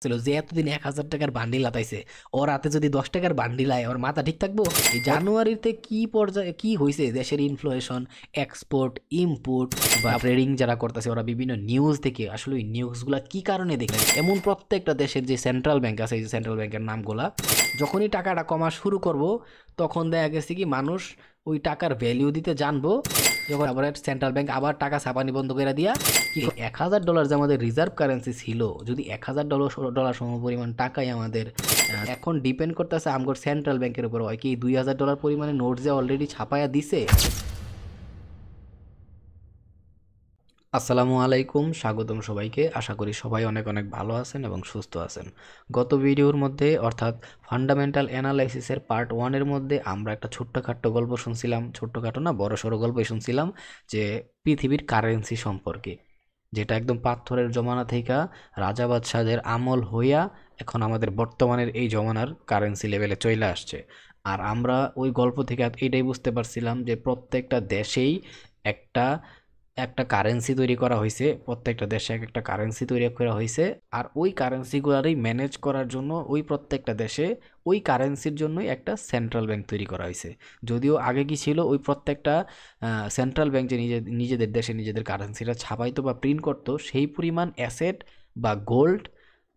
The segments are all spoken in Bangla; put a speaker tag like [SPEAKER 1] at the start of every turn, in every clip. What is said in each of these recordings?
[SPEAKER 1] ছিল যে এতদিন ১,০০০ টাকার বান্ডিল আতাইছে, ওর হাতে যদি ১০ টাকার বান্ডিল আয়, ওর মাথা ঠিক থাকবো? এই জানুয়ারিতে কি পর্যায়ে কি হয়েছে, দেশের ইনফ্লেশন, এক্সপোর্ট, ইম্পোর্ট বা ট্রেডিং যারা করতেছে, ওরা বিভিন্ন নিউজ থেকে আসলে ওই নিউজগুলা কি কারণে দেখে এমন প্রত্যেকটা দেশের যে সেন্ট্রাল ব্যাংক আছে, এই যে সেন্ট্রাল ব্যাংকের নামগুলা যখনই টাকাটা কমা শুরু করব, তখন দেখা গেছে কি মানুষ ওই টাকার ভ্যালিউ দিতে জানবো, যখন আবার সেন্ট্রাল ব্যাংক আবার টাকা ছাপানি বন্ধ করে দিয়া কি ১,০০০ ডলার যে আমাদের রিজার্ভ কারেন্সি ছিল, যদি ১,০০০ ডলার সম পরিমাণ টাকাই আমাদের এখন ডিপেন্ড করতেছে আমগর সেন্ট্রাল ব্যাংকের উপর, হয় কি ২,০০০ ডলার পরিমাণে নোট যে অলরেডি ছাপায়া দিছে। আসসালামু আলাইকুম, স্বাগতম সবাইকে। আশা করি সবাই অনেক অনেক ভালো আছেন এবং সুস্থ আছেন। গত ভিডিওর মধ্যে অর্থাৎ ফান্ডামেন্টাল অ্যানালাইসিসের পার্ট 1 এর মধ্যে আমরা একটা ছোট্টখাট্টো গল্প শুনছিলাম, ছোট্টখাটো না বড়সড় গল্পই শুনছিলাম, যে পৃথিবীর কারেন্সি সম্পর্কে, যেটা একদম পাথরের জমানা থেকে রাজা বাদশাহদের আমল হইয়া এখন আমাদের বর্তমানের এই জমানার কারেন্সি লেভেলে চলে আসছে। আর আমরা ওই গল্প থেকে এটাই বুঝতে পারছিলাম যে প্রত্যেকটা দেশেই একটা একটা কারেন্সি তৈরি করা হয়েছে, প্রত্যেকটা দেশে এক একটা কারেন্সি তৈরি করা হয়েছে। আর ওই কারেন্সিগুলারই ম্যানেজ করার জন্য ওই প্রত্যেকটা দেশে ওই কারেন্সির জন্যই একটা সেন্ট্রাল ব্যাংক তৈরি করা হয়েছে। যদিও আগে কি ছিল, ওই প্রত্যেকটা সেন্ট্রাল ব্যাংক যে নিজেদের দেশে নিজেদের কারেন্সিটা ছাপাইতো বা প্রিন্ট করতো, সেই পরিমাণ অ্যাসেট বা গোল্ড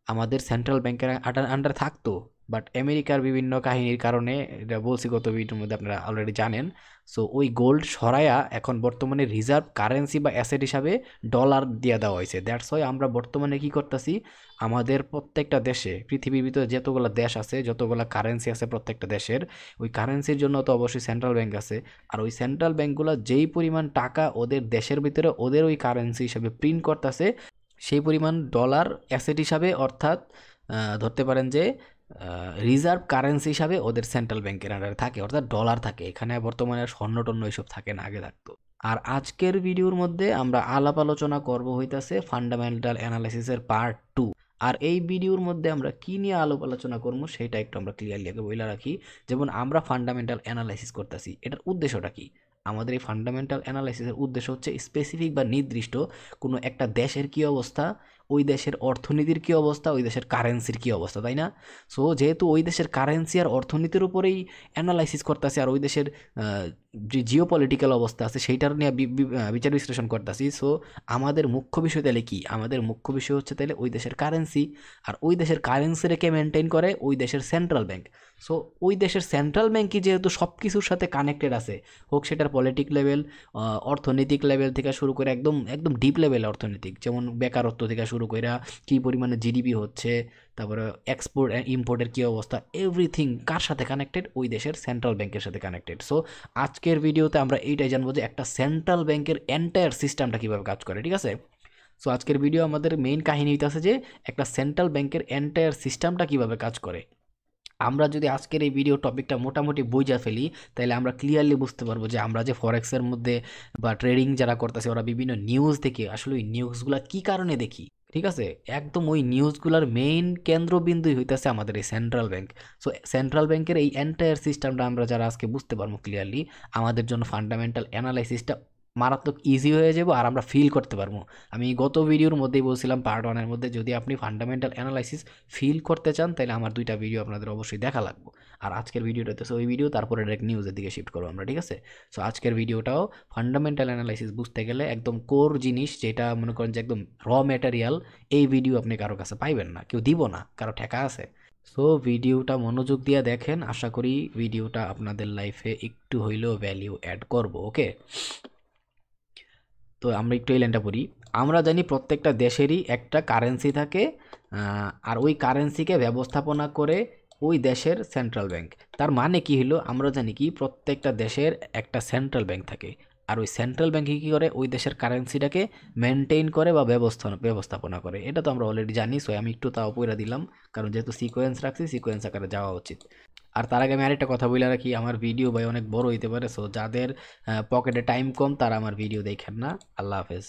[SPEAKER 1] আমাদের সেন্ট্রাল ব্যাংকের আন্ডার থাকতো। বাট আমেরিকার বিভিন্ন কাহিনীর কারণে, এটা বলছি গত ভিডিওর মধ্যে, আপনারা অলরেডি জানেন। সো ওই গোল্ড সরায়া এখন বর্তমানে রিজার্ভ কারেন্সি বা অ্যাসেট হিসাবে ডলার দিয়ে দেওয়া হয়েছে। দ্যাটস ওয়াই আমরা বর্তমানে কি করতেছি, আমাদের প্রত্যেকটা দেশে, পৃথিবীর ভিতরে যতগুলো দেশ আছে, যতগুলো কারেন্সি আছে প্রত্যেকটা দেশের, ওই কারেন্সির জন্য তো অবশ্যই সেন্ট্রাল ব্যাংক আছে। আর ওই সেন্ট্রাল ব্যাংকগুলো যেই পরিমাণ টাকা ওদের দেশের ভিতরে ওদের ওই কারেন্সি হিসাবে প্রিন্ট করতেছে, সেই পরিমাণ ডলার অ্যাসেট হিসাবে, অর্থাৎ ধরতে পারেন যে রিজার্ভ কারেন্সি হিসাবে ওদের সেন্ট্রাল ব্যাংকের আন্ডারে থাকে, অর্থাৎ ডলার থাকে। এখানে বর্তমানে স্বর্ণ টর্ণ এসব থাকে না, আগে থাকতো। আর আজকের ভিডিওর মধ্যে আমরা আলাপ আলোচনা করব হইতাছে ফান্ডামেন্টাল অ্যানালাইসিসের পার্ট 2। আর এই ভিডিওর মধ্যে আমরা কি নিয়ে আলাপ আলোচনা করবো সেটা একটু আমরা ক্লিয়ারলি আগে বলে রাখি। যেমন আমরা ফান্ডামেন্টাল অ্যানালাইসিস করতেছি, এটার উদ্দেশ্যটা কি? আমাদের এই ফান্ডামেন্টাল অ্যানালাইসিসের উদ্দেশ্য হচ্ছে স্পেসিফিক বা নির্দিষ্ট কোনো একটা দেশের কি অবস্থা, ওই দেশের অর্থনীতির কি অবস্থা, ওই দেশের কারেন্সির কি অবস্থা, তাই না? সো যেহেতু ওই দেশের কারেন্সি আর অর্থনীতির উপরেই অ্যানালাইসিস করতেছি, আর ওই দেশের যে জিও পলিটিক্যাল অবস্থা আছে সেইটার নিয়ে বিচার বিশ্লেষণ করতেছি। সো আমাদের মুখ্য বিষয় তাহলে কি? আমাদের মুখ্য বিষয় হচ্ছে তাহলে ওই দেশের কারেন্সি। আর ওই দেশের কারেন্সি রেখে মেনটেন করে ওই দেশের সেন্ট্রাল ব্যাংক। সো ওই দেশের সেন্ট্রাল ব্যাংকই যেহেতু সব কিছুর সাথে কানেক্টেড আছে, হোক সেটার পলিটিক লেভেল, অর্থনৈতিক লেভেল থেকে শুরু করে একদম একদম ডিপ লেভেল অর্থনৈতিক, যেমন বেকারত্ব থেকে শুরু করে কী পরিমাণে জিডিপি হচ্ছে, তারপরে এক্সপোর্ট অ্যান্ড ইম্পোর্টের কী অবস্থা, এভরিথিং কার সাথে কানেক্টেড? ওই দেশের সেন্ট্রাল ব্যাংকের সাথে কানেক্টেড। সো আজকের ভিডিওতে আমরা এইটাই জানবো যে একটা সেন্ট্রাল ব্যাংকের এন্টায়ার সিস্টেমটা কীভাবে কাজ করে, ঠিক আছে? সো আজকের ভিডিও আমাদের মেইন কাহিনী হইতেছে যে একটা সেন্ট্রাল ব্যাংকের এন্টায়ার সিস্টেমটা কীভাবে কাজ করে। আমরা যদি আজকের এই ভিডিও টপিকটা মোটামুটি বুঝা ফেলি, তাহলে আমরা ক্লিয়ারলি বুঝতে পারবো যে আমরা যে ফরেক্সের মধ্যে বা ট্রেডিং যারা করতেছে, ওরা বিভিন্ন নিউজ দেখে আসলে ওই নিউজগুলা কি কারণে দেখি, ঠিক আছে? একদম ওই নিউজগুলোর মেইন কেন্দ্রবিন্দুই হইতেছে আমাদের এই সেন্ট্রাল ব্যাংক। সো সেন্ট্রাল ব্যাংকের এই এন্টায়ার সিস্টেমটা আমরা যারা আজকে বুঝতে পারবো ক্লিয়ারলি, আমাদের জন্য ফান্ডামেন্টাল অ্যানালাইসিসটা মারাত্মক ইজি হয়ে যাবো, আর আমরা ফিল করতে পারবো। আমি গত ভিডিওর মধ্যেই বলছিলাম পার্ট 1 এর মধ্যে, যদি আপনি ফান্ডামেন্টাল অ্যানালাইসিস ফিল করতে চান তাহলে আমার 2টা ভিডিও আপনাদের অবশ্যই দেখা লাগবে। আর আজকের ভিডিওটা হচ্ছে ওই ভিডিও, তারপরে ডাইরেক্ট নিউজের দিকে শিফট করবো আমরা, ঠিক আছে? সো আজকের ভিডিওটাও ফান্ডামেন্টাল অ্যানালাইসিস বুঝতে গেলে একদম কোর জিনিস, যেটা মনে করেন যে একদম র ম্যাটেরিয়াল, এই ভিডিও আপনি কারো কাছে পাইবেন না, কেউ দিব না, কারো ঠেকা আছে। সো ভিডিওটা মনোযোগ দিয়ে দেখেন, আশা করি ভিডিওটা আপনাদের লাইফে একটু হইলেও ভ্যালিউ অ্যাড করবো, ওকে? তো আমরা একটু এই লাইনটা পড়ি। আমরা জানি প্রত্যেকটা দেশেরই একটা কারেন্সি থাকে, আর ওই কারেন্সিকে ব্যবস্থাপনা করে ওই দেশের সেন্ট্রাল ব্যাংক। তার মানে কি হলো, আমরা জানি কি প্রত্যেকটা দেশের একটা সেন্ট্রাল ব্যাংক থাকে, আর ওই সেন্ট্রাল ব্যাংকে কী করে, ওই দেশের কারেন্সিটাকে মেনটেন করে বা ব্যবস্থাপনা করে। এটা তো আমরা অলরেডি জানি। সো আমি একটু তাও পইরা দিলাম, কারণ যেহেতু সিকোয়েন্স রাখছি, সিকোয়েন্স আকারে যাওয়া উচিত। আর তার আগে আমি আরেকটা কথা বলে রাখি, আমার ভিডিও ভাই অনেক বড় হইতে পারে। সো যাদের পকেটে টাইম কম তারা আমার ভিডিও দেখেন না। আল্লাহ হাফেজ।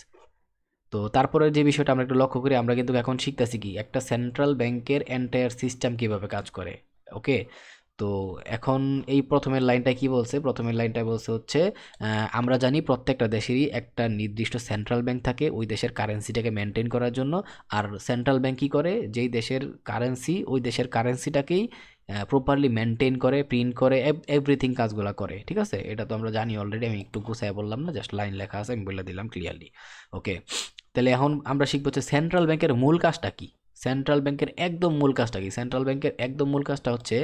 [SPEAKER 1] তো তারপরে যে বিষয়টা আমরা একটু লক্ষ্য করি, আমরা কিন্তু এখন শিখতেছি কি একটা সেন্ট্রাল ব্যাংকের এন্টায়ার সিস্টেম কিভাবে কাজ করে, ওকে? তো এখন এই প্রথমের লাইনটা কি বলছে? প্রথমের লাইনটা বলছে হচ্ছে আমরা জানি প্রত্যেকটা দেশেরই একটা নির্দিষ্ট সেন্ট্রাল ব্যাংক থাকে ওই দেশের কারেন্সিটাকে মেনটেন করার জন্য। আর সেন্ট্রাল ব্যাংক কী করে? যেই দেশের কারেন্সি ওই দেশের কারেন্সিটাকেই প্রপারলি মেনটেন করে, প্রিন্ট করে, এভরিথিং কাজগুলো করে। ঠিক আছে, এটা তো আমরা জানি অলরেডি, আমি একটু গুছায় বললাম না, জাস্ট লাইন লেখা আছে আমি বলে দিলাম ক্লিয়ারলি। ওকে, তাহলে এখন আমরা শিখবো হচ্ছে সেন্ট্রাল ব্যাংকের মূল কাজটা কি। সেন্ট্রাল ব্যাংকের একদম মূল কাজটা কি? সেন্ট্রাল ব্যাংকের একদম মূল কাজটা হচ্ছে,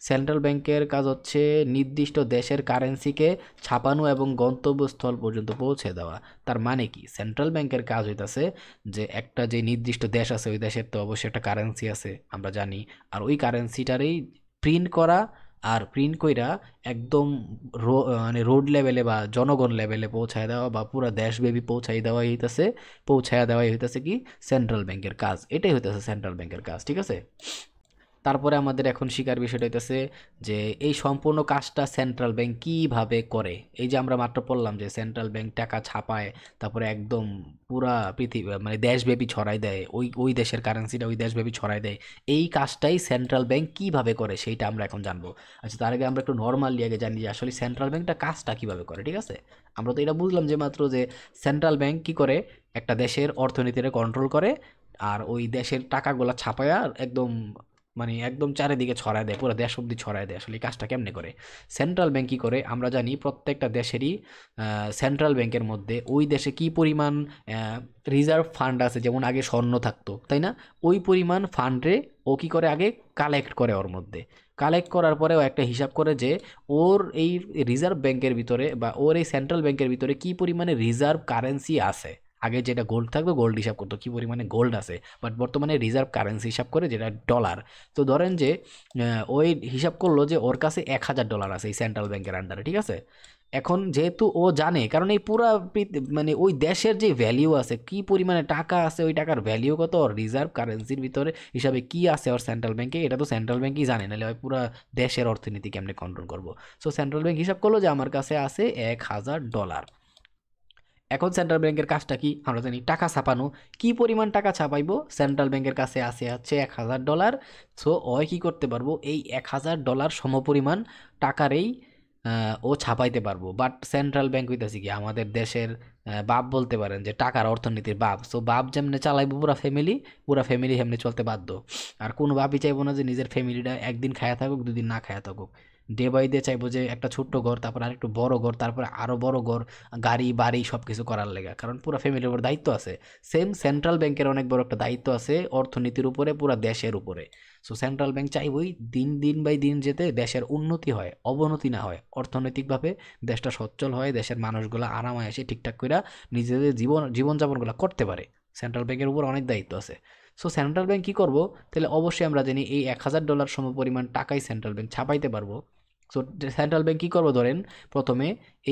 [SPEAKER 1] সেন্ট্রাল ব্যাংকের কাজ হচ্ছে নির্দিষ্ট দেশের কারেন্সিকে ছাপানো এবং গন্তব্যস্থল পর্যন্ত পৌঁছে দেওয়া। তার মানে কি? সেন্ট্রাল ব্যাংকের কাজ হইতাছে যে একটা যে নির্দিষ্ট দেশ আছে ওই দেশের তো অবশ্যই একটা কারেন্সি আছে আমরা জানি, আর ওই কারেন্সিটারই প্রিন্ট করা, আর প্রিন্ট কইরা একদম মানে রোড লেভেলে বা জনগণ লেভেলে পৌঁছায় দেওয়া বা পুরো দেশব্যাপী পৌঁছায় দেওয়াই হইতাছে কি সেন্ট্রাল ব্যাংকের কাজ। এটাই হইতাছে সেন্ট্রাল ব্যাংকের কাজ। ঠিক আছে, তারপরে আমাদের এখন শিকার বিষয়টা হইতেছে যে এই সম্পূর্ণ কাজটা সেন্ট্রাল ব্যাংক কিভাবে করে। এই যে আমরা মাত্র বললাম যে সেন্ট্রাল ব্যাংক টাকা ছাপায়, তারপরে একদম পুরা পৃথিবী মানে দেশব্যাপী ছড়াই দেয়, ওই ওই দেশের কারেন্সিটা ওই দেশব্যাপী ছড়াই দেয়। এই কাজটাই সেন্ট্রাল ব্যাংক কিভাবে করে সেইটা আমরা এখন জানবো। আচ্ছা, তার আগে আমরা একটু নর্মালি আগে জানি যে আসলে সেন্ট্রাল ব্যাংকটা কাজটা কিভাবে করে। ঠিক আছে, আমরা তো এটা বুঝলাম যে মাত্র যে সেন্ট্রাল ব্যাংক কি করে, একটা দেশের অর্থনীতিরে কন্ট্রোল করে, আর ওই দেশের টাকাগুলা ছাপায়া একদম মানে একদম চারিদিকে ছড়ায় দেয়, পুরো দেশ অব্দি ছড়ায় দেয়। আসলে এই কাজটা কেমনে করে? সেন্ট্রাল ব্যাংক কি করে? আমরা জানি প্রত্যেকটা দেশেরই সেন্ট্রাল ব্যাংকের মধ্যে ওই দেশে কি পরিমাণ রিজার্ভ ফান্ড আছে, যেমন আগে স্বর্ণ থাকতো তাই না, ওই পরিমাণ ফান্ডে ও কি করে আগে কালেক্ট করে, ওর মধ্যে কালেক্ট করার পরে ও একটা হিসাব করে যে ওর এই রিজার্ভ ব্যাংকের ভিতরে বা ওর এই সেন্ট্রাল ব্যাংকের ভিতরে কি পরিমাণে রিজার্ভ কারেন্সি আছে। আগে যেটা গোল্ড থাকতো গোল্ড হিসাব করতো কি পরিমাণে গোল্ড আছে, বাট বর্তমানে রিজার্ভ কারেন্সি হিসাব করে যেটা ডলার। তো ধরেন যে ওই হিসাব করলো যে ওর কাছে $1,000 আছে এই সেন্ট্রাল ব্যাংকের আন্ডারে। ঠিক আছে, এখন যেহেতু ও জানে, কারণ এই পুরা মানে ওই দেশের যে ভ্যালিউ আছে, কি পরিমাণে টাকা আছে, ওই টাকার ভ্যালিউ কত, রিজার্ভ কারেন্সির ভিতরে হিসাবে কি আছে ওর সেন্ট্রাল ব্যাংকে, এটা তো সেন্ট্রাল ব্যাংকই জানে, নাহলে ওই পুরা দেশের অর্থনীতি কেমনে কন্ট্রোল করবো। সো সেন্ট্রাল ব্যাংক হিসাব করলো যে আমার কাছে আছে $1,000। এখন সেন্ট্রাল ব্যাংকের কাজটা কি? আমরা জানি টাকা ছাপানো। কি পরিমাণ টাকা ছাপাইবো? সেন্ট্রাল ব্যাংকের কাছে আছে হচ্ছে $1,000। সো ও কি করতে পারবো? এই $1,000 সমপরিমাণ টাকারেই ও ছাপাইতে পারবো। বাট সেন্ট্রাল ব্যাংক হইতাছে কি আমাদের দেশের বাপ বলতে পারেন, যে টাকার অর্থনীতির বাপ। সো বাপ যেমনে চালাইবো পুরা ফ্যামিলি সেমনি চলতে বাধ্য। আর কোনো বাপই চাইবো না যে নিজের ফ্যামিলিটা একদিন খায়া থাকুক, দুদিন না খায়া থাকুক। ডে বাই ডে চাইবো যে একটা ছোট্ট ঘর, তারপর আরেকটু বড় ঘর, তারপরে আরো বড় ঘর, গাড়ি বাড়ি সব কিছু করার লেগা, কারণ পুরো ফ্যামিলির উপর দায়িত্ব আছে। সেম সেন্ট্রাল ব্যাংকের অনেক বড় একটা দায়িত্ব আছে অর্থনীতির উপরে, পুরো দেশের উপরে। সো সেন্ট্রাল ব্যাংক চাইবই দিন দিন বাই দিন যেতে দেশের উন্নতি হয়, অবনতি না হয়, অর্থনৈতিকভাবে দেশটা সচ্ছল হয়, দেশের মানুষগুলো আরামে এসে ঠিকঠাক করে নিজেদের জীবনযাপনগুলো করতে পারে। সেন্ট্রাল ব্যাংকের উপর অনেক দায়িত্ব আছে। সো সেন্ট্রাল ব্যাংক কী করবো? তাহলে অবশ্যই আমরা জানি এই $1,000 সম পরিমাণ টাকাই সেন্ট্রাল ব্যাংক ছাপাইতে পারবো। সো সেন্ট্রাল ব্যাংক কী করবো? ধরেন প্রথমে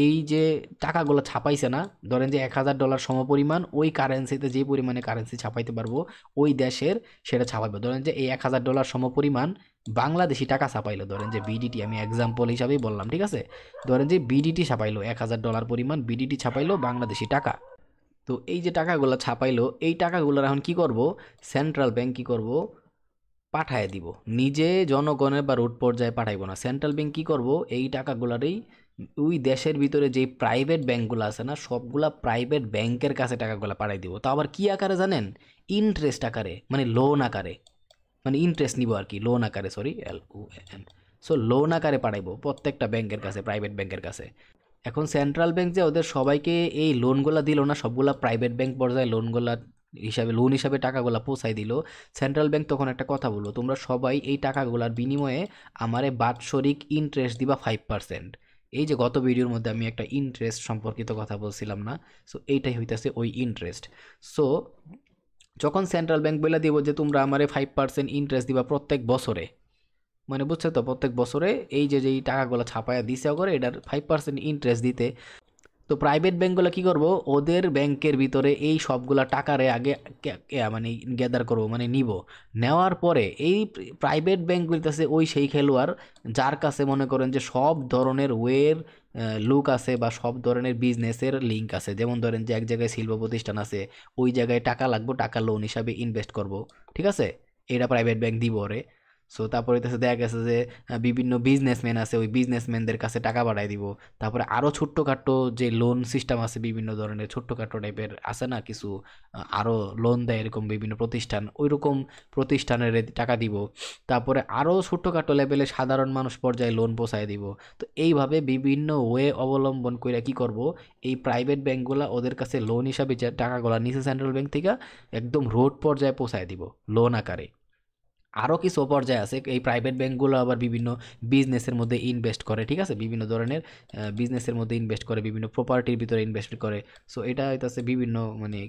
[SPEAKER 1] এই যে টাকাগুলো ছাপাইছে না, ধরেন যে $1,000 সমপরিমাণ ওই কারেন্সিতে যে পরিমাণে কারেন্সি ছাপাইতে পারবো ওই দেশের, সেটা ছাপাইবো। ধরেন যে এই $1,000 সমপরিমাণ বাংলাদেশি টাকা ছাপাইলো, ধরেন যে বিডিটি, আমি এক্সাম্পল হিসাবেই বললাম। ঠিক আছে, ধরেন যে বিডিটি ছাপাইলো, $1,000 পরিমাণ বিডিটি ছাপাইলো বাংলাদেশি টাকা। তো এই যে টাকাগুলো ছাপাইলো, এই টাকাগুলোর এখন কি করব? সেন্ট্রাল ব্যাংক কি করব? পাঠায় দিব। নিজে জনগণের বা রোড পর্যায়ে পাঠাইবো না। সেন্ট্রাল ব্যাংক কি করব? এই টাকাগুলারই ওই দেশের ভিতরে যেই প্রাইভেট ব্যাংকগুলো আছে না, সবগুলা প্রাইভেট ব্যাংকের কাছে টাকাগুলো পাঠাই দিব। তা আবার কি আকারে জানেন? ইন্টারেস্ট আকারে, মানে লোন আকারে, মানে ইন্টারেস্ট নিব আর কি, লোন আকারে, সরি LON। সো লোন আকারে পাঠাইবো প্রত্যেকটা ব্যাংকের কাছে, প্রাইভেট ব্যাংকের কাছে। এখন সেন্ট্রাল ব্যাংক যে ওদের সবাইকে এই লোনগুলা দিল না, সবগুলা প্রাইভেট ব্যাংক পর্যায়ে লোনগুলা হিসাবে, লোন হিসাবে টাকাগুলা পৌঁছাই দিল। সেন্ট্রাল ব্যাংক তখন একটা কথা বললো, তোমরা সবাই এই টাকাগুলার বিনিময়ে আমারে বাৎসরিক ইন্টারেস্ট দিবা 5%। এই যে গত ভিডিওর মধ্যে আমি একটা ইন্টারেস্ট সম্পর্কিত কথা বলছিলাম না, সো এইটাই হইতেছে ওই ইন্টারেস্ট। সো যখন সেন্ট্রাল ব্যাংক বলে দিব যে তোমরা আমারে 5% ইন্টারেস্ট দিবা প্রত্যেক বছরে, মানে বুঝছো তো, প্রত্যেক বছরে এই যে যেই টাকাগুলো ছাপায়া দিছে করে এটার 5% ইন্টারেস্ট দিতে। তো প্রাইভেট ব্যাংকগুলো কি করব? ওদের ব্যাংকের ভিতরে এই সবগুলা টাকারে আগে মানে গ্যাদার করব, মানে নিব। নেওয়ার পরে এই প্রাইভেট ব্যাংকগুলিতে ওই সেই খেলোয়াড় যার কাছে মনে করেন যে সব ধরনের ওয়ের লুক আছে বা সব ধরনের বিজনেসের লিঙ্ক আছে, যেমন ধরেন যে এক জায়গায় শিল্প প্রতিষ্ঠান আছে, ওই জায়গায় টাকা লাগবে, টাকা লোন হিসাবে ইনভেস্ট করব। ঠিক আছে, এটা প্রাইভেট ব্যাংক দিব ওরে। সো তারপরে হইতেছে দেখা গেছে যে বিভিন্ন বিজনেসম্যান আছে, ওই বিজনেসম্যানদের কাছে টাকা পাঠায় দিব। তারপরে আরও ছোট্টখাটো যে লোন সিস্টেম আছে, বিভিন্ন ধরনের ছোট্টখাটো টাইপের আছে না কিছু, আরও লোন দেয় এরকম বিভিন্ন প্রতিষ্ঠান, ওই রকম প্রতিষ্ঠানের টাকা দিব। তারপরে আরও ছোট্টখাটো লেভেলে সাধারণ মানুষ পর্যায়ে লোন পৌঁছায় দিব। তো এইভাবে বিভিন্ন ওয়ে অবলম্বন করে কি করব, এই প্রাইভেট ব্যাঙ্কগুলা ওদের কাছে লোন হিসাবে যে টাকাগুলা নিচে সেন্ট্রাল ব্যাংক থেকে একদম রোড পর্যায়ে পৌঁছায় দিব লোন আকারে। আরও কিছু পর্যায়ে আছে, এই প্রাইভেট ব্যাঙ্কগুলো আবার বিভিন্ন বিজনেসের মধ্যে ইনভেস্ট করে, ঠিক আছে, বিভিন্ন ধরনের বিজনেসের মধ্যে ইনভেস্ট করে, বিভিন্ন প্রপার্টির ভিতরে ইনভেস্ট করে। সো এটা হইতাছে বিভিন্ন মানে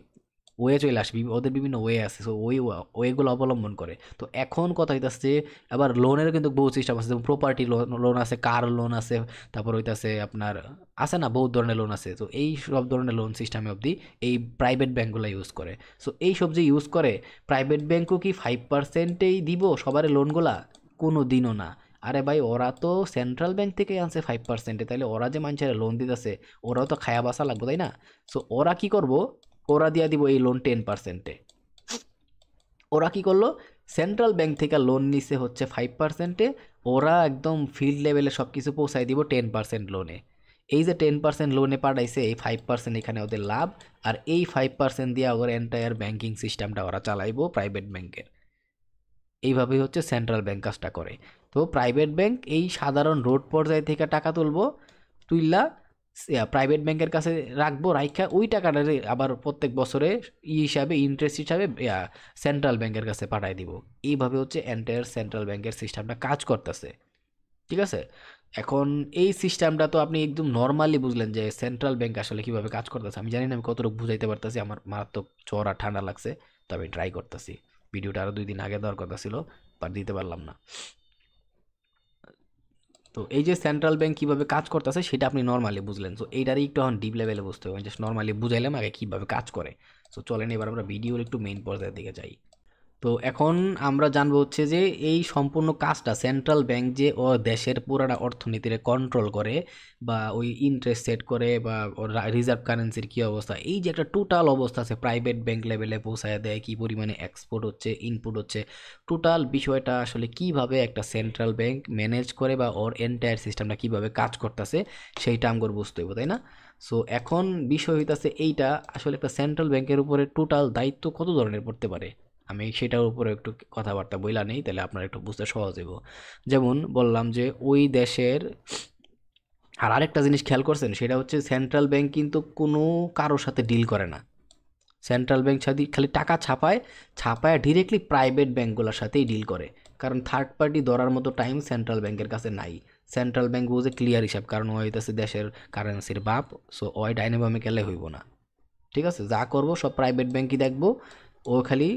[SPEAKER 1] ওয়ে চলে আসে, ওদের বিভিন্ন ওয়ে আছে, সো ওই ওয়েগুলো অবলম্বন করে। তো এখন কথা হইতাছে আবার লোনেরও কিন্তু বহু সিস্টেম আছে, যেমন প্রপার্টি লোন লোন আছে, কার লোন আছে, তারপর হইতাছে আপনার আছে না বহুত ধরনের লোন আছে। তো এই সব ধরনের লোন সিস্টেমে অবধি এই প্রাইভেট ব্যাঙ্কগুলো ইউজ করে। সো এই সব যে ইউজ করে, প্রাইভেট ব্যাঙ্কও কি 5%এই দিব সবার লোনগুলা? কোনো দিনও না। আরে ভাই, ওরা তো সেন্ট্রাল ব্যাংক থেকে আনছে 5%, তাহলে ওরা যে মানুষের লোন দিতেছে, ওরাও তো খায়া বাসা লাগবে, তাই না? সো ওরা কি করব, ওরা দিয়া দিব এই লোন 10%-এ। ওরা কি করলো, সেন্ট্রাল ব্যাংক থেকে লোন নিছে হচ্ছে 5%-এ, ওরা একদম ফিল্ড লেভেলে সব কিছু পৌঁছায় দিব 10% লোনে। এই যে 10% লোনে পাঠাইছে, এই 5% এখানে ওদের লাভ, আর এই 5% দিয়ে ওর এন্টায়ার ব্যাংকিং সিস্টেমটা ওরা চালাইবো প্রাইভেট ব্যাংকের। এইভাবেই হচ্ছে সেন্ট্রাল ব্যাংক কাজটা করে। তো প্রাইভেট ব্যাংক এই সাধারণ রোড পর্যায় থেকে টাকা তুলবো, তুইলা প্রাইভেট ব্যাংকের কাছে রাখবো, রাইখা ওই টাকাটা আবার প্রত্যেক বছরে হিসাবে ইন্টারেস্ট হিসাবে সেন্ট্রাল ব্যাংকের কাছে পাঠায় দিব। এইভাবে হচ্ছে এন্টায়ার সেন্ট্রাল ব্যাংকের সিস্টেমটা কাজ করতেছে, ঠিক আছে? এখন এই সিস্টেমটা তো আপনি একদম নর্মালি বুঝলেন যে সেন্ট্রাল ব্যাংক আসলে কিভাবে কাজ করতেছে। আমি জানি না আমি কতটুকু বুঝাইতে পারতেছি, আমার মারাত্মক জ্বর আর ঠান্ডা লাগছে, তো আমি ট্রাই করতেছি। ভিডিওটা আরও 2 দিন আগে দেওয়ার কথা ছিল, বাট দিতে পারলাম না। তো এই যে সেন্ট্রাল ব্যাংক কিভাবে কাজ করতেছে সেটা আপনি নর্মালি বুঝলেন। সো এইটারই একটু এখন ডিপ লেভেলে বুঝতে হবে, জাস্ট নর্মালি বুঝাইলাম আগে কিভাবে কাজ করে। সো চলেন এবার আমরা ভিডিওর একটু মেইন পর্যায়ের দিকে যাই। তো এখন আমরা জানবো হচ্ছে যে এই সম্পূর্ণ কাজটা সেন্ট্রাল ব্যাংক যে ও দেশের পুরাটা অর্থনীতিরে কন্ট্রোল করে, বা ওই ইন্টারেস্ট সেট করে, বা ওর রিজার্ভ কারেন্সির কী অবস্থা, এই যে একটা টোটাল অবস্থা আছে প্রাইভেট ব্যাংক লেভেলে পৌঁছায় দেয়, কী পরিমাণে এক্সপোর্ট হচ্ছে, ইনপুট হচ্ছে, টোটাল বিষয়টা আসলে কিভাবে একটা সেন্ট্রাল ব্যাংক ম্যানেজ করে, বা ওর এন্টায়ার সিস্টেমটা কিভাবে কাজ করতেছে, সেইটা আমগর বুঝতে হবে, তাই না? সো এখন বিষয় হইতাছে এইটা, আসলে একটা সেন্ট্রাল ব্যাংকের উপরে টোটাল দায়িত্ব কত ধরনের পড়তে পারে, আমি সেটার উপরে একটু কথাবার্তা বইলা নেই, তাহলে আপনার একটু বুঝতে সহজ হইব। যেমন বললাম যে ওই দেশের, আর আরেকটা জিনিস খেয়াল করছেন, সেটা হচ্ছে সেন্ট্রাল ব্যাংক কিন্তু কোনো কারোর সাথে ডিল করে না। সেন্ট্রাল ব্যাংক সাথে খালি টাকা ছাপায়, ছাপায় ডিরেক্টলি প্রাইভেট ব্যাংকগুলোর সাথেই ডিল করে, কারণ থার্ড পার্টি ধরার মতো টাইম সেন্ট্রাল ব্যাংকের কাছে নাই। সেন্ট্রাল ব্যাংক বুঝে ক্লিয়ার হিসাব, কারণ ও হইতেছে দেশের কারেন্সির বাপ। সো ওই ডাইনামিক্যালে হইব না, ঠিক আছে? যা করবো সব প্রাইভেট ব্যাংকই দেখবো, ও খালি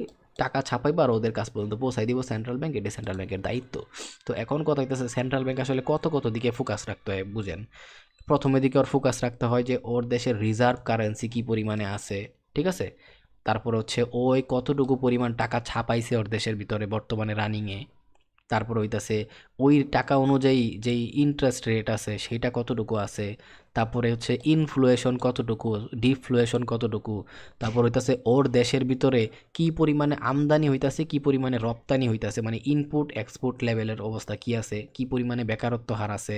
[SPEAKER 1] টাকা ছাপাইবো আর ওদের কাছ পর্যন্ত পৌঁছাই দিব সেন্ট্রাল ব্যাংক, এটা সেন্ট্রাল ব্যাংকের দায়িত্ব। তো এখন কথা হইতেছে সেন্ট্রাল ব্যাংক আসলে কত কত দিকে ফোকাস রাখতে হয় বুঝেন। প্রথমে দিকে ওর ফোকাস রাখতে হয় যে ওর দেশের রিজার্ভ কারেন্সি কি পরিমাণে আছে, ঠিক আছে? তারপর হচ্ছে ওই কতটুকু পরিমাণ টাকা ছাপাইছে ওর দেশের ভিতরে বর্তমানে রানিংয়ে। তারপর হইতাছে ওই টাকা অনুযায়ী যেই ইন্টারেস্ট রেট আছে সেটা কতটুকু আছে। তারপরে হচ্ছে ইনফ্লুয়েশন কতটুকু, ডিফ্লুয়েশন কতটুকু। তারপর হইতাছে ওর দেশের ভিতরে কি পরিমাণে আমদানি হইতাছে, কি পরিমাণে রপ্তানি হইতাছে, মানে ইনপুট এক্সপোর্ট লেভেলের অবস্থা কি আছে, কি পরিমাণে বেকারত্ব হার আছে,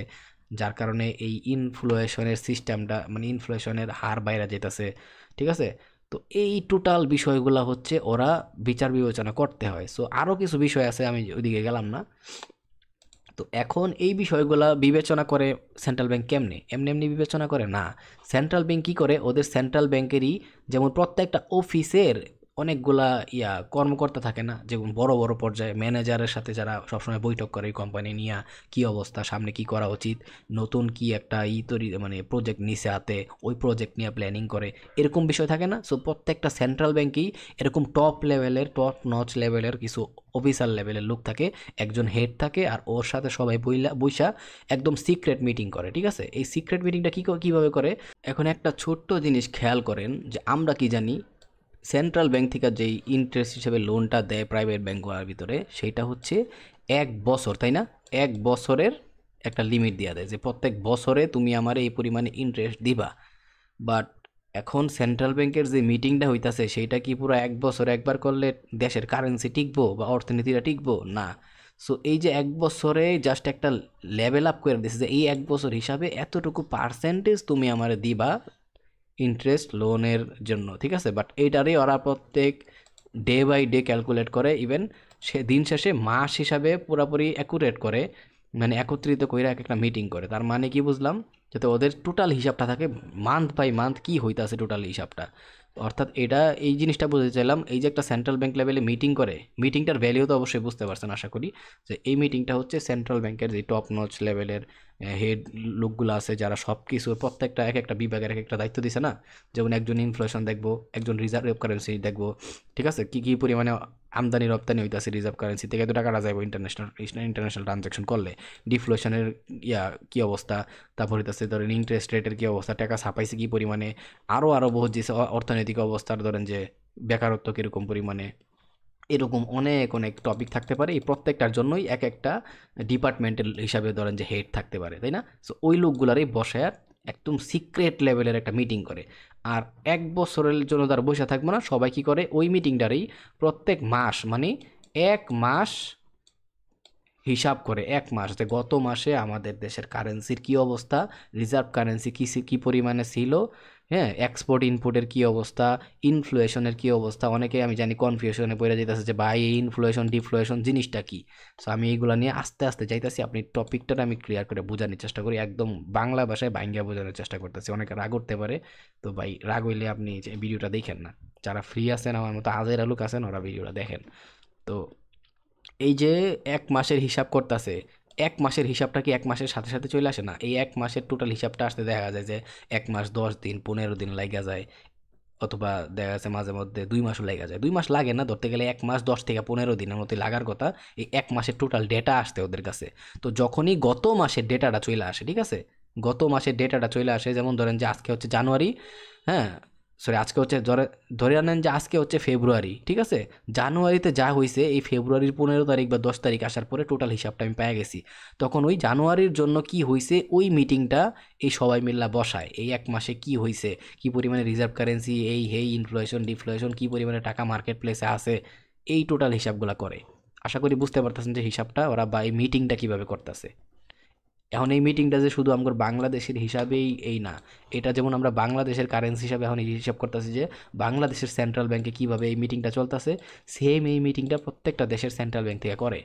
[SPEAKER 1] যার কারণে এই ইনফ্লুয়েশনের সিস্টেমটা, মানে ইনফ্লুয়েশনের হার বাইরে যেতেছে, ঠিক আছে? তো এই টোটাল বিষয়গুলা হচ্ছে ওরা বিচার বিবেচনা করতে হয়। সো আরও কিছু বিষয় আছে, আমি ওইদিকে গেলাম না। তো এখন এই বিষয়গুলা বিবেচনা করে সেন্ট্রাল ব্যাংক কেমনে, এমনি এমনি বিবেচনা করে না। সেন্ট্রাল ব্যাংক কী করে, ওদের সেন্ট্রাল ব্যাংকেরই যেমন প্রত্যেকটা অফিসের অনেকগুলা কর্মকর্তা থাকে না, যেমন বড় বড় পর্যায়ে ম্যানেজারের সাথে যারা সবসময় বৈঠক করে কোম্পানি নিয়ে, কী অবস্থা, সামনে কি করা উচিত, নতুন কি একটা তৈরি মানে প্রজেক্ট নিচে হাতে, ওই প্রজেক্ট নিয়ে প্ল্যানিং করে, এরকম বিষয় থাকে না। সো প্রত্যেকটা সেন্ট্রাল ব্যাংকেই এরকম টপ লেভেলের, টপ নচ লেভেলের কিছু অফিসার লেভেলের লোক থাকে, একজন হেড থাকে, আর ওর সাথে সবাই বইসা একদম সিক্রেট মিটিং করে, ঠিক আছে? এই সিক্রেট মিটিংটা কীভাবে করে, এখন একটা ছোট্ট জিনিস খেয়াল করেন যে আমরা কি জানি, সেন্ট্রাল ব্যাংক থেকে যেই ইন্টারেস্ট হিসেবে লোনটা দেয় প্রাইভেট ব্যাংকগুলোর ভিতরে, সেইটা হচ্ছে 1 বছর, তাই না? 1 বছরের একটা লিমিট দেওয়া দেয় যে প্রত্যেক বছরে তুমি আমার এই পরিমাণে ইন্টারেস্ট দিবা। বাট এখন সেন্ট্রাল ব্যাংকের যে মিটিংটা হইতাছে সেইটা কি পুরো 1 বছর একবার করলে দেশের কারেন্সি টিকবো বা অর্থনীতিটা টিকবো? না। সো এই যে 1 বছরে জাস্ট একটা লেভেল আপ করে দিছে যে এই 1 বছর হিসাবে এতটুকু পার্সেন্টেজ তুমি আমারে দিবা ইন্টারেস্ট লোনের জন্য, ঠিক আছে? বাট এইটারই ওরা প্রত্যেক ডে বাই ডে ক্যালকুলেট করে, ইভেন সে দিন শেষে মাস হিসাবে পুরোপুরি অ্যাকুরেট করে, মানে একত্রিত কইরা এক একটা মিটিং করে। তার মানে কি বুঝলাম, যাতে ওদের টোটাল হিসাবটা থাকে মান্থ বাই মান্থ কি হইতাছে টোটাল হিসাবটা। অর্থাৎ এটা এই জিনিসটা বুঝতে চাইলাম, এই যে একটা সেন্ট্রাল ব্যাংক লেভেলে মিটিং করে, মিটিংটার ভ্যালিউ তো অবশ্যই বুঝতে পারছেন আশা করি, যে এই মিটিংটা হচ্ছে সেন্ট্রাল ব্যাংকের যে টপ নচ লেভেলের হেড লোকগুলো আছে, যারা সব কিছুর প্রত্যেকটা এক একটা বিভাগের এক একটা দায়িত্ব দিছে না। যেমন একজন ইনফ্লেশন দেখবো, একজন রিজার্ভ কারেন্সি দেখবো, ঠিক আছে? কি কি পরিমাণে আমদানি রপ্তানি হইতাছে রিজার্ভ কারেন্সি থেকে, এত টাকাটা যাইব ইন্টারন্যাশনাল ইন্টারন্যাশনাল ট্রানজাকশন করলে, ডিফ্লেশনের কি অবস্থা, তারপর হইতাছে ধরেন ইন্টারেস্ট রেটের কি অবস্থা, টাকা ছাপাইছে কি পরিমাণে, আরও বহুত যে অর্থনৈতিক অবস্থার ধরেন যে বেকারত্ব কীরকম পরিমাণে, এরকম অনেক অনেক টপিক থাকতে পারে। এই প্রত্যেকটার জন্যই এক একটা ডিপার্টমেন্টের হিসাবে ধরেন যে হেড থাকতে পারে, তাই না? সো ওই লোকগুলারই বসে আর একদম সিক্রেট লেভেলের একটা মিটিং করে। আর 1 বছরের জন্য তারা বসে থাকবো না, সবাই কি করে ওই মিটিংটারই প্রত্যেক মাস, মানে 1 মাস হিসাব করে, 1 মাস যে গত মাসে আমাদের দেশের কারেন্সির কি অবস্থা, রিজার্ভ কারেন্সি কি পরিমাণে ছিল, হ্যাঁ, এক্সপোর্ট ইনপুটের কি অবস্থা, ইনফ্লেশনের কি অবস্থা। অনেকে আমি জানি কনফিউশনে পড়ে যাইতেছে যে ভাই এই ইনফ্লেশন ডিফ্লেশন জিনিসটা কি। সো আমি এইগুলো নিয়ে আস্তে আস্তে যাইতেছি, আপনি টপিকটা আমি ক্লিয়ার করে বোঝানোর চেষ্টা করি, একদম বাংলা ভাষায় বাইঙ্গা বোঝানোর চেষ্টা করতেছি। অনেকে রাগ করতে পারে, তো ভাই রাগ হইলে আপনি যে ভিডিওটা দেখেন না, যারা ফ্রি আছেন আমার মতো হাজার লোক আছেন ওরা ভিডিওটা দেখেন। তো এই যে 1 মাসের হিসাব করতেছে, 1 মাসের হিসাবটা কি 1 মাসের সাথে সাথে চলে আসে না, এই 1 মাসের টোটাল হিসাবটা আসতে দেখা যায় যে 1 মাস 10 দিন 15 দিন লাগা যায়, অথবা দেখা যাচ্ছে মাঝে মধ্যে 2 মাসও লাগা যায়। 2 মাস লাগে না, ধরতে গেলে 1 মাস 10 থেকে 15 দিনের মতো লাগার কথা এই 1 মাসের টোটাল ডেটা আসতে ওদের কাছে। তো যখনই গত মাসের ডেটাটা চলে আসে, ঠিক আছে, গত মাসের ডেটাটা চলে আসে, যেমন ধরেন যে আজকে হচ্ছে জানুয়ারি, হ্যাঁ, সরি আজকে হচ্ছে ধরে আনেন যে আজকে হচ্ছে ফেব্রুয়ারি, ঠিক আছে? জানুয়ারিতে যা হয়েছে এই ফেব্রুয়ারির 15 তারিখ বা 10 তারিখ আসার পরে টোটাল হিসাবটা আমি পেয়ে গেছি। তখন ওই জানুয়ারির জন্য কি হয়েছে ওই মিটিংটা এই সবাই মিল্লা বসায়, এই 1 মাসে কি হয়েছে, কি পরিমাণে রিজার্ভ কারেন্সি, এই হেই ইনফ্লেশন ডিফ্লেশন, কি পরিমাণে টাকা মার্কেট প্লেসে আছে, এই টোটাল হিসাবগুলো করে। আশা করি বুঝতে পারতেছেন যে হিসাবটা ওরা বা এই মিটিংটা কিভাবে করতেছে। এখন এই মিটিংটা যে শুধু আমার বাংলাদেশের হিসাবেই এই না, এটা যেমন আমরা বাংলাদেশের কারেন্সি হিসাবে এখন এই হিসাব করতেছি যে বাংলাদেশের সেন্ট্রাল ব্যাংকে কিভাবে এই মিটিংটা চলতেছে, সেম এই মিটিংটা প্রত্যেকটা দেশের সেন্ট্রাল ব্যাংক থেকে করে।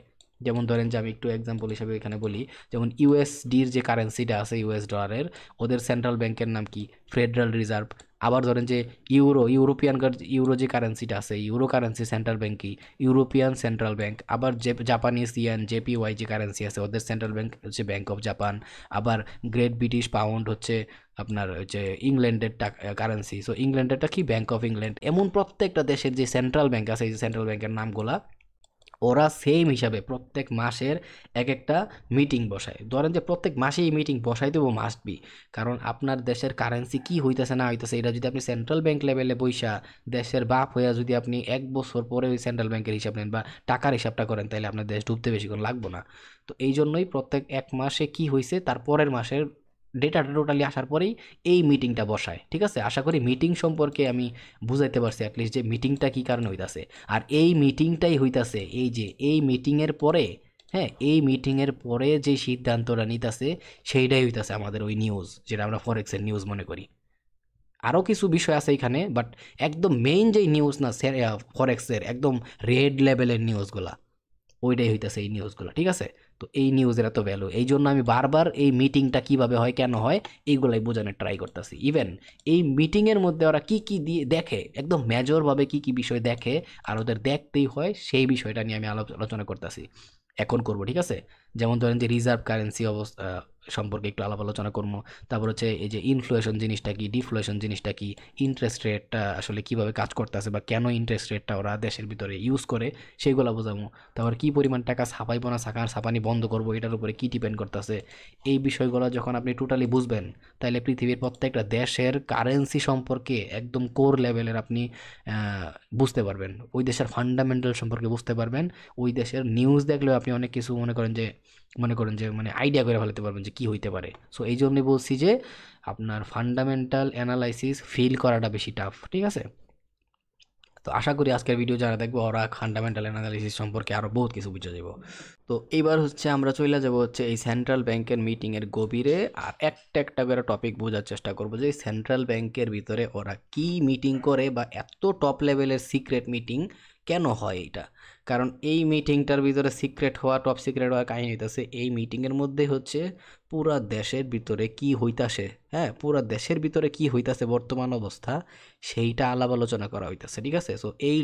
[SPEAKER 1] যেমন ধরেন যে আমি একটু এক্সাম্পল হিসাবে এখানে বলি, যেমন ইউএসডির যে কারেন্সিটা আছে ইউএস ডলারের, ওদের সেন্ট্রাল ব্যাংকের নাম কি, ফেডারেল রিজার্ভ। আবার ধরেন যে ইউরোপিয়ান ইউরো যে কারেন্সিটা আছে, ইউরো কারেন্সি সেন্ট্রাল ব্যাংক কি, ইউরোপিয়ান সেন্ট্রাল ব্যাংক। আবার যে জাপানিজ ইয়েন জেপিওয়াই যে কারেন্সি আছে ওদের সেন্ট্রাল ব্যাংক হচ্ছে ব্যাংক অফ জাপান। আবার গ্রেট ব্রিটিশ পাউন্ড হচ্ছে আপনার হচ্ছে ইংল্যান্ডের কারেন্সি, সো ইংল্যান্ডেরটা কি, ব্যাংক অফ ইংল্যান্ড। এমন প্রত্যেকটা দেশের যে সেন্ট্রাল ব্যাংক আছে, এই যে সেন্ট্রাল ব্যাংকের নামগুলা ওরা সেম হিসাবে প্রত্যেক মাসের এক একটা মিটিং বসায়। ধরেন যে প্রত্যেক মাসেই মিটিং বসাই দেবো মাস্ট বি, কারণ আপনার দেশের কারেন্সি কি হইতেছে না হইতেছে এটা যদি আপনি সেন্ট্রাল ব্যাংক লেভেলে বইসা দেশের বাপ হইয়া যদি আপনি 1 বছর পরে ওই সেন্ট্রাল ব্যাংকের হিসাব নেন বা টাকার হিসাবটা করেন, তাহলে আপনার দেশ ডুবতে বেশিক্ষণ লাগবে না। তো এই জন্যই প্রত্যেক 1 মাসে কি হয়েছে তার পরের মাসের ডেটাটা টোটালি আসার পরেই এই মিটিংটা বসায়, ঠিক আছে? আশা করি মিটিং সম্পর্কে আমি বুঝাইতে পারছি অ্যাটলিস্ট, যে মিটিংটা কি কারণে হইতাছে। আর এই মিটিংটাই হইতাছে এই যে এই মিটিংয়ের পরে, হ্যাঁ, এই মিটিংয়ের পরে যে সিদ্ধান্তটা নিতেছে সেইটাই হইতাছে আমাদের ওই নিউজ, যেটা আমরা ফরেক্সের নিউজ মনে করি। আরও কিছু বিষয় আছে এখানে, বাট একদম মেইন যে নিউজ না ফরেক্সের একদম রেড লেভেলের নিউজগুলা, ওইটাই হইতাছে এই নিউজগুলো, ঠিক আছে? তো এই নিউজের এত ভ্যালু, এই জন্য আমি বারবার এই মিটিংটা কিভাবে হয় কেন হয় এইগুলাই বোঝানোর ট্রাই করতেছি। ইভেন এই মিটিংয়ের মধ্যে ওরা কি কি দিয়ে দেখে, একদম মেজরভাবে কি কি বিষয় দেখে আর ওদের দেখতেই হয়, সেই বিষয়টা নিয়ে আমি আলোচনা করতেছি, এখন করব, ঠিক আছে? যেমন ধরেন যে রিজার্ভ কারেন্সি অবস্থা সম্পর্কে একটু আলাপ আলোচনা করবো। তারপর হচ্ছে এই যে ইনফ্লেশন জিনিসটা কি, ডিফ্লেশন জিনিসটা কি, ইন্টারেস্ট রেটটা আসলে কিভাবে কাজ করতেছে বা কেন ইন্টারেস্ট রেটটা ওরা দেশের ভিতরে ইউজ করে সেগুলো বোঝাবো। তারপর কি পরিমাণ টাকা ছাপাইবো না ছাপানি বন্ধ করবো এটার উপরে কি ডিপেন্ড করতেছে। এই বিষয়গুলো যখন আপনি টোটালি বুঝবেন, তাহলে পৃথিবীর প্রত্যেকটা দেশের কারেন্সি সম্পর্কে একদম কোর লেভেলের আপনি বুঝতে পারবেন, ওই দেশের ফান্ডামেন্টাল সম্পর্কে বুঝতে পারবেন। ওই দেশের নিউজ দেখলেও আপনি অনেক কিছু মনে করেন যে মানে আইডিয়া করে ফেলতে পারবেন যে কি হইতে পারে। সো এই জন্যই বলছি যে আপনার ফান্ডামেন্টাল অ্যানালাইসিস ফিল করাটা বেশি টাফ, ঠিক আছে? তো আশা করি আজকের ভিডিও যারা দেখবো ওরা ফান্ডামেন্টাল অ্যানালাইসিস সম্পর্কে আরও বহুত কিছু বুঝে যাব। তো এইবার হচ্ছে আমরা চলে যাব হচ্ছে এই সেন্ট্রাল ব্যাংকের মিটিংয়ের গভীরে, আর একটা একটা করে টপিক বোঝার চেষ্টা করবো যে সেন্ট্রাল ব্যাংকের ভিতরে ওরা কি মিটিং করে বা এত টপ লেভেলের সিক্রেট মিটিং কেন হয় এইটা। কারণ এই মিটিংটার ভিতরে সিক্রেট হওয়া, টপ সিক্রেট হওয়া কাহিনী হইতেছে এই মিটিংয়ের মধ্যে হচ্ছে পুরা দেশের ভিতরে কি হইতাছে, হ্যাঁ পুরা দেশের ভিতরে কি হইতাছে বর্তমান অবস্থা সেইটা আলাপ আলোচনা করা হইতাছে, ঠিক আছে। সো এই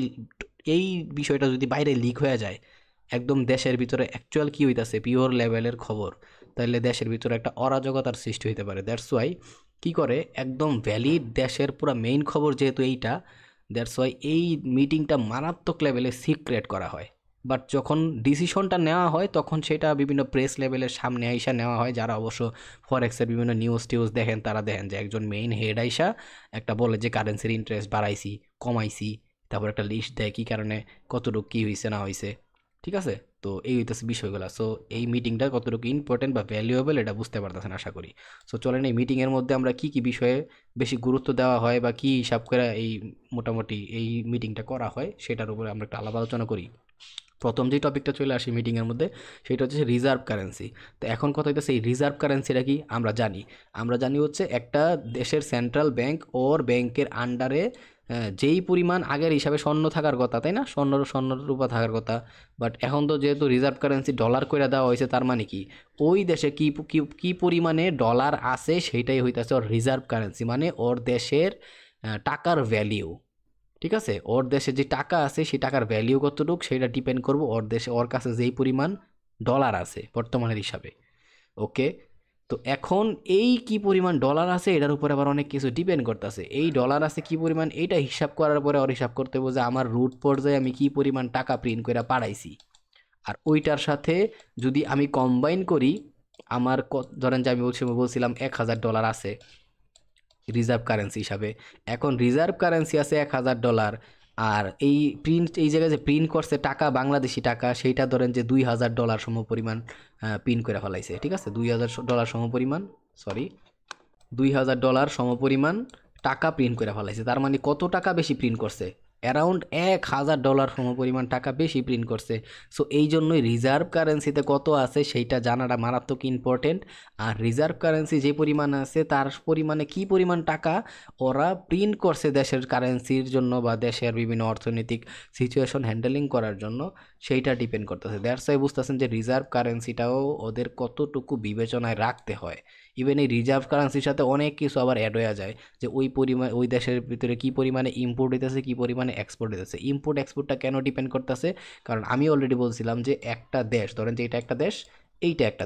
[SPEAKER 1] এই বিষয়টা যদি বাইরে লিক হয়ে যায়, একদম দেশের ভিতরে অ্যাকচুয়াল কি হইতাছে পিওর লেভেলের খবর, তাহলে দেশের ভিতরে একটা অরাজকতার সৃষ্টি হইতে পারে। দ্যাটস ওয়াই কি করে একদম ভ্যালিড দেশের পুরো মেইন খবর যেহেতু এইটা, দ্যাটস ওয়াই এই মিটিংটা মারাত্মক লেভেলে সিক্রেট করা হয়। বাট যখন ডিসিশনটা নেওয়া হয় তখন সেটা বিভিন্ন প্রেস লেভেলের সামনে আইসা নেওয়া হয়, যারা অবশ্য ফরেক্সের বিভিন্ন নিউজ টিউজ দেখেন তারা দেখেন যে একজন মেইন হেড আইসা একটা বলে যে কারেন্সির ইন্টারেস্ট বাড়াইছি কমাইছি, তারপর একটা লিস্ট দেয় কী কারণে কতটুকু কী হয়েছে না হয়েছে, ঠিক আছে। তো এই হইতেছে বিষয়গুলো। সো এই মিটিংটা কতটুকু ইম্পর্টেন্ট বা ভ্যালুয়েবল এটা বুঝতে পারতেছেন আশা করি। সো চলেন এই মিটিংয়ের মধ্যে আমরা কি কি বিষয়ে বেশি গুরুত্ব দেওয়া হয় বা কি হিসাব করে এই মোটামুটি এই মিটিংটা করা হয় সেটার উপরে আমরা একটা আলাপ আলোচনা করি। প্রথম যে টপিকটা চলে আসি মিটিংয়ের মধ্যে সেটা হচ্ছে রিজার্ভ কারেন্সি। তো এখন কথা হইতেছে এই রিজার্ভ কারেন্সিটা কি আমরা জানি হচ্ছে একটা দেশের সেন্ট্রাল ব্যাংক ওর ব্যাংকের আন্ডারে যেই পরিমাণ আগের হিসাবে স্বর্ণ থাকার কথা, তাই না, স্বর্ণ রূপা থাকার কথা। বাট এখন তো যেহেতু রিজার্ভ কারেন্সি ডলার করে দেওয়া হয়েছে, তার মানে কি ওই দেশে কি কি পরিমাণে ডলার আছে সেইটাই হইতেছে ওর রিজার্ভ কারেন্সি, মানে ওর দেশের টাকার ভ্যালিউ, ঠিক আছে। ওর দেশে যে টাকা আছে সেই টাকার ভ্যালিউ কতটুকু সেটা ডিপেন্ড করবো ওর দেশে ওর কাছে যেই পরিমাণ ডলার আছে বর্তমানের হিসাবে। ওকে, তো এখন এই কি পরিমাণ ডলার আছে এটার উপরে আবার অনেক কিছু ডিপেন্ড করতেছে। এই ডলার আছে কি পরিমাণ এইটা হিসাব করার পরে ওর হিসাব করতে হবে যে আমার রুট পর্যায়ে আমি কি পরিমাণ টাকা প্রিন্ট করে পাঠাইছি, আর ওইটার সাথে যদি আমি কম্বাইন করি আমার ধরেন যে আমি বলছিলাম $1000 আছে রিজার্ভ কারেন্সি হিসাবে। এখন রিজার্ভ কারেন্সি আছে $1000, আর এই জায়গায় যে প্রিন্ট করছে টাকা বাংলাদেশি টাকা সেইটা ধরেন যে $2000 সম পরিমাণ প্রিন্ট করে ফেলাইছে, ঠিক আছে। $2000 সম পরিমাণ, সরি $2000 সমপরিমাণ টাকা প্রিন্ট করে ফেলাইছে। তার মানে কত টাকা বেশি প্রিন্ট করছে? অ্যারাউন্ড $1000 সমপরিমাণ টাকা বেশি প্রিন্ট করছে। সো এই জন্যই রিজার্ভ কারেন্সিতে কত আছে সেইটা জানাটা মারাত্মক ইম্পর্টেন্ট। আর রিজার্ভ কারেন্সি যে পরিমাণ আছে তার পরিমাণে কি পরিমাণ টাকা ওরা প্রিন্ট করছে দেশের কারেন্সির জন্য বা দেশের বিভিন্ন অর্থনৈতিক সিচুয়েশন হ্যান্ডেলিং করার জন্য, সেইটা ডিপেন্ড করতেছে। দ্যাটস ওয়াই বুঝতেছেন যে রিজার্ভ কারেন্সিটাও ওদের কতটুকু বিবেচনায় রাখতে হয়। ইভেন এই রিজার্ভ কারেন্সির সাথে অনেক কিছু আবার অ্যাড হয়ে যায় যে ওই দেশের ভিতরে কী পরিমাণে ইম্পোর্ট হইতেছে কী পরিমাণে এক্সপোর্ট হইতেছে। ইম্পোর্ট এক্সপোর্টটা কেন ডিপেন্ড করতেছে? কারণ আমি অলরেডি বলছিলাম যে একটা দেশ, ধরেন যে এটা একটা দেশ, এইটা একটা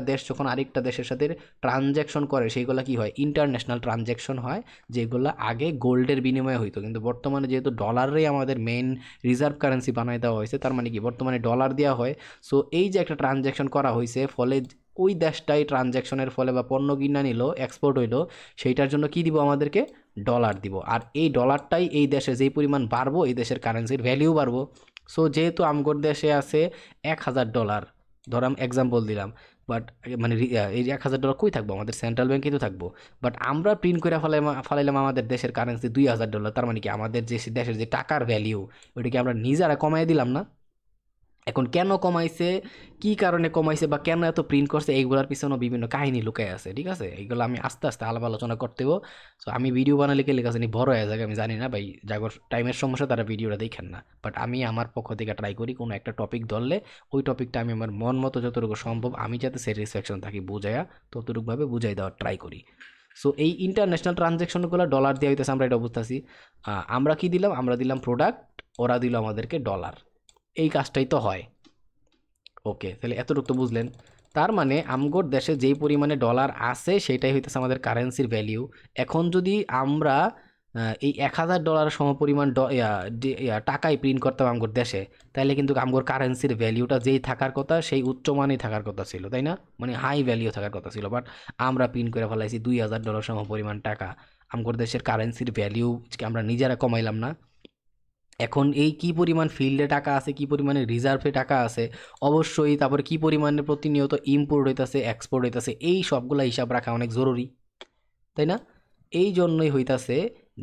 [SPEAKER 1] দেশ যখন আরেকটা দেশের সাথে ট্রানজ্যাকশন করে সেইগুলো কি হয়, ইন্টারন্যাশনাল ট্রানজ্যাকশন হয়, যেগুলো আগে গোল্ডের বিনিময়ে হইতো। কিন্তু বর্তমানে যেহেতু ডলারই আমাদের মেইন রিজার্ভ কারেন্সি বানাই দেওয়া হয়েছে, তার মানে কি বর্তমানে ডলার দেওয়া হয়। সো এই যে একটা ট্রানজ্যাকশন করা হয়েছে, ফলে ওই দেশটাই ট্রানজ্যাকশনের ফলে বা পণ্য কিনা নিল, এক্সপোর্ট হইলো, সেইটার জন্য কি দিব আমাদেরকে? ডলার দিব। আর এই ডলারটাই এই দেশে যেই পরিমাণ বাড়বো এই দেশের কারেন্সির ভ্যালিউ বাড়বো। সো যেহেতু আমগর দেশে আছে $1000, ধরাম এক্সাম্পল দিলাম, বাট মানে এই $1000 কই থাকবো? আমাদের সেন্ট্রাল ব্যাংকে তো থাকবো। বাট আমরা প্রিন্ট করে ফেলাইলাম আমাদের দেশের কারেন্সি $2000, তার মানে কি আমাদের যে দেশের যে টাকার ভ্যালিউ ওইটাকে আমরা নিজেরা কমাই দিলাম না? এখন কেন কমাইছে, কি কারণে কমাইছে বা কেন এত প্রিন্ট করছে, এইগুলোর পিছনে বিভিন্ন কাহিনী লুকায় আছে, ঠিক আছে। এইগুলো আমি আস্তে আস্তে আলাপ আলোচনা করতে হবো। সো আমি ভিডিও বানালে কে লেখা জানি বড় হয়ে যাবে, আমি জানি না ভাই, যাগর টাইমের সমস্যা তারা ভিডিওটা দেখেন না। বাট আমি আমার পক্ষ থেকে ট্রাই করি কোনো একটা টপিক ধরলে ওই টপিকটা আমি আমার মন মতো যতটুকু সম্ভব আমি যাতে স্যাটিসফ্যাকশন থাকি বুঝাইয়া ততটুকুভাবে বুঝাই দেওয়ার ট্রাই করি। সো এই ইন্টারন্যাশনাল ট্রানজ্যাকশনগুলো ডলার দেওয়া হইতেছে, আমরা এটা বুঝতেছি। আমরা কি দিলাম? আমরা দিলাম প্রোডাক্ট, ওরা দিল আমাদেরকে ডলার, এই কাজটাই তো হয়। ওকে, তাহলে এতটুকু তো বুঝলেন। তার মানে আমগোর দেশে যেই পরিমাণে ডলার আছে সেটাই হইতেছে আমাদের কারেন্সির ভ্যালিউ। এখন যদি আমরা এই $1000 সমপরিমাণ টাকাই প্রিন্ট করতাম আমগোর দেশে, তাহলে কিন্তু আমগোর কারেন্সির ভ্যালিউটা যেই থাকার কথা সেই উচ্চমানেই থাকার কথা ছিল, তাই না? মানে হাই ভ্যালিউ থাকার কথা ছিল। বাট আমরা প্রিন্ট করে ফেলাইছি $2000 সমপরিমাণ টাকা, আমগোর দেশের কারেন্সির ভ্যালিউ আমরা নিজেরা কমাইলাম না? এখন এই কি পরিমাণ ফিল্ডে টাকা আছে, কি পরিমাণে রিজার্ভে টাকা আছে, অবশ্যই তারপরে কি পরিমাণে প্রতিনিয়ত ইম্পোর্ট হইতাছে এক্সপোর্ট হইতাছে, এই সবগুলা হিসাব রাখা অনেক জরুরি, তাই না? এই জন্যই হইতাছে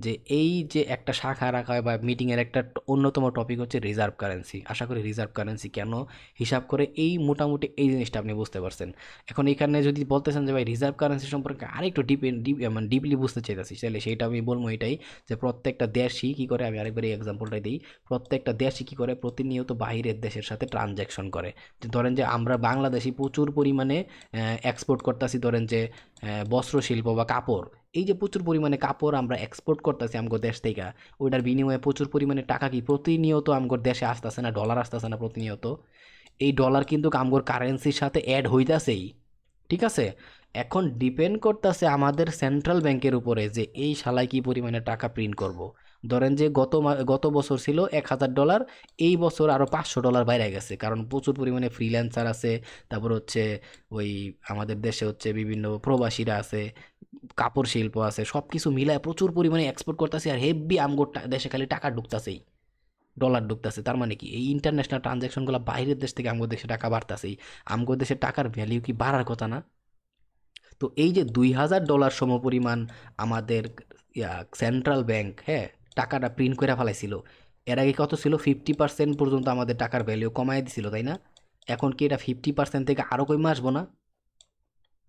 [SPEAKER 1] যে এই যে একটা শাখা রাখা হয় বা মিটিংয়ের একটা অন্যতম টপিক হচ্ছে রিজার্ভ কারেন্সি। আশা করি রিজার্ভ কারেন্সি কেন হিসাব করে এই মোটামুটি এই জিনিসটা আপনি বুঝতে পারছেন। এখন এখানে যদি বলতেছেন যে ভাই রিজার্ভ কারেন্সি সম্পর্কে আরেকটু মানে ডিপলি বুঝতে চাইতেছি, তাহলে সেইটা আমি বলবো এটাই যে প্রত্যেকটা দেশই কী করে, আমি আরেকবার এই এক্সাম্পলটাই দিই, প্রত্যেকটা দেশই কী করে প্রতিনিয়ত বাহিরের দেশের সাথে ট্রানজ্যাকশন করে। যে ধরেন যে আমরা বাংলাদেশি প্রচুর পরিমাণে এক্সপোর্ট করতেছি, ধরেন যে বস্ত্রশিল্প বা কাপড়, এই যে প্রচুর পরিমাণে কাপড় আমরা এক্সপোর্ট করতেছি আমগো দেশ থেকে, ওইটার বিনিময়ে প্রচুর পরিমাণে টাকা কি প্রতিনিয়ত আমগোর দেশে আসতেছে না, ডলার আসতেছে না প্রতিনিয়ত। এই ডলার কিন্তু আমগোর কারেন্সির সাথে অ্যাড হইতাছেই, ঠিক আছে? এখন ডিপেন্ড করতেছে আমাদের সেন্ট্রাল ব্যাংকের উপরে যে এই শালায় কি পরিমাণে টাকা প্রিন্ট করব। ধরেন যে গত বছর ছিল $1000, এই বছর আরও $500 বাইরে গেছে, কারণ প্রচুর পরিমাণে ফ্রিল্যান্সার আছে, তারপর হচ্ছে ওই আমাদের দেশে হচ্ছে বিভিন্ন প্রবাসীরা আছে, কাপড় শিল্প আছে, সব কিছু মিলায় প্রচুর পরিমাণে এক্সপোর্ট করতেছে, আর হেভি আমগোর দেশে খালি টাকা ঢুকতাছেই, ডলার ঢুকতেছে। তার মানে কি এই ইন্টারন্যাশনাল ট্রানজ্যাকশনগুলো বাইরের দেশ থেকে আমগো দেশে টাকা বাড়তাছেই, আমগো দেশের টাকার ভ্যালিউ কি বাড়ার কথা না? তো এই যে $2000 সমপরিমাণ আমাদের সেন্ট্রাল ব্যাংক, হ্যাঁ, টাকাটা প্রিন্ট করে ফেলাইছিল, এর আগে কত ছিল? 50% পর্যন্ত আমাদের টাকার ভ্যালিউ কমাই দিছিল, তাই না? এখন কি এটা 50% থেকে আরও কমে আসবো না,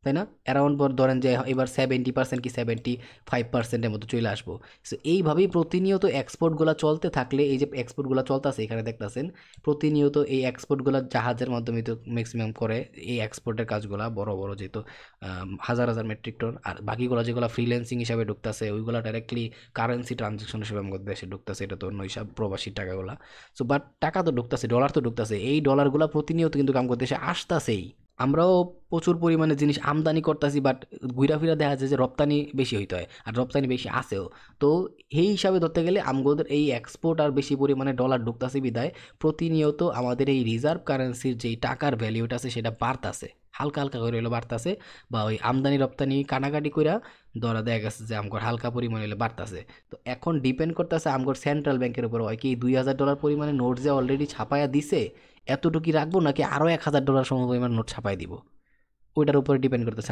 [SPEAKER 1] তাই না? অ্যারাউন্ড ধরেন যে এবার 70% কি 75%-এর মতো চলে আসবো। সো এইভাবেই প্রতিনিয়ত এক্সপোর্টগুলো চলতে থাকলে, এই যে এক্সপোর্টগুলো চলতেছে এখানে দেখতেছেন, প্রতিনিয়ত এই এক্সপোর্টগুলো জাহাজের মাধ্যমে তো ম্যাক্সিমাম করে, এই এক্সপোর্টের কাজগুলো বড় বড় যেহেতু হাজার হাজার মেট্রিক টন, আর বাকিগুলো যেগুলো ফ্রিল্যান্সিং হিসাবে ঢুকতেছে ওইগুলো ডাইরেক্টলি কারেন্সি ট্রানজাকশন হিসেবে আমাদের দেশে ঢুকতেছে, এটা তো অন্য হিসাব প্রবাসী টাকাগুলো। সো বাট টাকা তো ঢুকতেছে, ডলার তো ঢুকতেছে, এই ডলারগুলো প্রতিনিয়ত কিন্তু আমাদের দেশে আসতেছেই। আমরাও প্রচুর পরিমাণে জিনিস আমদানি করতেছি, বাট ঘুরা ফিরা দেখা যায় যে রপ্তানি বেশি হইতে হয়, আর রপ্তানি বেশি আসেও। তো এই হিসাবে ধরতে গেলে আমগোদের এই এক্সপোর্ট আর বেশি পরিমাণে ডলার ঢুকতেছে বিদায় প্রতিনিয়ত আমাদের এই রিজার্ভ কারেন্সির যেই টাকার ভ্যালিউটা আছে সেটা বাড়তাছে, হালকা হালকা করে হলো বাড়তাছে, বা ওই আমদানি রপ্তানি কানাকাটি কইরা ধরা দেখা গেছে যে আমগর হালকা পরিমাণে হলে বাড়তাছে। তো এখন ডিপেন্ড করতেছে আমগর সেন্ট্রাল ব্যাংকের উপর, হয় কি $2000 পরিমাণে নোট যে অলরেডি ছাপায়া দিছে এতটুকুই রাখবো, নাকি আরও $1000 সমপরিমাণ নোট ছাপাই দিব, ওইটার উপরে ডিপেন্ড করতেছে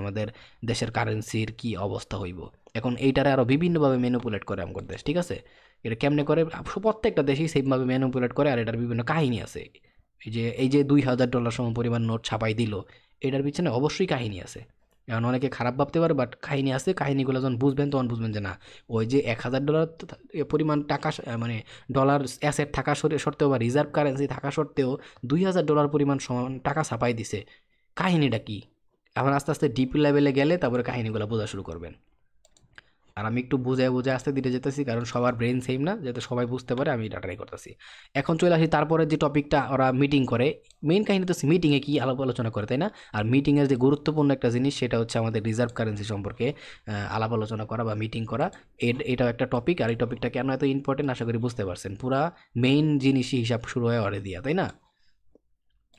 [SPEAKER 1] আমাদের দেশের কারেন্সির কি অবস্থা হইব। এখন এইটারে আরও বিভিন্নভাবে ম্যানিপুলেট করে আমাদের দেশ, ঠিক আছে? এটা কেমনে করে? প্রত্যেকটা দেশেই সেমভাবে ম্যানিপুলেট করে, আর এটার বিভিন্ন কাহিনী আছে। এই যে $2000 সমপরিমাণ নোট ছাপাই দিল, এটার পিছনে অবশ্যই কাহিনী আছে। এখন অনেকে খারাপ ভাবতে পারে, বাট কাহিনী আছে, কাহিনীগুলো যখন বুঝবেন তখন বুঝবেন যে না, ওই যে $1000 পরিমাণ টাকা মানে ডলার অ্যাসেট থাকা সত্ত্বেও বা রিজার্ভ কারেন্সি থাকা সত্ত্বেও $2000 পরিমাণ সমান টাকা ছাপাই দিছে, কাহিনীটা কি? এখন আস্তে আস্তে ডিপ লেভেলে গেলে তারপরে কাহিনীগুলো বোঝা শুরু করবেন। আর আমি একটু বুঝে বুঝে আস্তে ধীরে যেতেছি, কারণ সবার ব্রেন সেম না, যাতে সবাই বুঝতে পারে আমি এটা ট্রাই করতেছি। এখন চলে আসি তারপরে যে টপিকটা ওরা মিটিং করে, মেইন কাহিনী তো মিটিংয়ে কি আলাপ আলোচনা করে, তাই না? আর মিটিংয়ের যে গুরুত্বপূর্ণ একটা জিনিস সেটা হচ্ছে আমাদের রিজার্ভ কারেন্সি সম্পর্কে আলাপ আলোচনা করা বা মিটিং করা। এটাও একটা টপিক, আর এই টপিকটা কেন এত ইম্পর্টেন্ট আশা করি বুঝতে পারছেন। পুরা মেইন জিনিসই হিসাব শুরু হয় ওরে দিয়া, তাই না?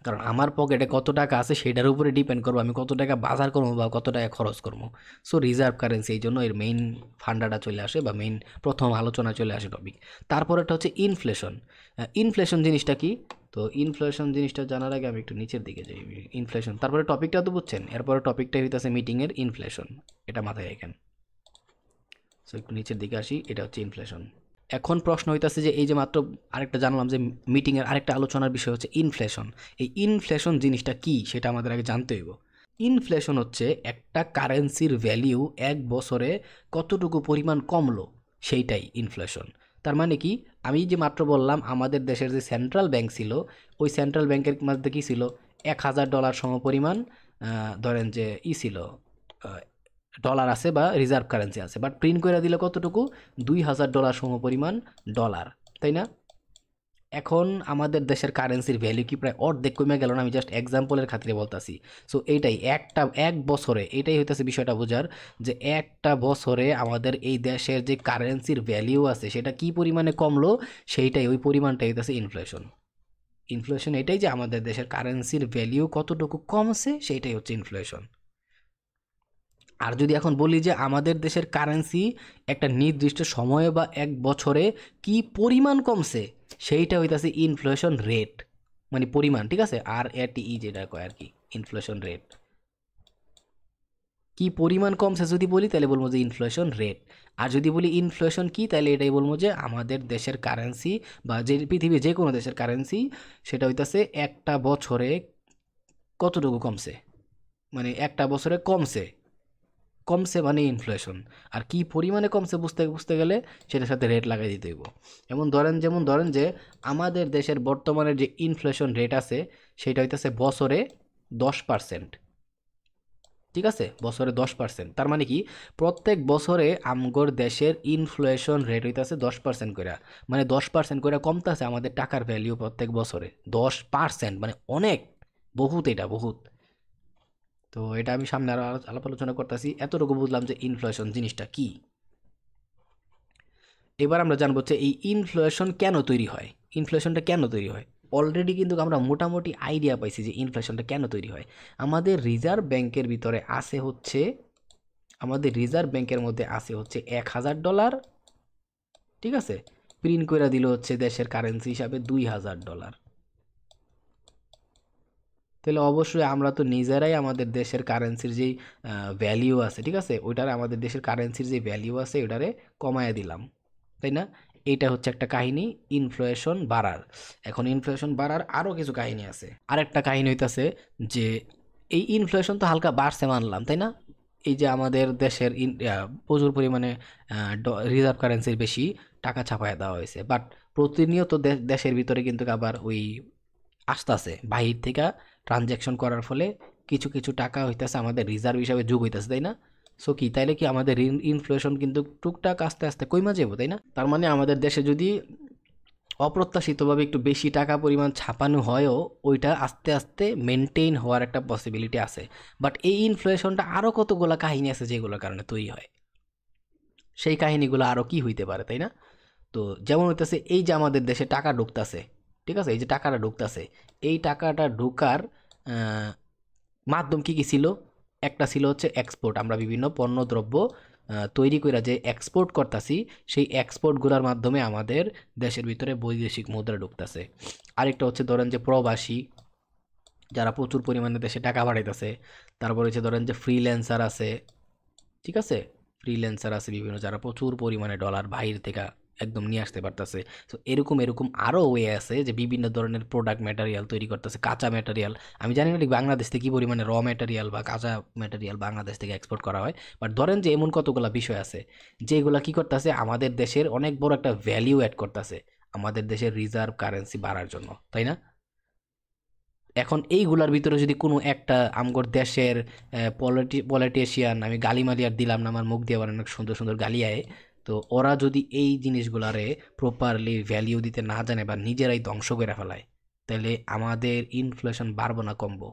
[SPEAKER 1] কারণ আমার পকেটে কত টাকা আছে সেটার উপরে ডিপেন্ড করবো আমি কত টাকা বাজার করবো বা কত টাকা খরচ করবো। সো রিজার্ভ কারেন্সি এই জন্য এর মেইন ফান্ডাটা চলে আসে, বা মেইন প্রথম আলোচনা চলে আসে টপিক। তারপরেটা হচ্ছে ইনফ্লেশন। ইনফ্লেশন জিনিসটা কি? তো ইনফ্লেশন জিনিসটা জানার আগে আমি একটু নিচের দিকে যাই। ইনফ্লেশন, তারপরে টপিকটা তো বুঝছেন, এরপরে টপিকটা হইতেছে মিটিংয়ের ইনফ্লেশন, এটা মাথায় রাখেন। সো একটু নিচের দিকে আসি, এটা হচ্ছে ইনফ্লেশন। এখন প্রশ্ন হইতাছে যে এই যে মাত্র আরেকটা জানলাম যে মিটিংয়ের আরেকটা আলোচনার বিষয় হচ্ছে ইনফ্লেশন। এই ইনফ্লেশন জিনিসটা কি সেটা আমাদের আগে জানতে হইব। ইনফ্লেশন হচ্ছে একটা কারেন্সির ভ্যালিউ এক বছরে কতটুকু পরিমাণ কমলো, সেইটাই ইনফ্লেশন। তার মানে কি, আমি যে মাত্র বললাম আমাদের দেশের যে সেন্ট্রাল ব্যাংক ছিল, ওই সেন্ট্রাল ব্যাংকের মধ্যে কী ছিল, $1000 সমপরিমাণ ধরেন যে ছিল ডলার আছে বা রিজার্ভ কারেন্সি আছে, বাট প্রিন্ট করে দিলে কতটুকু, $2000 সমপরিমাণ ডলার, তাই না? এখন আমাদের দেশের কারেন্সির ভ্যালু কি প্রায় অর্ধেক কমে গেল না? আমি জাস্ট এক্সাম্পলের খাতিরে বলতাছি। সো এইটাই এক বছরে এটাই হইতেছে বিষয়টা বোঝার, যে একটা বছরে আমাদের এই দেশের যে কারেন্সির ভ্যালিউ আছে সেটা কি পরিমাণে কমলো, সেইটাই ওই পরিমাণটাই হইতেছে ইনফ্লেশন। ইনফ্লেশন এটাই যে আমাদের দেশের কারেন্সির ভ্যালিউ কতটুকু কমছে সেইটাই হচ্ছে ইনফ্লেশন। আর যদি এখন বলি যে আমাদের দেশের কারেন্সি একটা নির্দিষ্ট সময়ে বা এক বছরে কি পরিমাণ কমছে, সেইটা হইতাছে ইনফ্লেশন রেট, মানে পরিমাণ, ঠিক আছে? আর এটি যেটা কয় আর কি, ইনফ্লেশন রেট। কি পরিমাণ কমছে যদি বলি তাহলে বলবো যে ইনফ্লেশন রেট। আর যদি বলি ইনফ্লেশন কি, তাহলে এটাই বলবো যে আমাদের দেশের কারেন্সি বা যে পৃথিবীর যে কোনো দেশের কারেন্সি সেটা হইতাছে একটা বছরে কতটুকু কমছে, মানে একটা বছরে কমছে, কমছে মানে ইনফ্লেশন। আর কি পরিমাণে কমছে বুঝতে বুঝতে গেলে সেটার সাথে রেট লাগাই দিতে হইব। যেমন ধরেন যে আমাদের দেশের বর্তমানে যে ইনফ্লেশন রেট আছে সেটা হইতেছে বছরে 10%। ঠিক আছে, বছরে 10%, তার মানে কি প্রত্যেক বছরে আমগর দেশের ইনফ্লেশন রেট হইতেছে 10% করে, মানে 10% করে কমতেছে আমাদের টাকার ভ্যালিউ প্রত্যেক বছরে 10%, মানে অনেক, বহুত, এটা বহুত। তো এটা আমি সামনে আরো আলাপ আলোচনা করতেছি, এতটুকু বুঝলাম যে ইনফ্লেশন জিনিসটা কি। এবার আমরা জানবো যে এই ইনফ্লেশন কেন তৈরি হয়, ইনফ্লেশনটা কেন তৈরি হয়। অলরেডি কিন্তু আমরা মোটামুটি আইডিয়া পাইছি যে ইনফ্লেশনটা কেন তৈরি হয়। আমাদের রিজার্ভ ব্যাংকের ভিতরে আছে হচ্ছে, আমাদের রিজার্ভ ব্যাংকের মধ্যে আছে হচ্ছে $1000, ঠিক আছে, প্রিন্ট করে দিল হচ্ছে দেশের কারেন্সি হিসাবে $2000। তাহলে অবশ্যই আমরা তো নিজেরাই আমাদের দেশের কারেন্সির যেই ভ্যালিউ আছে, ঠিক আছে, ওইটারে আমাদের দেশের কারেন্সির যে ভ্যালিউ আছে ওইটারে কমায় দিলাম, তাই না? এইটা হচ্ছে একটা কাহিনী ইনফ্লেশন বাড়ার। এখন ইনফ্লেশন বাড়ার আরও কিছু কাহিনী আছে। আরেকটা কাহিনী হইতাছে যে এই ইনফ্লেশন তো হালকা বাড়ছে মানলাম, তাই না? এই যে আমাদের দেশের প্রচুর পরিমাণে রিজার্ভ কারেন্সির বেশি টাকা ছাপায় দেওয়া হয়েছে, বাট প্রতিনিয়ত দেশের ভিতরে কিন্তু আবার ওই আসতেছে বাহির থেকে ট্রানজ্যাকশন করার ফলে কিছু কিছু টাকা হইতেছে আমাদের রিজার্ভ হিসাবে যোগ হইতেছে, তাই না? সো কি তাইলে কি আমাদের ইনফ্লেশন কিন্তু টুকটাক আস্তে আস্তে কইমা যাবো, তাই না? তার মানে আমাদের দেশে যদি অপ্রত্যাশিতভাবে একটু বেশি টাকা পরিমাণ ছাপানো হয়ও ওইটা আস্তে আস্তে মেনটেইন হওয়ার একটা পসিবিলিটি আছে। বাট এই ইনফ্লেশনটা আরও কতগুলা কাহিনী আছে যেগুলোর কারণে তৈরি হয়, সেই কাহিনীগুলো আরও কি হইতে পারে, তাই না? তো যেমন হইতেছে এই যে আমাদের দেশে টাকা ঢুকতাছে, ঠিক আছে, এই যে টাকাটা ঢুকতাছে, এই টাকাটা ঢুকার আহ, মাধ্যম কি কি ছিল? একটা ছিল হচ্ছে এক্সপোর্ট, আমরা বিভিন্ন পণ্য দ্রব্য তৈরি করে যে এক্সপোর্ট করতেছি, সেই এক্সপোর্টগুলোর মাধ্যমে আমাদের দেশের ভিতরে বৈদেশিক মুদ্রা ঢুকতেছে। আরেকটা হচ্ছে ধরেন যে প্রবাসী, যারা প্রচুর পরিমাণে দেশে টাকা বাড়াইতেছে। তারপর হচ্ছে ধরেন যে ফ্রিল্যান্সার আছে, ঠিক আছে, ফ্রিল্যান্সার আছে বিভিন্ন, যারা প্রচুর পরিমাণে ডলার বাইরে থেকে একদম নিয়ে আসতে পারতেছে। তো এরকম এরকম আরও ওয়ে আছে যে বিভিন্ন ধরনের প্রোডাক্ট ম্যাটেরিয়াল তৈরি করতেছে, কাঁচা ম্যাটেরিয়াল। আমি জানি না ঠিক বাংলাদেশ থেকে কী পরিমাণে র ম্যাটেরিয়াল বা কাঁচা ম্যাটেরিয়াল বাংলাদেশ থেকে এক্সপোর্ট করা হয়, বাট ধরেন যে এমন কতগুলো বিষয় আছে যেগুলা কি করতেছে আমাদের দেশের অনেক বড় একটা ভ্যালিউ অ্যাড করতেছে আমাদের দেশের রিজার্ভ কারেন্সি বাড়ার জন্য, তাই না? এখন এইগুলার ভিতরে যদি কোনো একটা আমগর দেশের পলিটিশিয়ান, আমি গালিমালি আর দিলাম না, আমার মুখ দিয়ে আবার অনেক সুন্দর সুন্দর গালি আয়, তো ওরা যদি এই জিনিসগুলারে প্রপারলি ভ্যালিউ দিতে না জানে বা নিজেরাই ধ্বংস করে ফেলায়, তাহলে আমাদের ইনফ্লেশন বাড়বো না কমবো?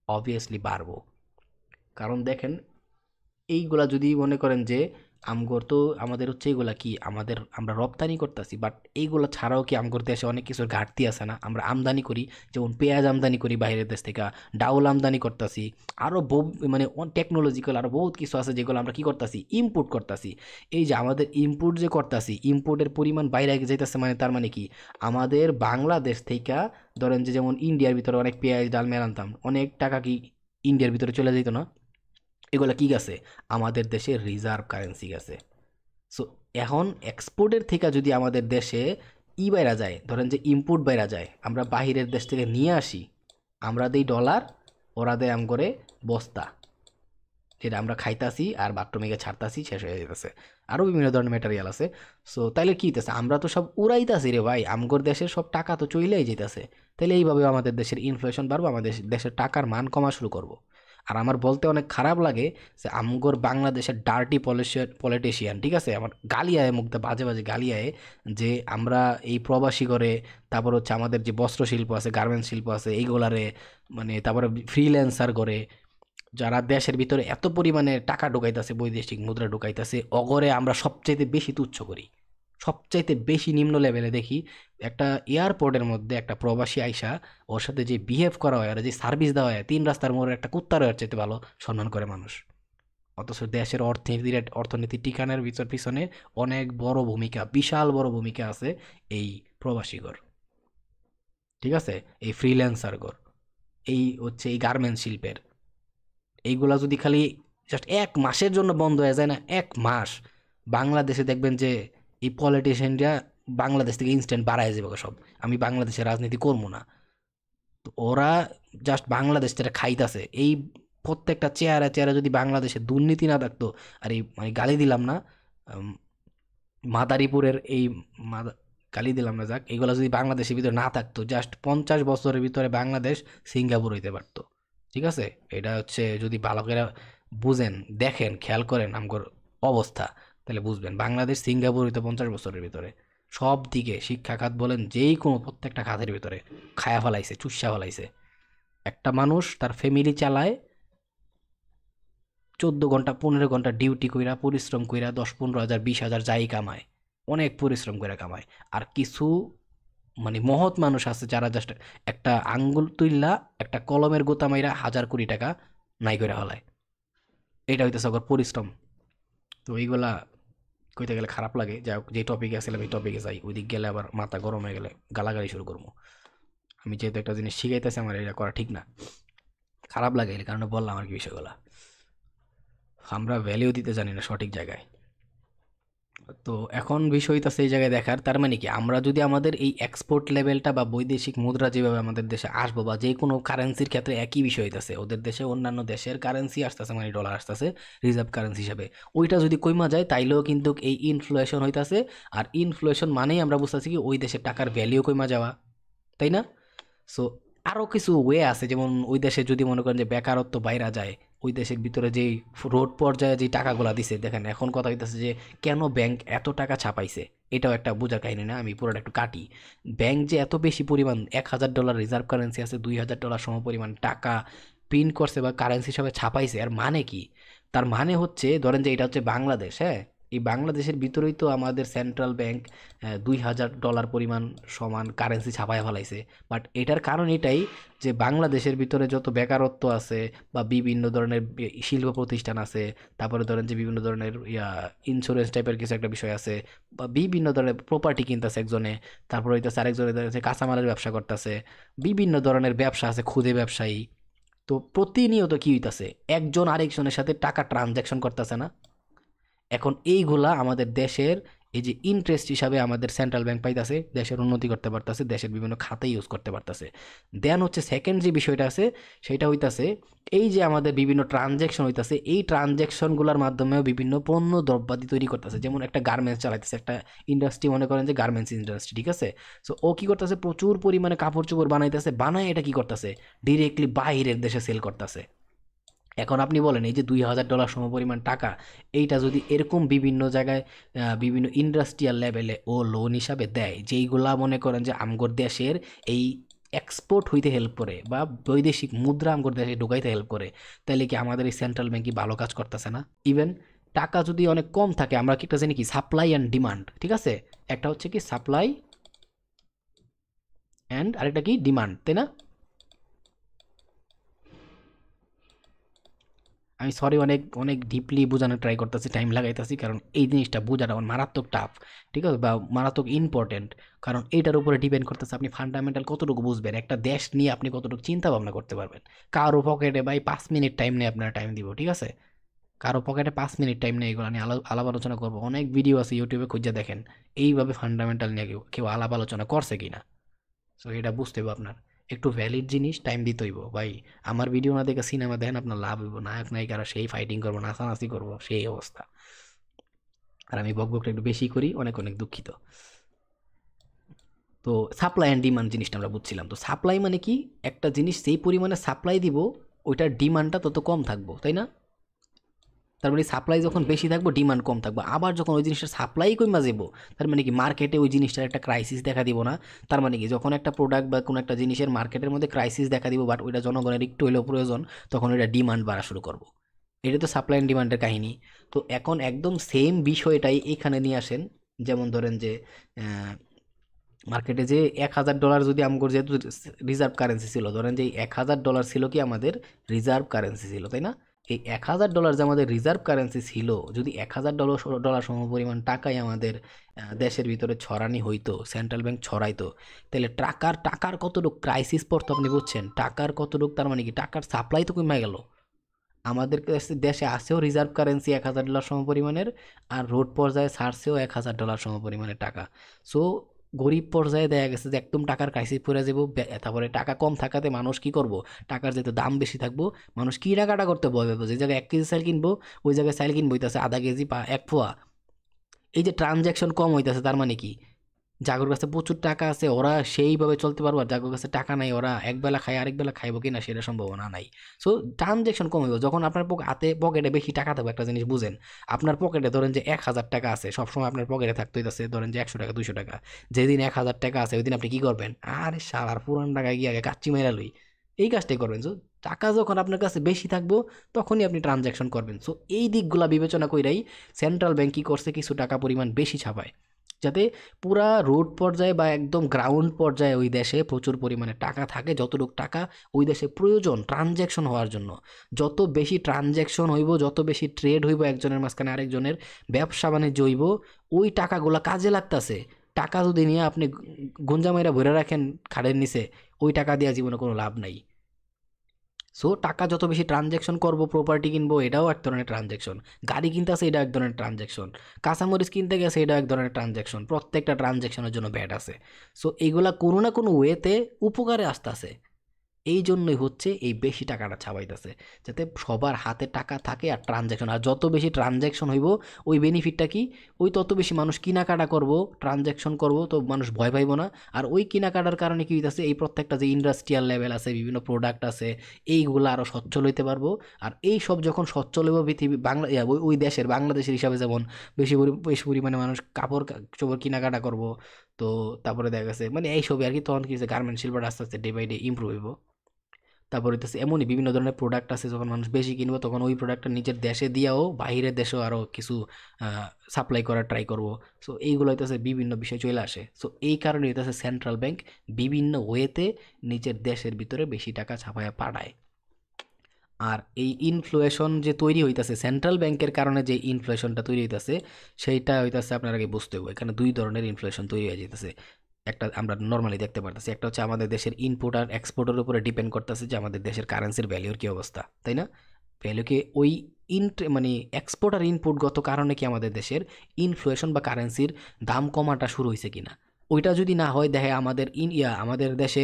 [SPEAKER 1] অবভিয়াসলি বাড়বো। কারণ দেখেন, এইগুলা যদি মনে করেন যে আমগর তো আমাদের হচ্ছে এইগুলা কি আমাদের আমরা রপ্তানি করতেছি, বাট এইগুলা ছাড়াও কি আমগর দেশে অনেক কিছুর ঘাটতি আছে না? আমরা আমদানি করি, যেমন পেঁয়াজ আমদানি করি বাইরের দেশ থেকে, ডাউল আমদানি করতেছি, আরও মানে টেকনোলজিক্যাল আরও বহুত কিছু আছে যেগুলো আমরা কি করতেছি, ইম্পোর্ট করতেছি। এই যে আমাদের ইম্পোর্ট যে করতেছি, ইম্পোর্টের পরিমাণ বাইরে যাইতেছে, মানে তার মানে কি আমাদের বাংলাদেশ থেকে ধরেন যে যেমন ইন্ডিয়ার ভিতরে অনেক পেঁয়াজ ডাল মেল আনতাম, অনেক টাকা কি ইন্ডিয়ার ভিতরে চলে যেত না? এগুলা কি গেছে? আমাদের দেশে রিজার্ভ কারেন্সি গেছে। সো এখন এক্সপোর্টের থেকে যদি আমাদের দেশে বাইরা যায়, ধরেন যে ইম্পোর্ট বাইরা যায়, আমরা বাহিরের দেশ থেকে নিয়ে আসি, আমরা দেই ডলার, ওরা দেয় আম করে বস্তা, যেটা আমরা খাইতাছি আর বাথরুমে গিয়ে ছাড়তাছি, শেষ হয়ে যেতেছে। আরও বিভিন্ন ধরনের ম্যাটেরিয়াল আছে। সো তাইলে কি হইতেছে, আমরা তো সব উড়াইতাছি রে ভাই, আমগর দেশের সব টাকা তো চইলেই যেতেছে। তাইলে এইভাবে আমাদের দেশের ইনফ্লেশন বাড়বো, আমাদের দেশের টাকার মান কমা শুরু করব। আর আমার বলতে অনেক খারাপ লাগে যে আমগর বাংলাদেশের ডার্টি পলিটিশিয়ান, ঠিক আছে, আমার গালি আয়, মুখটা বাজে বাজে গালি আয়, যে আমরা এই প্রবাসী করে, তারপর হচ্ছে আমাদের যে বস্ত্র শিল্প আছে, গার্মেন্টস শিল্প আছে, এইগুলারে মানে তারপরে ফ্রিল্যান্সার করে, যারা দেশের ভিতরে এত পরিমাণে টাকা ঢুকাইতেছে, বৈদেশিক মুদ্রা ঢুকাইতেছে, অগরে আমরা সবচাইতে বেশি তুচ্ছ করি, সবচাইতে বেশি নিম্ন লেভেলে দেখি। একটা এয়ারপোর্টের মধ্যে একটা প্রবাসী আইসা, ওর সাথে যে বিহেভ করা হয় আর যে সার্ভিস দেওয়া হয়, 3 রাস্তার মোড়ে একটা কুত্তার চাইতে ভালো সম্মান করে মানুষ। অথচ দেশের অর্থনীতি টিকানোর পিছনে অনেক বড় ভূমিকা, বিশাল বড় ভূমিকা আছে এই প্রবাসীগর, ঠিক আছে, এই ফ্রিল্যান্সারগর, এই হচ্ছে এই গার্মেন্টস শিল্পের। এইগুলা যদি খালি জাস্ট 1 মাসের জন্য বন্ধ হয়ে যায় না, 1 মাস। বাংলাদেশে দেখবেন যে এই পলিটিশিয়ানরা বাংলাদেশ থেকে ইনস্ট্যান্ট বাড়ায় যাবে সব, আমি বাংলাদেশে রাজনীতি করবো না। তো ওরা জাস্ট বাংলাদেশ থেকে খাইতাছে। এই প্রত্যেকটা চেয়ারে চেয়ারে যদি বাংলাদেশে দুর্নীতি না থাকতো, আর এই মানে গালি দিলাম না, উম, মাদারীপুরের এই গালি দিলাম না, যাক, এগুলো যদি বাংলাদেশের ভিতরে না থাকতো, জাস্ট 50 বছরের ভিতরে বাংলাদেশ সিঙ্গাপুর হইতে পারতো। ঠিক আছে, এটা হচ্ছে যদি ভালো করে বুঝেন, দেখেন, খেয়াল করেন আমগর অবস্থা, তাহলে বুঝবেন বাংলাদেশ সিঙ্গাপুর হইতো 50 বছরের ভিতরে। সব দিকে শিক্ষা খাত বলেন, যেই কোনো প্রত্যেকটা খাতের ভিতরে খায়া ফেলাইছে, চুষা ফেলাইছে। একটা মানুষ তার ফ্যামিলি চালায় 14 ঘন্টা 15 ঘন্টা ডিউটি কইরা, পরিশ্রম কইরা, 10-15 হাজার 20 হাজার যাই কামায়, অনেক পরিশ্রম করে কামায়। আর কিছু মানে মহৎ মানুষ আছে যারা জাস্ট একটা আঙ্গুল তুইলা একটা কলমের গোতা মাইরা 1,000 কোটি টাকা নাই করে হলায়। এটা হইতেছে ওর পরিশ্রম। তো এইগুলা কইতে গেলে খারাপ লাগে। যাই হোক, যে টপিকে আসছিলাম এই টপিকে যাই, ওই দিক গেলে আবার মাথা গরম হয়ে গেলে গালাগালি শুরু করবো। আমি যেহেতু একটা জিনিস শিখাইতেছি, আমার এটা করা ঠিক না, খারাপ লাগে, এই কারণে বললাম আর কি বিষয়গুলা। আমরা ভ্যালিউ দিতে জানি না সঠিক জায়গায়। তো এখন বিষয় হইতাছে এই জায়গায় দেখার, তার মানে কি আমরা যদি আমাদের এই এক্সপোর্ট লেভেলটা বা বৈদেশিক মুদ্রা যেভাবে আমাদের দেশে আসবো, বা যে কোনো কারেন্সির ক্ষেত্রে একই বিষয় হইতাছে, ওদের দেশে অন্যান্য দেশের কারেন্সি আসতেছে, মানে ডলার আসতেছে রিজার্ভ কারেন্সি হিসাবে, ওইটা যদি কইমা যায় তাইলেও কিন্তু এই ইনফ্লেশন হইতাছে। আর ইনফ্লেশন মানেই আমরা বুঝতেছি কি ওই দেশের টাকার ভ্যালিউ কইমা যাওয়া, তাই না? সো আরও কিছু ওয়ে আছে, যেমন ওই দেশে যদি মনে করেন যে বেকারত্ব বাইরা যায়, ওই দেশের ভিতরে যেই রোড পর্যায়ে যে টাকাগুলা দিছে, দেখেন এখন কথা হইতেছে যে কেন ব্যাংক এত টাকা ছাপাইছে, এটাও একটা বোঝার কাহিনী না, আমি পুরোটা একটু কাটি। ব্যাংক যে এত বেশি পরিমাণ, $1,000 রিজার্ভ কারেন্সি আছে, $2,000 সম পরিমাণ টাকা প্রিন্ট করছে বা কারেন্সি হিসাবে ছাপাইছে, আর মানে কি? তার মানে হচ্ছে ধরেন যে এটা হচ্ছে বাংলাদেশ, হ্যাঁ, এই বাংলাদেশের ভিতরেই তো আমাদের সেন্ট্রাল ব্যাংক $2,000 পরিমাণ সমান কারেন্সি ছাপায় ফেলাইছে। বাট এটার কারণ এটাই যে বাংলাদেশের ভিতরে যত বেকারত্ব আছে বা বিভিন্ন ধরনের শিল্প প্রতিষ্ঠান আছে, তারপরে ধরেন যে বিভিন্ন ধরনের ইন্স্যুরেন্স টাইপের কিছু একটা বিষয় আছে, বা বিভিন্ন ধরনের প্রপার্টি কিনতেছে একজনে, তারপরে হইতেছে আরেকজনে ধরেছে কাঁচামালের ব্যবসা করতেছে, বিভিন্ন ধরনের ব্যবসা আছে, খুদে ব্যবসায়ী। তো প্রতিনিয়ত কি হইতাছে, একজন আরেকজনের সাথে টাকা ট্রানজ্যাকশন করতেছে না? এখন এইগুলা আমাদের দেশের এই যে ইন্টারেস্ট হিসাবে আমাদের সেন্ট্রাল ব্যাংক পাইতেছে, দেশের উন্নতি করতে পারতেছে, দেশের বিভিন্ন খাতে ইউজ করতে পারতেছে। দেন হচ্ছে সেকেন্ড যে বিষয়টা আছে, সেটা হইতাছে এই যে আমাদের বিভিন্ন ট্রানজ্যাকশন হইতাছে, এই ট্রানজ্যাকশনগুলোর মাধ্যমেও বিভিন্ন পণ্য দ্রব্যাদি তৈরি করতেছে। যেমন একটা গার্মেন্টস চালাইতেছে, একটা ইন্ডাস্ট্রি মনে করেন যে গার্মেন্টস ইন্ডাস্ট্রি, ঠিক আছে? সো ও কি করতেছে, প্রচুর পরিমাণে কাপড় চোপড় বানাইতেছে, বানায় এটা কি করতেছে, ডিরেক্টলি বাইরের দেশে সেল করতেছে। এখন আপনি বলেন এই যে $2,000 সমপরিমাণ টাকা, এইটা যদি এরকম বিভিন্ন জায়গায় বিভিন্ন ইন্ডাস্ট্রিয়াল লেভেলে ও লোন হিসাবে দেয়, যেইগুলা মনে করেন যে আমগর দেশের এই এক্সপোর্ট হইতে হেল্প করে বা বৈদেশিক মুদ্রা আমগর দেশে ঢুকাইতে হেল্প করে, তাহলে কি আমাদের এই সেন্ট্রাল ব্যাংক কি ভালো কাজ করতেছে না? ইভেন টাকা যদি অনেক কম থাকে, আমরা কি একটা জানি কি সাপ্লাই অ্যান্ড ডিমান্ড, ঠিক আছে? একটা হচ্ছে কি সাপ্লাই অ্যান্ড আরেকটা কি ডিমান্ড, তাই না? আমি সরি, অনেক অনেক ডিপলি বোঝানোর ট্রাই করতেছি, টাইম লাগাইতেছি, কারণ এই জিনিসটা বোঝাটা আমার মারাত্মক টাফ, ঠিক আছে, বা মারাত্মক ইম্পর্টেন্ট। কারণ এইটার উপরে ডিপেন্ড করতেছে আপনি ফান্ডামেন্টাল কতটুকু বুঝবেন, একটা দেশ নিয়ে আপনি কতটুকু চিন্তা ভাবনা করতে পারবেন। কারো পকেটে ভাই 5 মিনিট টাইম নেই, আপনার টাইম দিব, ঠিক আছে? কারো পকেটে 5 মিনিট টাইম নেই, এগুলো নিয়ে আলাপ আলোচনা করবো। অনেক ভিডিও আছে ইউটিউবে, খুঁজে দেখেন এইভাবে ফান্ডামেন্টাল নিয়ে কেউ কেউ আলাপ আলোচনা করছে কিনা। সো এটা বুঝতে হবে আপনার, একটু ভ্যালিড জিনিস টাইম দিতে হইব ভাই। আমার ভিডিও না দেখে সিনেমা দেখেন, আপনার লাভ হইব, নায়ক নায়িকারা সেই ফাইটিং করবো, নাচানাচি করবো, সেই অবস্থা। আর আমি বকবকটা একটু বেশি করি, অনেক অনেক দুঃখিত। তো সাপ্লাই অ্যান্ড ডিমান্ড জিনিসটা আমরা বুঝছিলাম। তো সাপ্লাই মানে কি, একটা জিনিস সেই পরিমাণে সাপ্লাই দিব, ওইটার ডিমান্ডটা তত কম থাকবো, তাই না? তার মানে সাপ্লাই যখন বেশি থাকবো, ডিমান্ড কম থাকবো। আবার যখন ওই জিনিসটা সাপ্লাই কমে যাবো, তার মানে কি মার্কেটে ওই জিনিসটার একটা ক্রাইসিস দেখা দিব না? তার মানে কি যখন একটা প্রোডাক্ট বা কোনো একটা জিনিসের মার্কেটের মধ্যে ক্রাইসিস দেখা দিব, বাট ওইটা জনগণের একটু হলেও প্রয়োজন, তখন ওইটা ডিমান্ড বাড়া শুরু করবো। এটা তো সাপ্লাই অ্যান্ড ডিমান্ডের কাহিনী। তো এখন একদম সেম বিষয়টাই এখানে নিয়ে আসেন। যেমন ধরেন যে মার্কেটে যে $1,000 যদি আমগর যেহেতু রিজার্ভ কারেন্সি ছিল, ধরেন যে $1,000 ছিল কি আমাদের রিজার্ভ কারেন্সি ছিল, তাই না? এই $1,000 যে আমাদের রিজার্ভ কারেন্সি ছিল, যদি $1,000 সমপরিমাণ টাকাই আমাদের দেশের ভিতরে ছড়ানি হইতো, সেন্ট্রাল ব্যাংক ছড়াইতো, তাহলে টাকার টাকার কতটুক ক্রাইসিস পড়তো আপনি বুঝছেন? টাকার কতটুক, তার মানে কি টাকার সাপ্লাই তো কমে গেল। আমাদের কাছে দেশে আছেও রিজার্ভ কারেন্সি $1,000 সমপরিমাণের, আর রোড পর্যায়ে ছাড়ছেও $1,000 সমপরিমাণের টাকা। সো গরিব পর্যায়ে দেখা গেছে যে একদম টাকার ক্রাইসিস পড়ে যাব। তারপরে টাকা কম থাকাতে মানুষ কি করব, টাকার যেহেতু দাম বেশি থাকবো, মানুষ কেনাকাটা করতে ভয় পাবো। যে জায়গায় 1 কেজি চাল কিনবো, ওই জায়গায় চাল কিনবো হইতাছে আধা কেজি বা 1 পোয়া। এই যে ট্রানজ্যাকশন কম হইতাছে, তার মানে কি, যাগর কাছে প্রচুর টাকা আছে ওরা সেইভাবে চলতে পারবো, আর যাগর কাছে টাকা নাই ওরা একবেলা খায় আরেক বেলা খাইবো কিনা সেটা সম্ভাবনা নাই। সো ট্রানজ্যাকশন কম হইব যখন আপনার হাতে পকেটে বেশি টাকা থাকবে। একটা জিনিস বুঝেন, আপনার পকেটে ধরেন যে 1,000 টাকা আছে, সবসময় আপনার পকেটে থাকতে হইতাছে ধরেন যে 100 টাকা 200 টাকা। যেদিন 1,000 টাকা আছে ওই দিন আপনি কি করবেন, আরে শালার পুরান টাকা গিয়ে আগে কাচ্চি মেরা লই, এই কাজটাই করবেন। সো টাকা যখন আপনার কাছে বেশি থাকবো তখনই আপনি ট্রানজ্যাকশন করবেন। সো এই দিকগুলা বিবেচনা কইরাই সেন্ট্রাল ব্যাংক কি করছে, কিছু টাকা পরিমাণ বেশি ছাপায়, যাতে পুরা রোড পর্যায়ে বা একদম গ্রাউন্ড পর্যায়ে ওই দেশে প্রচুর পরিমাণে টাকা থাকে, যতটুকু টাকা ওই দেশে প্রয়োজন ট্রানজ্যাকশন হওয়ার জন্য। যত বেশি ট্রানজ্যাকশন হইব, যত বেশি ট্রেড হইব একজনের মাঝখানে আরেকজনের, ব্যবসা বাণিজ্য হইব, ওই টাকাগুলা কাজে লাগতাছে। টাকা যদি নিয়ে আপনি গুঞ্জা মাইরা ভরে রাখেন খাড়ের নিচে, ওই টাকা দিয়ে জীবনে কোনো লাভ নাই। সো টাকা যত বেশি ট্রানজ্যাকশন করবো, প্রপার্টি কিনবো, এটাও এক ধরনের ট্রানজ্যাকশন। গাড়ি কিনতে আছে, এটা এক ধরনের ট্রানজ্যাকশন। কাঁচামরিচ কিনতে গেছে, এটা এক ধরনের ট্রানজ্যাকশন। প্রত্যেকটা ট্রানজ্যাকশনের জন্য ব্যাট আছে। সো এইগুলা কোনো না কোনো ওয়েতে উপকারে আসতেছে। এই জন্যই হচ্ছে এই বেশি টাকাটা ছাপাইতেছে, যাতে সবার হাতে টাকা থাকে আর ট্রানজ্যাকশন। আর যত বেশি ট্রানজ্যাকশন হইব, ওই বেনিফিটটা কি, ওই তত বেশি মানুষ কেনাকাটা করব, ট্রানজ্যাকশন করব, তো মানুষ ভয় পাইব না। আর ওই কেনাকাটার কারণে কি হইতেছে, এই প্রত্যেকটা যে ইন্ডাস্ট্রিয়াল লেভেল আছে, বিভিন্ন প্রোডাক্ট আছে, এইগুলো আরও সচ্ছল হইতে পারবো। আর এই সব যখন সচ্ছল হইব পৃথিবী, বাংলা ওই দেশের, বাংলাদেশের হিসাবে যেমন বেশি পরিমাণে মানুষ কাপড় চোপড় কেনাকাটা করব, তো তারপরে দেখা গেছে মানে এইসবই আর কি, তখন কি গার্মেন্ট শিল্পটা আস্তে আস্তে ডে বাই ডে ইম্প্রুভ হইব। তারপর হইতেছে এমনই বিভিন্ন ধরনের প্রোডাক্ট আছে, যখন মানুষ বেশি কিনবো তখন ওই প্রোডাক্টটা নিজের দেশে দিয়েও বাইরের দেশেও আরও কিছু সাপ্লাই করার ট্রাই করব। সো এইগুলো হইতেছে বিভিন্ন বিষয় চলে আসে। সো এই কারণে হইতেছে সেন্ট্রাল ব্যাংক বিভিন্ন ওয়েতে নিজের দেশের ভিতরে বেশি টাকা ছাপায়া পাঠায়। আর এই ইনফ্লেশন যে তৈরি হইতাছে সেন্ট্রাল ব্যাংকের কারণে, যে ইনফ্লেশনটা তৈরি হইতাছে সেইটা হইতাছে আপনার আগে বুঝতে হবে। এখানে দুই ধরনের ইনফ্লেশন তৈরি হয়ে যেতেছে। একটা আমরা নর্মালি দেখতে পারতেছি, একটা হচ্ছে আমাদের দেশের ইনপুট আর এক্সপোর্টের উপরে ডিপেন্ড করতেছে যে আমাদের দেশের কারেন্সির ভ্যালুর কি অবস্থা, তাই না? ভ্যালুকে ওই মানে এক্সপোর্ট আর ইনপুটগত কারণে কি আমাদের দেশের ইনফ্লেশন বা কারেন্সির দাম কমাটা শুরু হয়েছে কিনা। ওইটা যদি না হয়, দেখে আমাদের আমাদের দেশে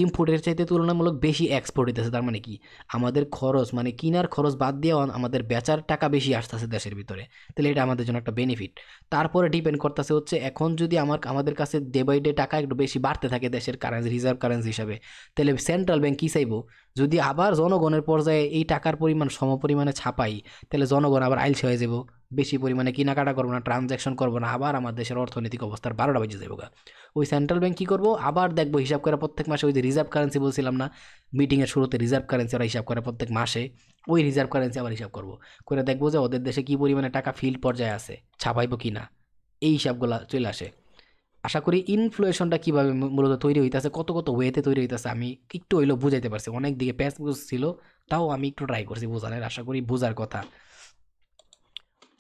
[SPEAKER 1] ইম্পোর্টের চাইতে তুলনামূলক বেশি এক্সপোর্ট হইতেছে। তার মানে কি, আমাদের খরচ মানে কিনার খরচ বাদ দিয়ে আমাদের বেচার টাকা বেশি আসতেছে দেশের ভিতরে, তাহলে এটা আমাদের জন্য একটা বেনিফিট। তারপরে ডিপেন্ড করতেছে হচ্ছে এখন যদি আমাদের কাছে ডে বাই ডে টাকা একটু বেশি বাড়তে থাকে দেশের কারেন্সি, রিজার্ভ কারেন্সি হিসাবে, তাহলে সেন্ট্রাল ব্যাংক কী চাইবো, যদি আবার জনগণের পর্যায়ে এই টাকার পরিমাণ সমপরিমাণে ছাপাই, তাহলে জনগণ আবার আইলসে হয়ে যাব, বেশি পরিমাণে কেনাকাটা করবো না, ট্রানজ্যাকশন করবো না, আবার আমার দেশের অর্থনৈতিক অবস্থার 12টা বেজে যাবো। ওই সেন্ট্রাল ব্যাংক কী করবো, আবার দেখবো হিসাব করে প্রত্যেক মাসে, ওই যে রিজার্ভ কারেন্সি বলছিলাম না মিটিংয়ের শুরুতে, রিজার্ভ কারেন্সি ওরা হিসাব করে প্রত্যেক মাসে, ওই রিজার্ভ কারেন্সি আবার হিসাব করবো, করে দেখবো যে ওদের দেশে কী পরিমাণে টাকা ফিল্ড পর্যায়ে আছে, ছাপাইবো কি না, এই হিসাবগুলো চলে আসে। আশা করি ইনফ্লেশনটা কীভাবে মূলত তৈরি হইতেছে, কত কত ওয়েতে তৈরি হইতেছে আমি একটু হইলেও বুঝাইতে পারছি। অনেক দিকে প্যাচ ছিল, তাও আমি একটু ট্রাই করছি বোঝানোর, আশা করি বোঝার কথা।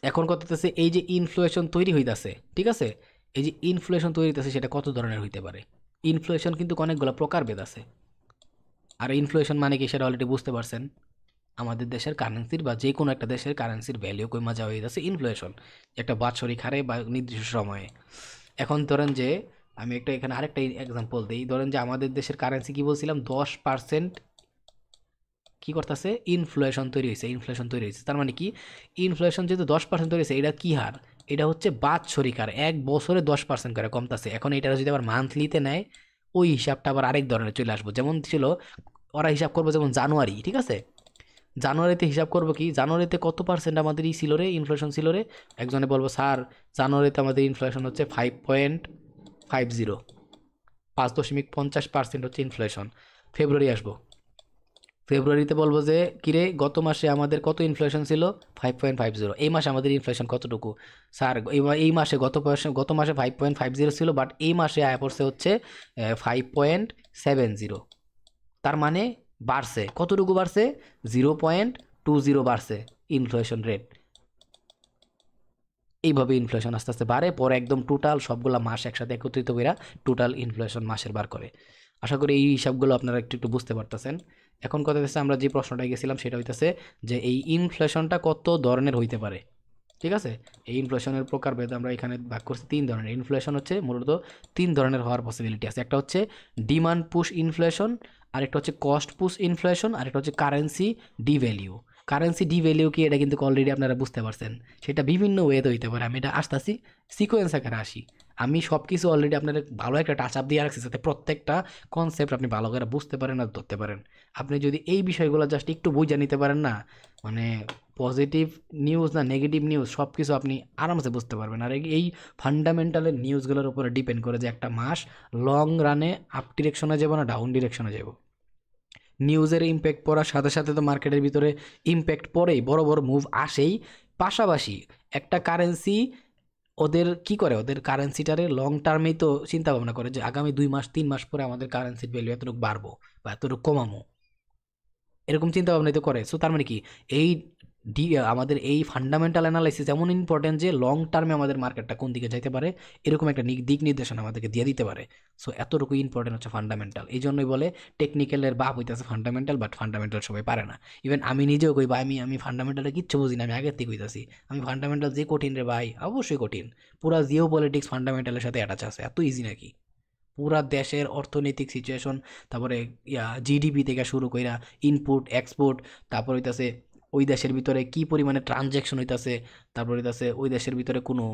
[SPEAKER 1] এখন কথা হচ্ছে এই যে ইনফ্লেশন তৈরি হইতাছে, ঠিক আছে, এই যে ইনফ্লেশন তৈরি হইতাছে সেটা কত ধরনের হইতে পারে। ইনফ্লেশন কিন্তু অনেকগুলো প্রকারভেদ আছে। আর ইনফ্লেশন মানে কি সেটা অলরেডি বুঝতে পারছেন, আমাদের দেশের কারেন্সির বা যে কোনো একটা দেশের কারেন্সির ভ্যালু কমা যাওয়া হইতাছে ইনফ্লেশন, একটা বাৎসরিক হারে বা নির্দিষ্ট সময়ে। এখন ধরেন যে আমি একটা এখানে আরেকটা এক্সাম্পল দিই, ধরেন যে আমাদের দেশের কারেন্সি কি বলছিলাম 10% কি করতেছে, ইনফ্লেশন তৈরি হয়েছে, ইনফ্লেশন তৈরি হয়েছে। তার মানে কি, ইনফ্লেশন যেহেতু 10% তৈরি হয়েছে, এটা কি হার, এটা হচ্ছে বাৎসরিক হার, এক বছরে 10% করে কমতেছে। এখন এটা যদি আবার মান্থলিতে নেয়, ওই হিসাবটা আবার আরেক ধরনের চলে আসবো। যেমন ছিল ওরা হিসাব করবো যেমন জানুয়ারি, ঠিক আছে, জানুয়ারিতে হিসাব করবো কি, জানুয়ারিতে কত পার্সেন্ট আমাদের ছিল রে, ইনফ্লেশন ছিল রে, একজনে বলবো স্যার জানুয়ারিতে আমাদের ইনফ্লেশন হচ্ছে 5.50, 5.50% হচ্ছে ইনফ্লেশন। ফেব্রুয়ারি আসবো, ফেব্রুয়ারিতে বলবো যে কিরে গত মাসে আমাদের কত ইনফ্লেশন ছিল, 5.50, এই মাসে আমাদের ইনফ্লেশন কতটুকু, স্যার এই মাসে গত মাসে 5.50 ছিল, বাট এই মাসে আয়া পড়ছে হচ্ছে 5.70। তার মানে বাড়ছে, কতটুকু বাড়ছে, 0.20 বাড়ছে ইনফ্লেশন রেট। এইভাবে ইনফ্লেশন আস্তে আস্তে বাড়ে, পরে একদম টোটাল সবগুলা মাস একসাথে একত্রিত করে টোটাল ইনফ্লেশন মাসের বার করে। আশা করি এই হিসাবগুলো আপনারা একটু একটু বুঝতে পারতেছেন। এখন কথা হচ্ছে আমরা যে প্রশ্নটা গেছিলাম সেটা হইতেছে যে এই ইনফ্লেশনটা কত ধরনের হইতে পারে। ঠিক আছে, এই ইনফ্লেশনের প্রকারভেদ আমরা এখানে ভাগ করছি তিন ধরনের। ইনফ্লেশন হচ্ছে মূলত তিন ধরনের হওয়ার পসিবিলিটি আছে। একটা হচ্ছে ডিমান্ড পুশ ইনফ্লেশন, আরেকটা হচ্ছে কস্ট পুশ ইনফ্লেশন, আরেকটা হচ্ছে কারেন্সি ডিভ্যালিউ। কারেন্সি ডিভ্যালিউ কি এটা কিন্তু অলরেডি আপনারা বুঝতে পারছেন, সেটা বিভিন্ন ওয়েতে হইতে পারে। আমি এটা আসতেছি সিকোয়েন্স আকারে আসি। আমি সব কিছু অলরেডি আপনাদের ভালো একটা টাচ আপ দিয়ে রাখছি যাতে প্রত্যেকটা কনসেপ্ট আপনি ভালো করে বুঝতে পারেন আর ধরতে পারেন। আপনি যদি এই বিষয়গুলো জাস্ট একটু বুঝে নিতে পারেন না, মানে পজিটিভ নিউজ না নেগেটিভ নিউজ সব কিছু আপনি আরামসে বুঝতে পারবেন। আর এই ফান্ডামেন্টালের নিউজগুলোর উপরে ডিপেন্ড করে যে একটা মাস লং রানে আপ ডিরেকশনে যাব না ডাউন ডিরেকশনে যাব। নিউজের ইম্প্যাক্ট পড়ার সাথে সাথে তো মার্কেটের ভিতরে ইম্প্যাক্ট পড়েই, বড় বড় মুভ আসেই। পাশাপাশি একটা কারেন্সি ওদের কি করে, ওদের কারেন্সিটারে লং টার্মেই তো চিন্তা ভাবনা করে যে আগামী 2 মাস 3 মাস পরে আমাদের কারেন্সির ভ্যালু এতটুকু বাড়বো বা এতটুকু কমামো, এরকম চিন্তা ভাবনাই তো করে। সো তার মানে কি এই আমাদের এই ফান্ডামেন্টাল অ্যানালাইসিস এমন ইম্পর্টেন্ট যে লং টার্মে আমাদের মার্কেটটা কোন দিকে যাইতে পারে এরকম একটা দিক নির্দেশনা আমাদেরকে দিয়ে দিতে পারে। সো এতটুকু ইম্পর্টেন্ট হচ্ছে ফান্ডামেন্টাল। এই জন্যই বলে টেকনিক্যালের বাপ হইতেছে ফান্ডামেন্টাল, বাট ফান্ডামেন্টাল সবাই পারে না। ইভেন আমি নিজেও কই ভাই আমি ফান্ডামেন্টালে কিচ্ছু বুঝি না, আমি আগের থেকে কইতাছি আমি ফান্ডামেন্টাল যে কঠিন রে ভাই, অবশ্যই কঠিন। পুরা জিও পলিটিক্স ফান্ডামেন্টালের সাথে অ্যাটাচ আছে, এত ইজি নাকি? পুরা দেশের অর্থনৈতিক সিচুয়েশন, তারপরে জিডিপি থেকে শুরু কইরা ইনপুট এক্সপোর্ট, তারপর হইতাছে ওই দেশের ভিতরে কি পরিমাণে ট্রানজ্যাকশন হইতাছে, তারপর হইতাছে ওই দেশের ভিতরে কোনো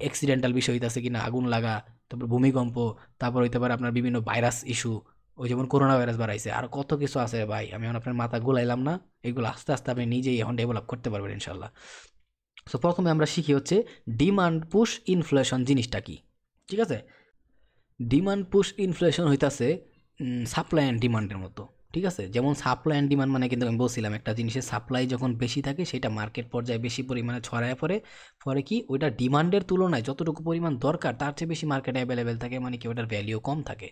[SPEAKER 1] অ্যাক্সিডেন্টাল বিষয় হইতাছে কিনা, আগুন লাগা, তারপর ভূমিকম্প, তারপর হইতে পারে আপনার বিভিন্ন ভাইরাস ইস্যু, ওই যেমন করোনা ভাইরাস বাড়াইছে, আর কত কিছু আছে ভাই। আমি এখন আপনার মাথা গোলাইলাম না, এগুলো আস্তে আস্তে আপনি নিজেই এখন ডেভেলপ করতে পারবেন ইনশাল্লাহ। সো প্রথমে আমরা শিখি হচ্ছে ডিমান্ড পুশ ইনফ্লেশন জিনিসটা কি। ঠিক আছে, ডিমান্ড পুশ ইনফ্লেশন হইতাছে সাপ্লাই অ্যান্ড ডিমান্ডের মতো। ঠিক আছে, যেমন সাপ্লাই অ্যান্ড ডিমান্ড মানে কিন্তু আমি বলছিলাম একটা জিনিসের সাপ্লাই যখন বেশি থাকে সেটা মার্কেট পর্যায়ে বেশি পরিমাণে ছড়ায় পড়ে, পরে কি ওইটা ডিমান্ডের তুলনায় যতটুকু পরিমাণ দরকার তার চেয়ে বেশি মার্কেটে অ্যাভেলেবেল থাকে, মানে কি ওটার ভ্যালিউ কম থাকে।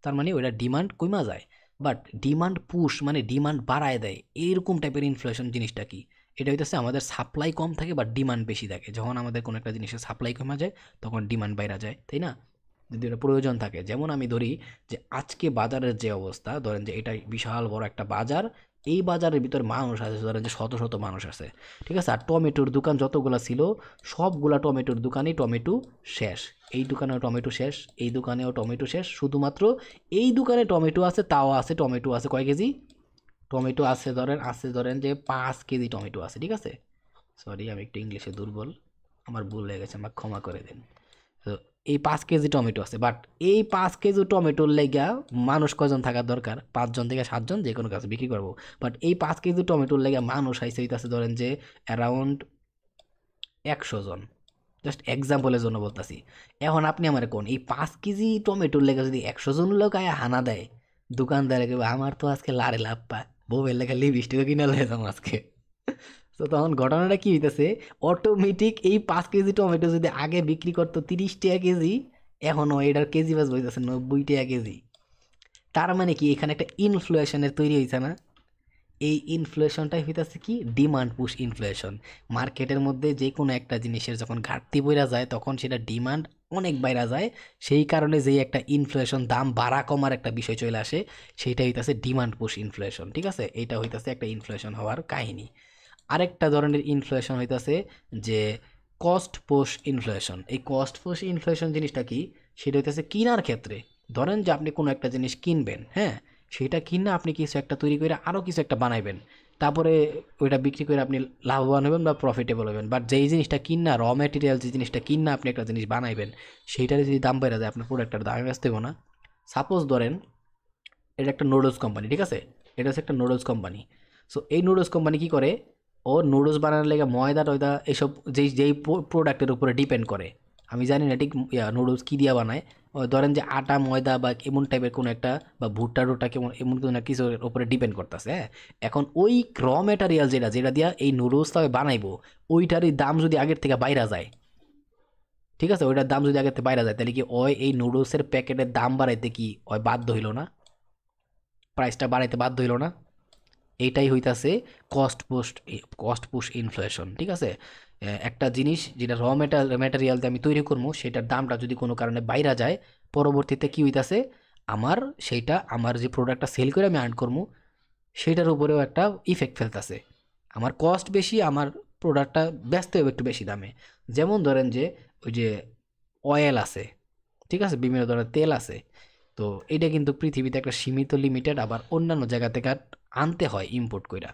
[SPEAKER 1] তার মানে ওইটা ডিমান্ড কমা যায়। বাট ডিমান্ড পুশ মানে ডিমান্ড বাড়ায় দেয়, এইরকম টাইপের ইনফ্লেশন জিনিসটা কি? এটা হইতেছে আমাদের সাপ্লাই কম থাকে বা ডিমান্ড বেশি থাকে। যখন আমাদের কোনো একটা জিনিসের সাপ্লাই কমা যায় তখন ডিমান্ড বাইরা যায়, তাই না? যদি এটা প্রয়োজন থাকে, যেমন আমি ধরি যে আজকে বাজারের যে অবস্থা, ধরেন যে এটা বিশাল বড় একটা বাজার, এই বাজারের ভিতরে মানুষ আছে ধরেন যে শত শত মানুষ আছে। ঠিক আছে, আর টমেটোর দোকান যতগুলো ছিল সবগুলা টমেটোর দোকানেই টমেটো শেষ। এই দোকানেও টমেটো শেষ, এই দোকানেও টমেটো শেষ, শুধুমাত্র এই দোকানে টমেটো আছে, তাও আছে টমেটো আছে কয় কেজি? টমেটো আছে ধরেন যে 5 কেজি টমেটো আছে। ঠিক আছে, সরি আমি একটু ইংলিশে দুর্বল, আমার ভুল হয়ে গেছে, আমাকে ক্ষমা করে দিন। তো এই 5 কেজি টমেটো আছে, বাট এই 5 কেজি টমেটোর লেগা মানুষ কজন থাকার দরকার? 5 জন থেকে 7 জন যে কোনো কাছে বিক্রি করবো। বাট এই 5 কেজি টমেটোর লেগা মানুষ আইসে হইতাছে ধরেন যে অ্যারাউন্ড 100 জন। জাস্ট এক্সাম্পলের জন্য বলতাছি। এখন আপনি আমার কোন এই 5 কেজি টমেটোর লেগে যদি 100 জন লোক আয়া হানা দেয়, দোকানদারে কেউ আমার তো আজকে লারে লাভ পায়, বউয়ের লেখা লিপস্টিকও কিনা লয়ে যাবো আজকে। তো তখন ঘটনাটা কি হইতেছে, অটোমেটিক এই 5 কেজি টমেটো যদি আগে বিক্রি করতো 30 টাকা কেজি, এখনও এটার কেজি বাস হইতেছে 90 টাকা কেজি। তার মানে কি এখানে একটা ইনফ্লেশনের তৈরি হয়েছে না? এই ইনফ্লেশনটাই হইতেছে কি ডিমান্ড পুশ ইনফ্লেশন। মার্কেটের মধ্যে যে কোনো একটা জিনিসের যখন ঘাটতি বইরা যায় তখন সেটা ডিমান্ড অনেক বাইরা যায়, সেই কারণে যেই একটা ইনফ্লেশন দাম বাড়া কমার একটা বিষয় চলে আসে, সেইটা হইতেছে ডিমান্ড পুশ ইনফ্লেশন। ঠিক আছে, এইটা হইতেছে একটা ইনফ্লেশন হওয়ার কাহিনী। আরেকটা ধরনের ইনফ্লেশন হইতাছে যে কস্ট পুশ ইনফ্লেশন। এই কস্ট পুশ ইনফ্লেশন জিনিসটা কি? সেটা হইতেছে কিনার ক্ষেত্রে। ধরেন যে আপনি কোনো একটা জিনিস কিনবেন, হ্যাঁ, সেটা কিনা আপনি কিছু একটা তৈরি করে আরও কিছু একটা বানাইবেন, তারপরে ওইটা বিক্রি করে আপনি লাভবান হবেন বা প্রফিটেবল হবেন। বাট যেই জিনিসটা কিনা র ম্যাটেরিয়াল, যে জিনিসটা কিনা আপনি একটা জিনিস বানাইবেন, সেইটারে যদি দাম বেড়ে যায় আপনার প্রোডাক্টের দামে বেচতে হবে না। সাপোজ ধরেন এটা একটা নুডলস কোম্পানি, ঠিক আছে, এটা হচ্ছে একটা নুডলস কোম্পানি। সো এই নুডলস কোম্পানি কি করে, ও নুডলস বানানোর লেগে ময়দা টয়দা এসব যেই প্রোডাক্টের উপরে ডিপেন্ড করে, আমি জানি না ঠিক নুডলস কী দিয়া বানায়। ও ধরেন যে আটা ময়দা বা এমন টাইপের কোনো একটা বা ভুট্টা টুট্টা কেমন এমন কোনো একটা কিছুর উপরে ডিপেন্ড করতেছে। হ্যাঁ, এখন ওই র ম্যাটেরিয়াল যেটা যেটা দিয়া এই নুডলসটা বানাইবো, ওইটারই দাম যদি আগের থেকে বাইরা যায়, ঠিক আছে, ওইটার দাম যদি আগের থেকে বাইরা যায়, তাহলে কি ওই এই নুডলসের প্যাকেটের দাম বাড়াইতে কি ওই বাধ্য হইল না? প্রাইসটা বাড়াইতে বাধ্য হইল না? এইটাই হইতাছে কস্ট পুশ ইনফ্লেশন। ঠিক আছে, একটা জিনিস যেটা ম্যাটেরিয়াল দিয়ে আমি তৈরি করবো সেটার দামটা যদি কোনো কারণে বাইরা যায়, পরবর্তীতে কি হইতাছে আমার সেইটা আমার যে প্রোডাক্টটা সেল করে আমি আর্ন করবো সেটার উপরেও একটা ইফেক্ট ফেলতেছে। আমার কস্ট বেশি, আমার প্রোডাক্টটা বেচতে হবে একটু বেশি দামে। যেমন ধরেন যে ওই যে অয়েল আছে, ঠিক আছে, বিভিন্ন ধরনের তেল আছে, তো এটা কিন্তু পৃথিবীতে একটা সীমিত লিমিটেড, আবার অন্যান্য জায়গা থেকে আনতে হয় ইম্পোর্ট কইরা।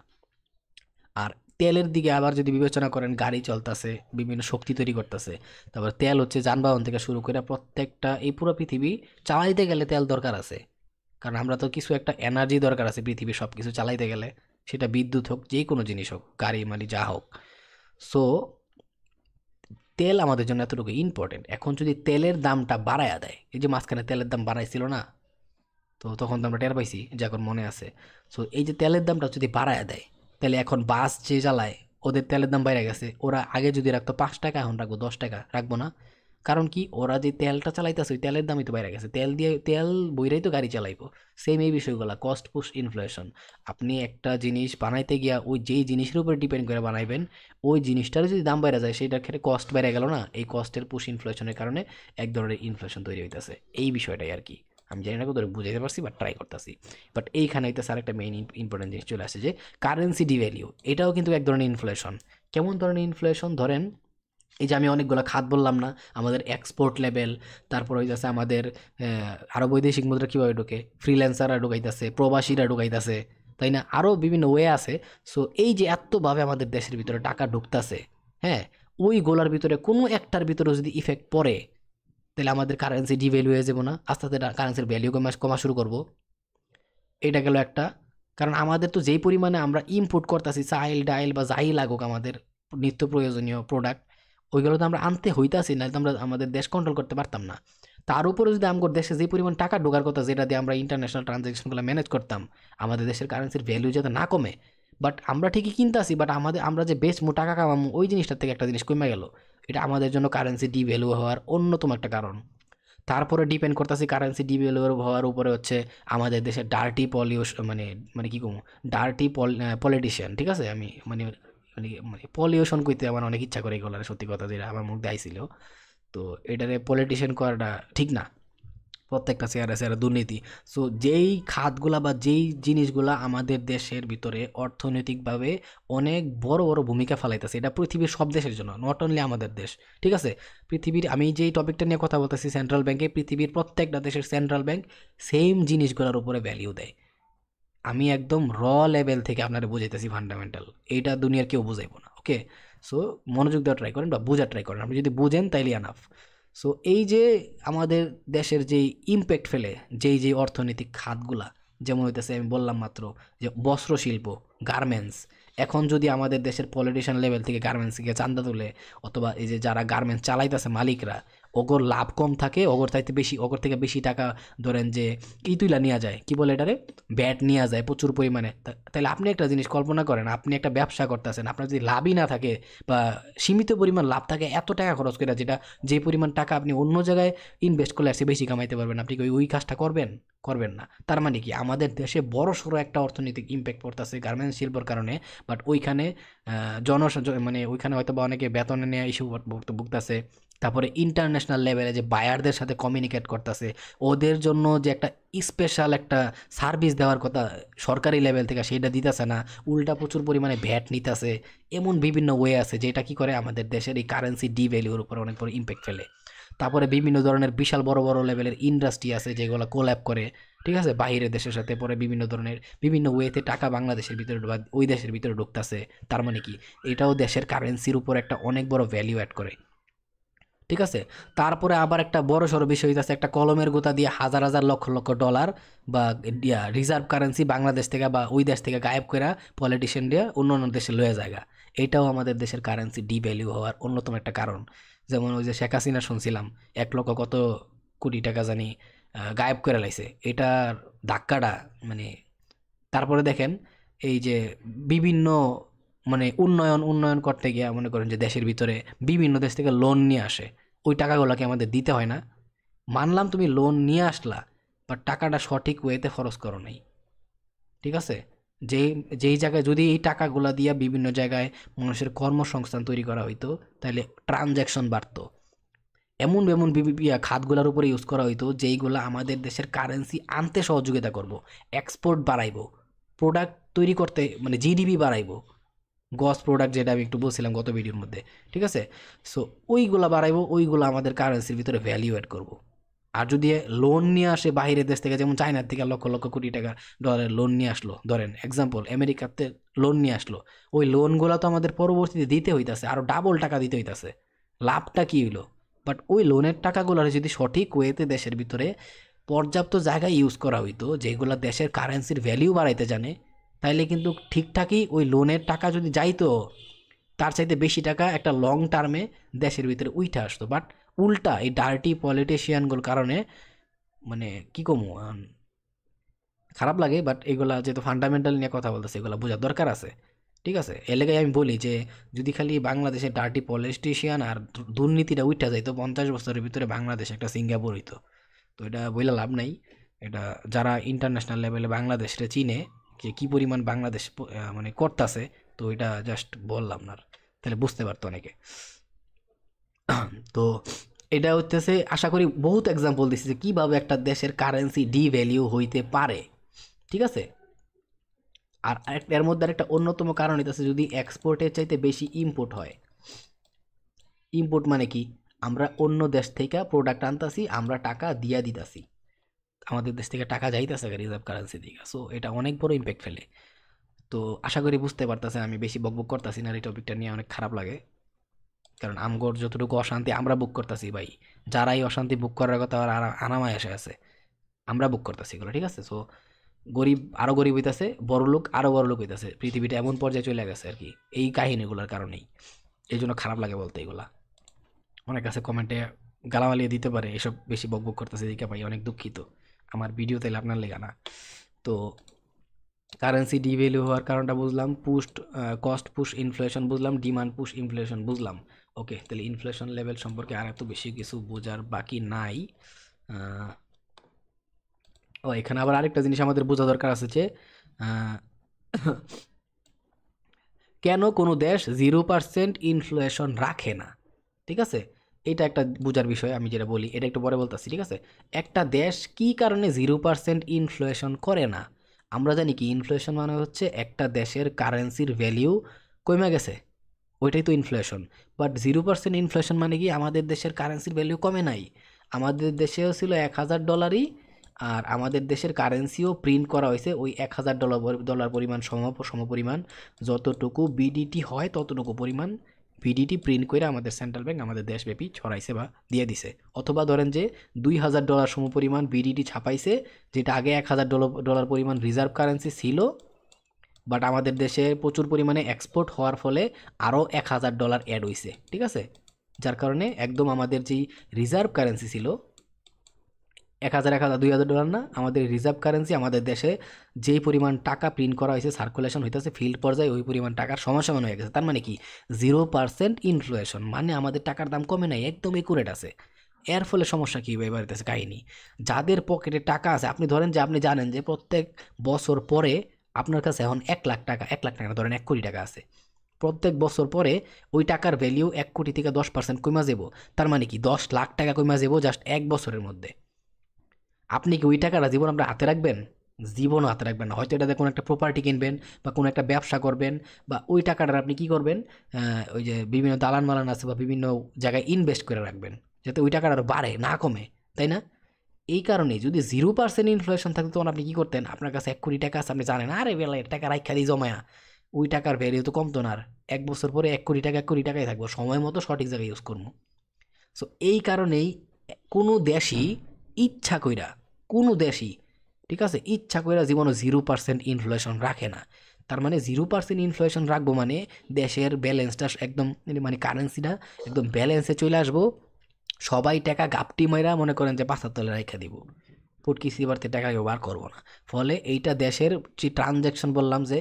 [SPEAKER 1] আর তেলের দিকে আবার যদি বিবেচনা করেন, গাড়ি চলতেছে, বিভিন্ন শক্তি তৈরি করতেছে, তারপর তেল হচ্ছে যানবাহন থেকে শুরু করে প্রত্যেকটা এই পুরো পৃথিবী চালাইতে গেলে তেল দরকার আছে। কারণ আমরা তো কিছু একটা এনার্জি দরকার আছে পৃথিবীর সব কিছু চালাইতে গেলে, সেটা বিদ্যুৎ হোক, যে কোনো জিনিস হোক, গাড়ি মালি যা হোক। সো তেল আমাদের জন্য এতটুকু ইম্পর্টেন্ট। এখন যদি তেলের দামটা বাড়ায়া দেয়, এই যে মাঝখানে তেলের দাম বাড়াইছিল না, তো তখন তো আমরা টের পাইছি, যে এখন মনে আছে। সো এই যে তেলের দামটা যদি বাড়ায় দেয়, তাহলে এখন বাস যে চালায় ওদের তেলের দাম বাইরে গেছে, ওরা আগে যদি রাখতো 5 টাকা, এখন রাখবো 10 টাকা, রাখবো না? কারণ কি, ওরা যে তেলটা চালাইতেছে ওই তেলের দামই তো বাইরে গেছে, তেল দিয়ে তেল বইরাই তো গাড়ি চালাইবো। সেম এই বিষয়গুলো, কস্ট পুশ ইনফ্লেশন। আপনি একটা জিনিস বানাইতে গিয়া ওই যেই জিনিসের উপর ডিপেন্ড করে বানাইবেন, ওই জিনিসটার যদি দাম বাইরে যায় সেটার ক্ষেত্রে কস্ট বেড়ে গেল না, এই কস্টের পুশ ইনফ্লেশনের কারণে এক ধরনের ইনফ্লেশন তৈরি হইতেছে। এই বিষয়টাই আর কি। আমি জানি না কত বুঝাইতে পারছি, বাট ট্রাই করতেছি। বাট এইখানে হইতেছে আর একটা মেইন ইম্পর্টেন্ট জিনিস চলে আসে, যে কারেন্সি ডিভ্যালিউ, এটাও কিন্তু এক ধরনের ইনফ্লেশন। কেমন ধরনের ইনফ্লেশন? ধরেন এই যে আমি অনেকগুলো খাত বললাম না, আমাদের এক্সপোর্ট লেভেল, তারপর হইতেছে আমাদের আরও বৈদেশিক মুদ্রা কীভাবে ঢোকে, ফ্রিল্যান্সাররা ঢুকাইতেছে, প্রবাসীরা ঢুকাইতেছে, তাই না? আরও বিভিন্ন ওয়ে আছে। সো এই যে এতভাবে আমাদের দেশের ভিতরে টাকা ঢুকতেছে, হ্যাঁ, ওই গোলার ভিতরে কোনো একটার ভিতরে যদি ইফেক্ট পড়ে, তাহলে আমাদের কারেন্সি ডিভ্যালু হয়ে যাবো না, আস্তে আস্তে কারেন্সির ভ্যালিউ কমা কমা শুরু করবো। এটা গেল একটা। কারণ আমাদের তো যেই পরিমাণে আমরা ইম্পোর্ট করতেছি, চাইল ডাইল বা যাই লাগুক আমাদের নিত্য প্রয়োজনীয় প্রোডাক্ট, ওইগুলো তো আমরা আনতে হইতাছি, না তো আমরা আমাদের দেশ কন্ট্রোল করতে পারতাম না। তার উপরে যদি আমার দেশে যে পরিমাণ টাকা ঢোকার কথা, যেটা দিয়ে আমরা ইন্টারন্যাশনাল ট্রানজ্যাকশনগুলো ম্যানেজ করতাম, আমাদের দেশের কারেন্সির ভ্যালু যাতে না কমে, বাট আমরা ঠিকই কিনতাছি, বাট আমরা যে বেচমু টাকা কামামু, ওই জিনিসটার থেকে একটা জিনিস কমে গেল। এটা আমাদের জন্য কারেন্সি ডিভ্যালু হওয়ার অন্যতম একটা কারণ। তারপরে ডিপেন্ড করতেছি কারেন্সি ডিভ্যালুয়ের হওয়ার উপরে হচ্ছে আমাদের দেশের ডার্টি পলিউশন, মানে মানে কি কমু, ডার্টি পলিটিশিয়ান, ঠিক আছে? আমি মানে মানে মানে পলিউশন কইতে আমার অনেক ইচ্ছা করে এগুলো, সত্যি কথা যেটা আমার মুখ দিয়ে আইছিল। তো এটারে পলিটিশিয়ান করাটা ঠিক না, প্রত্যেকটা চেয়ারে চেয়ারে দুর্নীতি। সো যেই খাতগুলা বা যেই জিনিসগুলা আমাদের দেশের ভিতরে অর্থনৈতিকভাবে অনেক বড় বড় ভূমিকা ফেলাইতেছে, এটা পৃথিবীর সব দেশের জন্য, নট অনলি আমাদের দেশ, ঠিক আছে? পৃথিবীর, আমি যেই টপিকটা নিয়ে কথা বলতেছি সেন্ট্রাল ব্যাংকে, পৃথিবীর প্রত্যেকটা দেশের সেন্ট্রাল ব্যাংক সেম জিনিসগুলোর উপরে ভ্যালিউ দেয়। আমি একদম লেভেল থেকে আপনারা বুঝাইতেছি ফান্ডামেন্টাল, এইটা দুনিয়ার কেউ বুঝাইবো না, ওকে? সো মনোযোগ দেওয়া ট্রাই করেন বা বোঝার ট্রাই করেন, আপনি যদি বুঝেন তাইলে আনাফ। সো এই যে আমাদের দেশের যেই ইম্প্যাক্ট ফেলে, যেই অর্থনৈতিক খাতগুলা, যেমন হইতেছে আমি বললাম মাত্র, যে বস্ত্র শিল্প, গার্মেন্টস, এখন যদি আমাদের দেশের পলিটিশিয়ান লেভেল থেকে গার্মেন্টসকে চান্দা তুলে, অথবা এই যে যারা গার্মেন্টস চালাইতেছে মালিকরা, ওগর লাভ কম থাকে, ওগর চাইতে বেশি, ওগর থেকে বেশি টাকা ধরেন যে তুইলা নেওয়া যায়, কি বলে এটারে, ব্যাট নেওয়া যায় প্রচুর পরিমাণে। তাহলে আপনি একটা জিনিস কল্পনা করেন, আপনি একটা ব্যবসা করতেছেন, আপনার যদি লাভই না থাকে বা সীমিত পরিমাণ লাভ থাকে, এত টাকা খরচ করে, যে পরিমাণ টাকা আপনি অন্য জায়গায় ইনভেস্ট করলে আসে বেশি কামাইতে পারবেন, আপনি কি ওই কাজটা করবেন? করবেন না। তার মানে কি, আমাদের দেশে বড় সড়ো একটা অর্থনৈতিক ইম্প্যাক্ট পড়তেছে গার্মেন্টস শিল্পর কারণে, বাট ওইখানে মানে ওইখানে হয়তো বা অনেকে বেতনে নেওয়া ইস্যু ভুগতেছে। তারপরে ইন্টারন্যাশনাল লেভেলে যে বায়ারদের সাথে কমিউনিকেট করতেছে, ওদের জন্য যে একটা স্পেশাল একটা সার্ভিস দেওয়ার কথা সরকারি লেভেল থেকে, সেটা দিতেছে না, উল্টা প্রচুর পরিমাণে ভ্যাট নিতেছে। এমন বিভিন্ন ওয়ে আছে যেটা কি করে আমাদের দেশের এই কারেন্সি ডিভ্যালুর উপর অনেক বড় ইম্প্যাক্ট ফেলে। তারপরে বিভিন্ন ধরনের বিশাল বড় বড় লেভেলের ইন্ডাস্ট্রি আছে যেগুলো কোল্যাব করে, ঠিক আছে, বাইরের দেশের সাথে, পরে বিভিন্ন ধরনের বিভিন্ন ওয়েতে টাকা বাংলাদেশের ভিতরে বা ওই দেশের ভিতরে ঢুকতেছে। তার মানে কি, এটাও দেশের কারেন্সির উপর একটা অনেক বড় ভ্যালিউ অ্যাড করে, ঠিক আছে? তারপরে আবার একটা বড়সড় বিষয় হইতাছে, একটা কলমের গোতা দিয়ে হাজার হাজার লক্ষ লক্ষ ডলার বা রিজার্ভ কারেন্সি বাংলাদেশ থেকে বা ওই দেশ থেকে গায়েব করে পলিটিশিয়ান দিয়ে অন্য অন্য দেশে লয়ে জায়গা। এটাও আমাদের দেশের কারেন্সি ডিভ্যালিউ হওয়ার অন্যতম একটা কারণ। যেমন ওই যে শেখ হাসিনা শুনছিলাম 1 লক্ষ কত কোটি টাকা জানি গায়েব করে লাইছে, এটার ধাক্কাটা মানে। তারপরে দেখেন এই যে বিভিন্ন মানে উন্নয়ন উন্নয়ন করতে গিয়ে মনে করেন যে দেশের ভিতরে বিভিন্ন দেশ থেকে লোন নিয়ে আসে, ওই টাকাগুলোকে আমাদের দিতে হয় না? মানলাম তুমি লোন নিয়ে আসলা, বাট টাকাটা সঠিক ওয়েতে খরচ করো নাই, ঠিক আছে? যেই যেই জায়গায় যদি এই টাকাগুলা দিয়া বিভিন্ন জায়গায় মানুষের কর্মসংস্থান তৈরি করা হইতো, তাহলে ট্রানজ্যাকশন বাড়তো। এমন এমন খাতগুলোর উপরে ইউজ করা হইতো যেইগুলো আমাদের দেশের কারেন্সি আনতে সহযোগিতা করব, এক্সপোর্ট বাড়াইবো, প্রোডাক্ট তৈরি করতে মানে জিডিপি বাড়াইবো, গস প্রোডাক্ট যেটা আমি একটু বলছিলাম গত ভিডিওর মধ্যে, ঠিক আছে। সো ওইগুলা বাড়াইবো, ওইগুলো আমাদের কারেন্সির ভিতরে ভ্যালিউ অ্যাড করবো। আর যদি লোন নিয়ে আসে বাইরের দেশ থেকে, যেমন চায়নার থেকে লক্ষ লক্ষ কোটি টাকা ডলারের লোন নিয়ে আসলো, ধরেন এক্সাম্পল আমেরিকাতে লোন নিয়ে আসলো, ওই লোনগুলো তো আমাদের পরবর্তীতে দিতে হইতাছে, আরও ডাবল টাকা দিতে হইতাছে, লাভটা কী হইলো? বাট ওই লোনের টাকাগুলোর যদি সঠিক ওয়েতে দেশের ভিতরে পর্যাপ্ত জায়গায় ইউজ করা হইতো, যেগুলো দেশের কারেন্সির ভ্যালিউ বাড়াইতে জানে, তাইলে কিন্তু ঠিকঠাকই ওই লোনের টাকা যদি যাইতো, তার চাইতে বেশি টাকা একটা লং টার্মে দেশের ভিতরে উইঠে আসতো। বাট উল্টা এই ডার্টি পলিটিশিয়ানগুলোর কারণে মানে কি কমু খারাপ লাগে। বাট এগুলা যেহেতু ফান্ডামেন্টাল নিয়ে কথা বলতেছে, এগুলো বোঝার দরকার আছে, ঠিক আছে। এর লেগে আমি বলি যে যদি খালি বাংলাদেশে ডার্টি পলিটিশিয়ান আর দুর্নীতিটা উইঠা যাইতো, 50 বছরের ভিতরে বাংলাদেশ একটা সিঙ্গাপুর হইতো। তো এটা বইলে লাভ নাই। এটা যারা ইন্টারন্যাশনাল লেভেলে বাংলাদেশে চিনে যে কী পরিমাণ বাংলাদেশ মানে করতেছে, তো এটা জাস্ট বললাম না, তাহলে বুঝতে পারতো অনেকে। তো এটা হচ্ছে আশা করি বহুত এক্সাম্পল দিচ্ছি যে কীভাবে একটা দেশের কারেন্সি ডিভ্যালিউ হইতে পারে, ঠিক আছে। আর এর মধ্যে আরেকটা অন্যতম কারণ হইতেছে যদি এক্সপোর্টের চাইতে বেশি ইম্পোর্ট হয়। ইম্পোর্ট মানে কি? আমরা অন্য দেশ থেকে প্রোডাক্ট আনতাছি, আমরা টাকা দিয়া দিতাছি, আমাদের দেশ থেকে টাকা যাইতেছে রিজার্ভ কারেন্সি দিকে। সো এটা অনেক বড় ইম্প্যাক্ট ফেলে। তো আশা করি বুঝতে পারতেছেন, আমি বেশি বকবক করতেছি না, এই টপিকটা নিয়ে অনেক খারাপ লাগে, কারণ আমগর যতটুকু অশান্তি আমরা বুক করতেছি ভাই, যারাই অশান্তি বুক করার কথা আর আনামায় এসে আছে, আমরা বুক করতেছি এগুলো, ঠিক আছে। সো গরিব আরও গরিব হইতেছে, বড় লোক আরও বড় লোক হইতেছে, পৃথিবীটা এমন পর্যায়ে চলে গেছে আর কি এই কাহিনীগুলোর কারণেই। এই জন্য খারাপ লাগে বলতে এগুলা। অনেক কাছে কমেন্টে গালাগালিও দিতে পারে এসব বেশি বকবক করতেছে দিকে, ভাই অনেক দুঃখিত, আমার ভিডিও তাইলে আপনার লেগা না। তো কারেন্সি ডিভ্যালু হওয়ার কারণটা বুঝলাম, কস্ট পুশ ইনফ্লেশন বুঝলাম, ডিমান্ড পুশ ইনফ্লেশন বুঝলাম। ওকে, তাহলে ইনফ্লেশন লেভেল সম্পর্কে আর এত বেশি কিছু বোঝার বাকি নাই। আহ, ও এখানে আবার আরেকটা জিনিস আমাদের বোঝা দরকার আছে যে আহ, কেন কোনো দেশ 0% ইনফ্লেশন রাখে না, ঠিক আছে। এটা একটা বোঝার বিষয়, আমি যেটা বলি এটা একটু পরে বলতেছি, ঠিক আছে। একটা দেশ কি কারণে 0% ইনফ্লেশন করে না? আমরা জানি কি ইনফ্লেশন মানে হচ্ছে একটা দেশের কারেন্সির ভ্যালিউ কমে গেছে, ওইটাই তো ইনফ্লেশন। বাট 0% ইনফ্লেশন মানে কি আমাদের দেশের কারেন্সির ভ্যালিউ কমে নাই, আমাদের দেশেও ছিল 1000 ডলারই, আর আমাদের দেশের কারেন্সিও প্রিন্ট করা হয়েছে ওই 1000 ডলার পরিমাণ সমপরিমাণ, যতটুকু বিডিটি হয় ততটুকু পরিমাণ বিডিটি প্রিন্ট করে আমাদের সেন্ট্রাল ব্যাংক আমাদের দেশব্যাপী ছড়াইছে বা দিয়ে দিছে। অথবা ধরেন যে 2000 ডলার সমপরিমাণ বিডিটি ছাপাইছে, যেটা আগে 1000 ডলার পরিমাণ রিজার্ভ কারেন্সি ছিল, বাট আমাদের দেশে প্রচুর পরিমাণে এক্সপোর্ট হওয়ার ফলে আরও 1000 ডলার অ্যাড হয়েছে, ঠিক আছে। যার কারণে একদম আমাদের যেই রিজার্ভ কারেন্সি ছিল 1000 2000 ডলার না, আমাদের রিজার্ভ কারেন্সি আমাদের দেশে যেই পরিমাণ টাকা প্রিন্ট করা হয়েছে সার্কুলেশন হইতেছে ফিল্ড পর্যায়ে ওই পরিমাণ টাকার সমান হয়ে গেছে। তার মানে কি 0% ইনফ্লেশন, মানে আমাদের টাকার দাম কমে নাই, একদম একুরেট আছে। এর ফলে সমস্যা কী এবার হইতেছে কাহিনী, যাদের পকেটে টাকা আছে, আপনি ধরেন যে আপনি জানেন যে প্রত্যেক বছর পরে আপনার কাছে এখন 1 লাখ টাকা, 1 লাখ টাকা ধরেন 1 কোটি টাকা আছে, প্রত্যেক বছর পরে ওই টাকার ভ্যালিউ 1 কোটি থেকে 10% কমা যাব। তার মানে কি 10 লাখ টাকা কমা যাব জাস্ট 1 বছরের মধ্যে। আপনি কি ওই টাকাটা জীবন আপনার হাতে রাখবেন? জীবনও হাতে রাখবেন না। হয়তো এটাতে কোনো একটা প্রপার্টি কিনবেন বা কোনো একটা ব্যবসা করবেন, বা ওই টাকাটার আপনি কি করবেন, ওই যে বিভিন্ন দালান মালান আছে বা বিভিন্ন জায়গায় ইনভেস্ট করে রাখবেন, যাতে ওই টাকাটা আরও বাড়ে না কমে, তাই না? এই কারণে যদি 0% ইনফ্লেশন থাকতো তখন আপনি কি করতেন? আপনার কাছে 1 কোটি টাকা আছে, আপনি জানেন আরে বেলা টাকা রাইখা দিই জমায়া, ওই টাকার ভ্যালিউ তো কমতো না আর। 1 বছর পরে 1 কোটি টাকা 1 কোটি টাকাই থাকবো, সময় মতো সঠিক জায়গায় ইউজ করবো। সো এই কারণেই কোনো দেশই ইচ্ছা কইরা, কোনো দেশই, ঠিক আছে, ইচ্ছা কইরা জীবনে 0% ইনফ্লেশন রাখে না। তার মানে 0% ইনফ্লেশন রাখবো মানে দেশের ব্যালেন্সটা একদম মানে কারেন্সিটা একদম ব্যালেন্সে চলে আসবো, সবাই টাকা গাপটি মাইরা মনে করেন যে পাঁচার তলে রাইখা দিব, পুটকি সিবারতে টাকা কেউ বার করবো না। ফলে এইটা দেশের যে ট্রানজ্যাকশন বললাম যে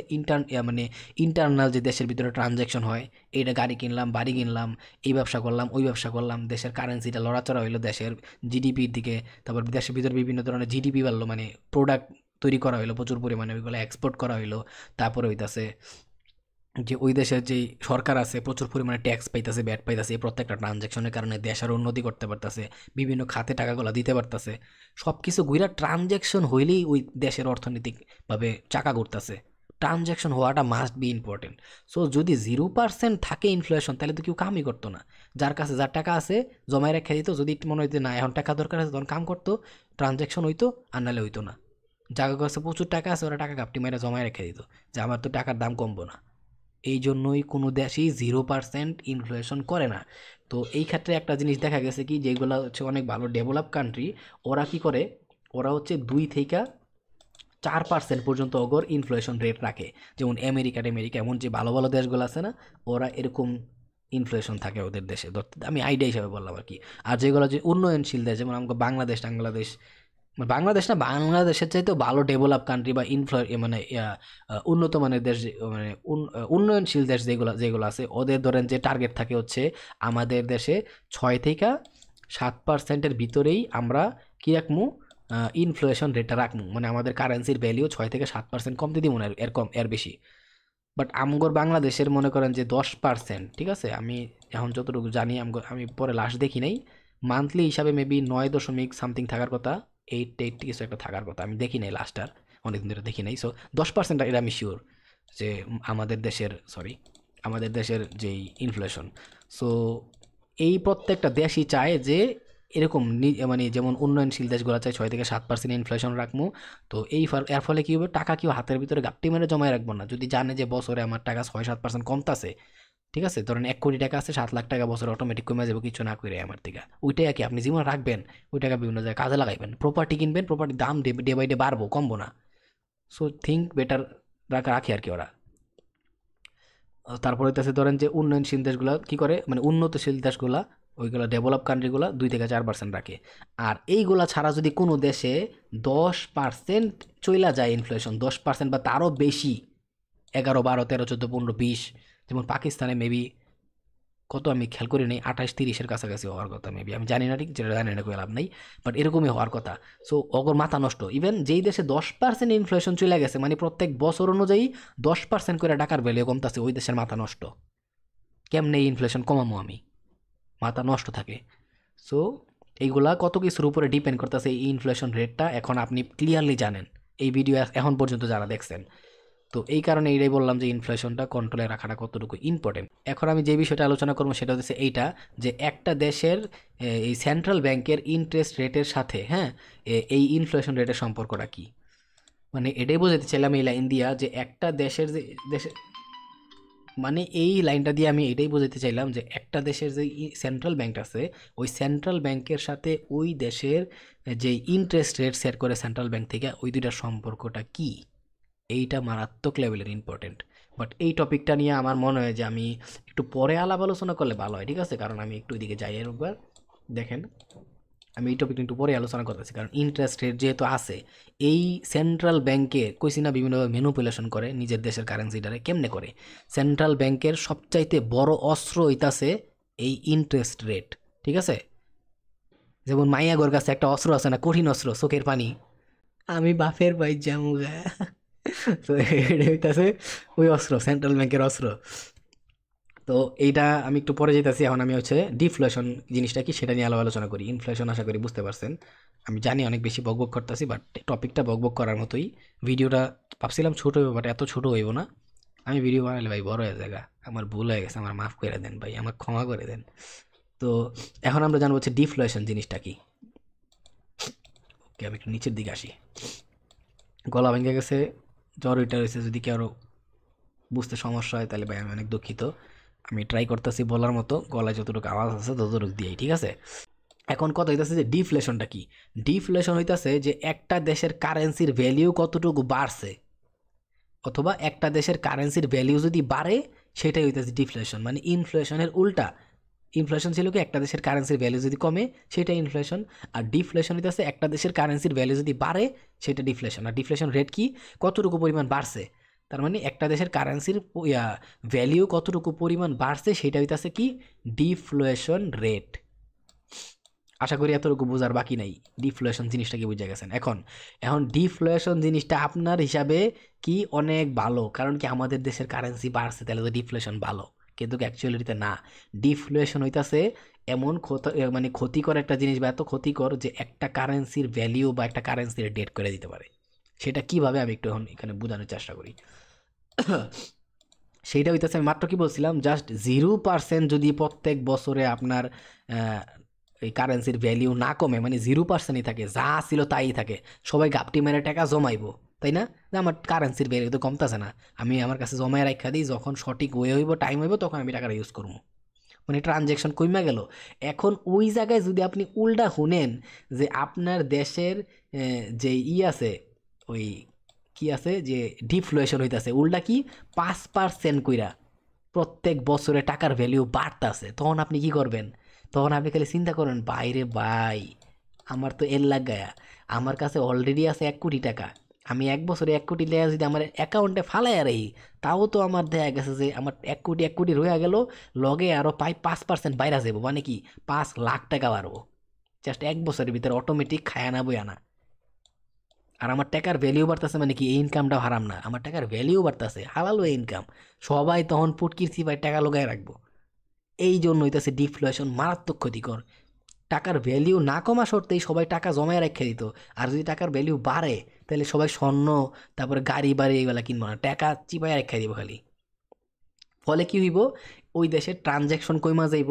[SPEAKER 1] মানে ইন্টারনাল যে দেশের ভিতরে ট্রানজ্যাকশন হয়, এইটা গাড়ি কিনলাম বাড়ি কিনলাম, এই ব্যবসা করলাম ওই ব্যবসা করলাম, দেশের কারেন্সিটা লড়াচড়া হইলো দেশের জিডিপির দিকে, তারপর দেশের ভিতরে বিভিন্ন ধরনের জিডিপি বাড়লো, মানে প্রোডাক্ট তৈরি করা হইলো প্রচুর পরিমাণে, ওইগুলো এক্সপোর্ট করা হইলো, তারপরে হইতাছে যে ওই দেশের যে সরকার আছে প্রচুর পরিমাণে ট্যাক্স পাইতেছে, ব্যাট পাইতেছে, এই প্রত্যেকটা ট্রানজ্যাকশনের কারণে দেশ আরও উন্নতি করতে পারতেছে, বিভিন্ন খাতে টাকাগুলো দিতে পারতেছে। সব কিছু ঘুরা ট্রানজ্যাকশন হইলেই ওই দেশের অর্থনৈতিকভাবে চাকা ঘুরতেছে। ট্রানজ্যাকশন হওয়াটা মাস্ট বি ইম্পর্টেন্ট। সো যদি 0% থাকে ইনফ্লেশন, তাহলে তো কেউ কামই করতো না। যার কাছে যার টাকা আছে জমায় রেখে দিত, যদি মনে হইতো না এখন টাকা দরকার আছে তখন কাম করতো, ট্রানজ্যাকশন হইতো, আর নাহলে হইতো না। যার কাছে প্রচুর টাকা আছে ওরা টাকা ঘাপটি মেরে জমায় রেখে দিত, যে আমার তো টাকার দাম কমবো না। এই জন্যই কোনো দেশই 0% ইনফ্লেশন করে না। তো এই ক্ষেত্রে একটা জিনিস দেখা গেছে কি, যেগুলো হচ্ছে অনেক ভালো ডেভেলপ কান্ট্রি, ওরা কি করে, ওরা হচ্ছে 2 থেকে 4% পর্যন্ত অগর ইনফ্লেশন রেট রাখে। যেমন আমেরিকা এমন যে ভালো ভালো দেশগুলো আছে না, ওরা এরকম ইনফ্লেশন থাকে ওদের দেশে। আমি আইডিয়া হিসাবে বললাম আর কি। আর যেগুলো যে উন্নয়নশীল দেশ, যেমন আমাকে বাংলাদেশ, মানে বাংলাদেশ না, বাংলাদেশের চাইতেও ভালো ডেভেলপ কান্ট্রি বা মানে উন্নত মানের দেশ, মানে উন্নয়নশীল দেশ যেগুলো যেগুলো আছে, ওদের ধরেন যে টার্গেট থাকে হচ্ছে আমাদের দেশে 6 থেকে 7%-এর ভিতরেই আমরা কি রাখবো, ইনফ্লেশন রেটটা রাখবো, মানে আমাদের কারেন্সির ভ্যালিউ 6 থেকে 7% কমতে দিব না, এর কম এর বেশি। বাট আমগর বাংলাদেশের মনে করেন যে 10%, ঠিক আছে, আমি এখন যতটুকু জানি, আমি পরে লাস্ট দেখি নাই, মান্থলি হিসাবে মেবি 9 দশমিক সামথিং থাকার কথা, 8 কিছু একটা থাকার কথা, আমি দেখি নাই লাস্ট, আর অনেকদিন ধরে দেখি নাই। সো 10% এটা আমি শিওর যে আমাদের দেশের যেই ইনফ্লেশন। সো এই প্রত্যেকটা দেশই চায় যে এরকম মানে যেমন উন্নয়নশীল দেশগুলো চায় 6 থেকে 7% ইনফ্লেশন রাখবো। তো এর ফলে কি হবে, টাকা কেউ হাতের ভিতরে গাপটি মেরে জমায় রাখবো না। যদি জানে যে বছরে আমার টাকা 6-7% কমতাছে, ঠিক আছে, ধরেন 1 কোটি টাকা আছে, 7 লাখ টাকা বছরে অটোমেটিক কমে যাবে কিছু না করে আমার থেকে, ওইটাই আর কি আপনি জীবন রাখবেন, ওই টাকা বিভিন্ন জায়গায় কাজে লাগাইবেন, প্রপার্টি কিনবেন, প্রপার্টির দাম ডে বাই ডে বাড়বো, কমবো না। সো থিঙ্ক বেটার রাখে আর কি ওরা। তারপরে হইতেছে ধরেন যে উন্নয়নশীল দেশগুলা কি করে, মানে উন্নতশীল দেশগুলা, ওইগুলা ডেভেলপ কান্ট্রিগুলা 2 থেকে 4% রাখে। আর এইগুলা ছাড়া যদি কোনো দেশে 10% চইলা যায় ইনফ্লেশন, 10% বা তারও বেশি, 11, 12, 13, 14, 15, 20, যেমন পাকিস্তানে মেবি কত আমি খেয়াল করি নাই, 28-30-এর কাছাকাছি হওয়ার কথা মেবি, আমি জানি না ঠিক, যেটা জানি না কোনো লাভ নাই, বাট এরকমই হওয়ার কথা। সো অগর মাথা নষ্ট। ইভেন যেই দেশে 10% ইনফ্লেশন চলে গেছে, মানে প্রত্যেক বছর অনুযায়ী 10% করে টাকার ভ্যালু কমতেছে, ওই দেশের মাথা নষ্ট। কেমনে ইনফ্লেশন কমামো আমি, মাথা নষ্ট থাকে। সো এইগুলা কত কিছুর উপরে ডিপেন্ড করতেছে এই ইনফ্লেশন রেটটা, এখন আপনি ক্লিয়ারলি জানেন এই ভিডিও এখন পর্যন্ত যারা দেখছেন। তো এই কারণে এইটাই বললাম যে ইনফ্লেশনটা কন্ট্রোলে রাখাটা কতটুকু ইম্পর্টেন্ট। এখন আমি যে বিষয়টা আলোচনা করবো সেটা হচ্ছে এইটা, যে একটা দেশের এই সেন্ট্রাল ব্যাংকের ইন্টারেস্ট রেটের সাথে, হ্যাঁ, এই ইনফ্লেশন রেটের সম্পর্কটা কি, মানে এটাই বোঝাতে চাইলাম এই লাইন দিয়া, যে একটা দেশের যে দেশে, মানে এই লাইনটা দিয়ে আমি এটাই বোঝাতে চাইলাম যে একটা দেশের যে সেন্ট্রাল ব্যাংক আছে, ওই সেন্ট্রাল ব্যাংকের সাথে ওই দেশের যে ইন্টারেস্ট রেট সেট করে সেন্ট্রাল ব্যাংক থেকে, ওই দুইটার সম্পর্কটা কি, এইটা মারাত্মক লেভেলের ইম্পর্টেন্ট। বাট এই টপিকটা নিয়ে আমার মনে হয় যে আমি একটু পরে আলাপ আলোচনা করলে ভালো হয়, ঠিক আছে, কারণ আমি একটু ওইদিকে যাই একবার। দেখেন, আমি এই টপিকটা একটু পরে আলোচনা করতেছি, কারণ ইন্টারেস্ট রেট যেহেতু আছে, এই সেন্ট্রাল ব্যাংকে কইছি না বিভিন্নভাবে ম্যানিপুলেশন করে নিজের দেশের কারেন্সিটারে, কেমনে করে, সেন্ট্রাল ব্যাংকের সবচাইতে বড় অস্ত্র হইতাছে এই ইন্টারেস্ট রেট, ঠিক আছে। যেমন মাইয়াগোর কাছে একটা অস্ত্র আছে না, কঠিন অস্ত্র, চোখের পানি, আমি বাপের ভাই জামুগা। তো এটা হইতাছে ওই অস্ত্র, সেন্ট্রাল ব্যাংকের অস্ত্র। তো এইটা আমি একটু পরে যেতেছি, এখন আমি হচ্ছে ডিফ্লেশন জিনিসটা কি সেটা নিয়ে আলোচনা করি। ইনফ্লেশন আশা করি বুঝতে পারছেন। আমি জানি অনেক বেশি বকবক করতেছি, বাট টপিকটা বকবক করার মতোই। ভিডিওটা ভাবছিলাম ছোট হইব, বাট এত ছোট হইব না। আমি ভিডিও বানালে ভাই বড় হয়ে জায়গা, আমার ভুল হয়ে গেছে, আমার মাফ করে দেন ভাই, আমার ক্ষমা করে দেন। তো এখন আমরা জানবো হচ্ছে ডিফ্লেশন জিনিসটা কি। ওকে, আমি একটু নিচের দিকে আসি, গলা ভেঙে গেছে, জ্বর ওইটা রয়েছে, যদি কেউ বুঝতে সমস্যা হয় তাহলে ভাই আমি অনেক দুঃখিত। আমি ট্রাই করতেছি বলার মতো, গলায় যতটুকু আওয়াজ আছে ততটুকু দিয়েই, ঠিক আছে। এখন কথা হইতাছে যে ডিফ্লেশনটা কি। ডিফ্লেশন হইতাছে যে একটা দেশের কারেন্সির ভ্যালিউ কতটুকু বাড়ছে, অথবা একটা দেশের কারেন্সির ভ্যালিউ যদি বাড়ে, সেটাই হইতাছে ডিফ্লেশন, মানে ইনফ্লেশনের উল্টা। ইনফ্লেশন ছিল কি, একটা দেশের কারেন্সির ভ্যালু যদি কমে সেটা ইনফ্লেশন, আর ডিফ্লেশন হইতাছে একটা দেশের কারেন্সির ভ্যালু যদি বাড়ে সেটা ডিফ্লেশন। আর ডিফ্লেশন রেট কি, কতটুকু পরিমাণ বাড়ছে, তার মানে একটা দেশের কারেন্সির ভ্যালিউ কতটুকু পরিমাণ বাড়ছে সেটা হইতাছে কি, ডিফ্লেশন রেট। আশা করি এতটুকু বোঝার বাকি নাই, ডিফ্লেশন জিনিসটা কি বুঝে গেছেন। এখন এখন ডিফ্লেশন জিনিসটা আপনার হিসাবে কি অনেক ভালো, কারণ কি আমাদের দেশের কারেন্সি বাড়ছে, তাহলে তো ডিফ্লেশন ভালো। কিন্তু অ্যাকচুয়ালিতে না, ডিফ্লেশন হইতাছে এমন মানে ক্ষতিকর একটা জিনিস, বা এত ক্ষতিকর যে একটা কারেন্সির ভ্যালিউ বা একটা কারেন্সির ডেট করে দিতে পারে। সেটা কিভাবে আমি একটু এখন এখানে বোঝানোর চেষ্টা করি। সেইটা হইতেছে, আমি মাত্র কি বলছিলাম, জাস্ট 0% যদি প্রত্যেক বছরে আপনার আহ, এই কারেন্সির ভ্যালিউ না কমে, মানে 0%ই থাকে, যা ছিল তাই থাকে, সবাই গাপটি মেরে টাকা জমাইবো, তাই না? যে আমার কারেন্সির ভ্যালিউ তো কমতেছে না, আমি আমার কাছে জমায় রাখা দিই, যখন সঠিক ওয়ে হইব, টাইম হইব, তখন আমি টাকাটা ইউজ করবো, মানে ট্রানজ্যাকশন কমে গেল। এখন ওই জায়গায় যদি আপনি উল্টা শুনেন যে আপনার দেশের যে আছে, ওই কি আছে যে ডিফ্লেশন হইতাছে, উল্টা কি 5% কইরা প্রত্যেক বছরে টাকার ভ্যালু বাড়তাছে, তখন আপনি কি করবেন? তখন আপনি খালি চিন্তা করেন, বাইরে ভাই, আমার তো এর লাগায়া, আমার কাছে অলরেডি আছে 1 কোটি টাকা, আমি এক বছরে 1 কোটি টাকা যদি আমার অ্যাকাউন্টে ফালাইয়া রাখি, তাও তো আমার দেখা গেছে যে আমার 1 কোটি রয়ে গেল, লগে আরো 5% বাইরা যাবো, মানে কি 5 লাখ টাকা বাড়বো, জাস্ট এক বছরের ভিতরে অটোমেটিক খায়া না বই আনা। আর আমার টাকার ভ্যালিউ বাড়তেছে, মানে কি এই ইনকামটা হারাম না, আমার টাকার ভ্যালিউ বাড়তেছে, হালাল ওই ইনকাম, সবাই তখন পুটকির চিপায় টাকা লোকায় রাখবো। এই জন্য হইতেছে ডিফ্লেশন মারাত্মক ক্ষতিকর। টাকার ভ্যালিউ না কমা সত্ত্বেই সবাই টাকা জমায় রেখে দিত, আর যদি টাকার ভ্যালিউ বাড়ে, তাহলে সবাই স্বর্ণ, তারপরে গাড়ি বাড়ি এগুলা কিনবো না, টাকা চিপায় রেখে দিব খালি। ফলে কি হইব, ওই দেশের ট্রানজ্যাকশন কইমা যাইব,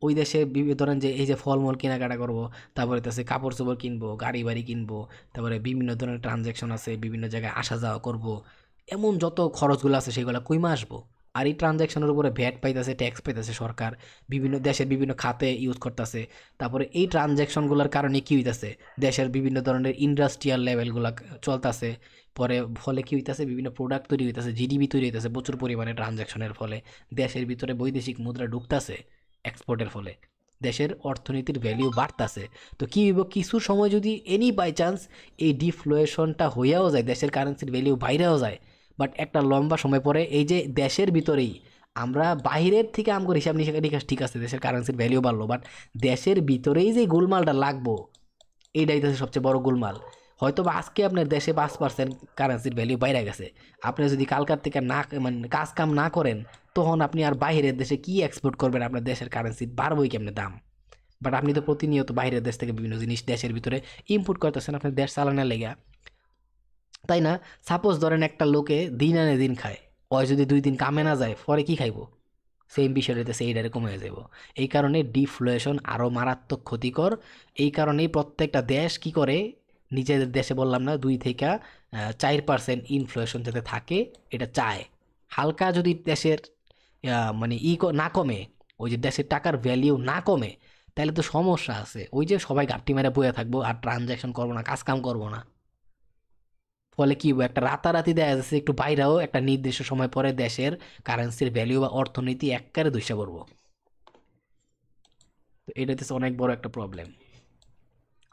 [SPEAKER 1] ওই দেশে ধরেন যে এই যে ফলমূল কেনাকাটা করব, তারপরে হচ্ছে কাপড় চোপড় কিনবো, গাড়ি বাড়ি কিনবো, তারপরে বিভিন্ন ধরনের ট্রানজ্যাকশন আছে, বিভিন্ন জায়গায় আসা যাওয়া করব, এমন যত খরচগুলো আছে সেগুলো কইমা আসবো। আর এই ট্রানজ্যাকশনের উপরে ভ্যাট পাইতেছে, ট্যাক্স পাইতেছে সরকার, বিভিন্ন দেশের বিভিন্ন খাতে ইউজ করতেছে। তারপরে এই ট্রানজ্যাকশনগুলোর কারণে কি হইতাছে, দেশের বিভিন্ন ধরনের ইন্ডাস্ট্রিয়াল লেভেলগুলো চলতেছে, পরে ফলে কি হইতাছে, বিভিন্ন প্রোডাক্ট তৈরি হইতাছে, জিডিপি তৈরি হইতাছে প্রচুর পরিমাণে ট্রানজ্যাকশনের ফলে, দেশের ভিতরে বৈদেশিক মুদ্রা ঢুকতাছে এক্সপোর্টের ফলে, দেশের অর্থনীতির ভ্যালিউ বাড়তাছে। তো কি হইব, কিছু সময় যদি এনি বাই চান্স এই ডিফ্লুয়েশনটা হইয়াও যায়, দেশের কারেন্সির ভ্যালিউ বাইরেও যায়, বাট একটা লম্বা সময় পরে এই যে দেশের ভিতরেই, আমরা বাইরের থেকে আমগর হিসাব নিকাশ ঠিক আছে, দেশের কারেন্সির ভ্যালিউ বাড়লো, বাট দেশের ভিতরেই যে গোলমালটা লাগবো, এইটাই হচ্ছে সবচেয়ে বড় গোলমাল। হয়তো বা আজকে আপনার দেশে 5% কারেন্সির ভ্যালিউ বাইরে গেছে, আপনি যদি কালকার থেকে না, মানে কাজ কাম না করেন, তখন আপনি আর বাইরের দেশে কি এক্সপোর্ট করবেন, আপনার দেশের কারেন্সি বাড়বই কেমনে দাম। বাট আপনি তো প্রতিনিয়ত বাইরের দেশ থেকে বিভিন্ন জিনিস দেশের ভিতরে ইম্পোর্ট করতেছেন আপনার দেশ চালানোর লেগা, তাই না? সাপোজ ধরেন একটা লোকে দিন আনে দিন খায়, ওই যদি 2 দিন কামে না যায়, পরে কি খাইবো? সেম বিষয়টাতে সেইটা এরকম হয়ে যাব। এই কারণে ডিফ্লেশন আরও মারাত্মক ক্ষতিকর। এই কারণেই প্রত্যেকটা দেশ কি করে, নিজেদের দেশে বললাম না 2 থেকে 4% ইনফ্লেশন যাতে থাকে, এটা চায়। হালকা যদি দেশের মানে না কমে, ওই যে দেশের টাকার ভ্যালিউ না কমে, তাহলে তো সমস্যা আছে, ওই যে সবাই ঘাপটি মেরে বয়ে থাকবো আর ট্রানজ্যাকশন করবো না, কাজ কাম করবো না। ফলে কি হইবো, একটা রাতারাতি দেখা যাচ্ছে একটু বাইরেও একটা নির্দিষ্ট সময় পরে দেশের কারেন্সির ভ্যালু বা অর্থনীতি একবারে ধসে পড়বো। তো এটা হচ্ছে অনেক বড় একটা প্রবলেম।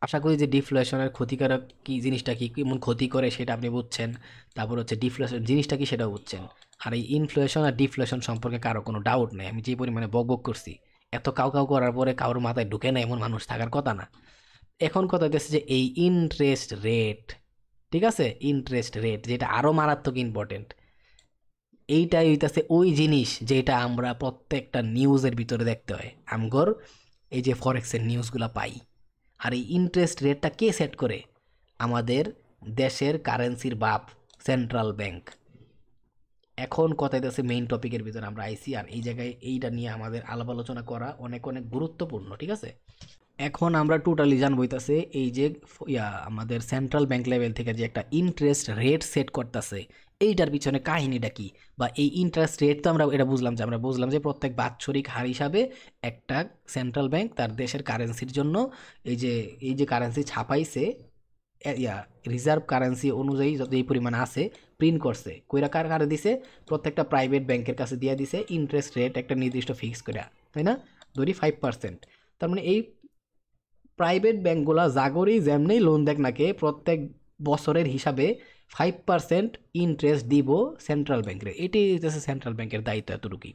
[SPEAKER 1] আশা করি যে ডিফ্লেশনের ক্ষতিকারক কি জিনিসটা, কি কেমন ক্ষতি করে সেটা আপনি বুঝছেন। তারপর হচ্ছে ডিফ্লেশন জিনিসটা কি সেটাও বুঝছেন। আর এই ইনফ্লেশন আর ডিফ্লেশন সম্পর্কে কারো কোনো ডাউট নেই, আমি যে পরিমাণে বকবক করছি, এত কাউ কাউ করার পরে কারোর মাথায় ঢুকে না এমন মানুষ থাকার কথা না। এখন কথা হচ্ছে যে এই ইন্টারেস্ট রেট, ঠিক আছে, ইন্টারেস্ট রেট যেটা আরও মারাত্মক ইম্পর্টেন্ট, এইটাই হইতাছে ওই জিনিস যেটা আমরা প্রত্যেকটা নিউজের ভিতরে দেখতে হয় আমগর, এই যে ফরেক্সের নিউজগুলো পাই। আর এই ইন্টারেস্ট রেটটা কে সেট করে? আমাদের দেশের কারেন্সির বাপ, সেন্ট্রাল ব্যাংক। এখন কথা হইতেছে মেইন টপিকের ভিতরে আমরা আইসি, আর এই জায়গায় এইটা নিয়ে আমাদের আলাপ আলোচনা করা অনেক অনেক গুরুত্বপূর্ণ, ঠিক আছে? এখন আমরা টোটালি জানবো হইতাছে এই যে আমাদের সেন্ট্রাল ব্যাংক লেভেল থেকে যে একটা ইন্টারেস্ট রেট সেট করতেছে, এইটার পিছনে কাহিনীটা কি, বা এই ইন্টারেস্ট রেট তো আমরা এটা বুঝলাম যে, আমরা বুঝলাম যে প্রত্যেক বাৎসরিক হার হিসাবে একটা সেন্ট্রাল ব্যাংক তার দেশের কারেন্সির জন্য এই যে কারেন্সি ছাপাইছে, ইয়া রিজার্ভ কারেন্সি অনুযায়ী যত এই পরিমাণ আছে প্রিন্ট করছে, কইরা কার কারে দিছে, প্রত্যেকটা প্রাইভেট ব্যাংকের কাছে দিয়ে দিছে ইন্টারেস্ট রেট একটা নির্দিষ্ট ফিক্স করে, তাই না? ধরি 5%। তার মানে এই প্রাইভেট ব্যাংকগুলা জাগরেই যেমনি লোন দেখ নাকে প্রত্যেক বছরের হিসাবে 5% ইন্টারেস্ট দিব সেন্ট্রাল ব্যাংকের, এটাই হচ্ছে সেন্ট্রাল ব্যাংকের দায়িত্ব এতটুকুই।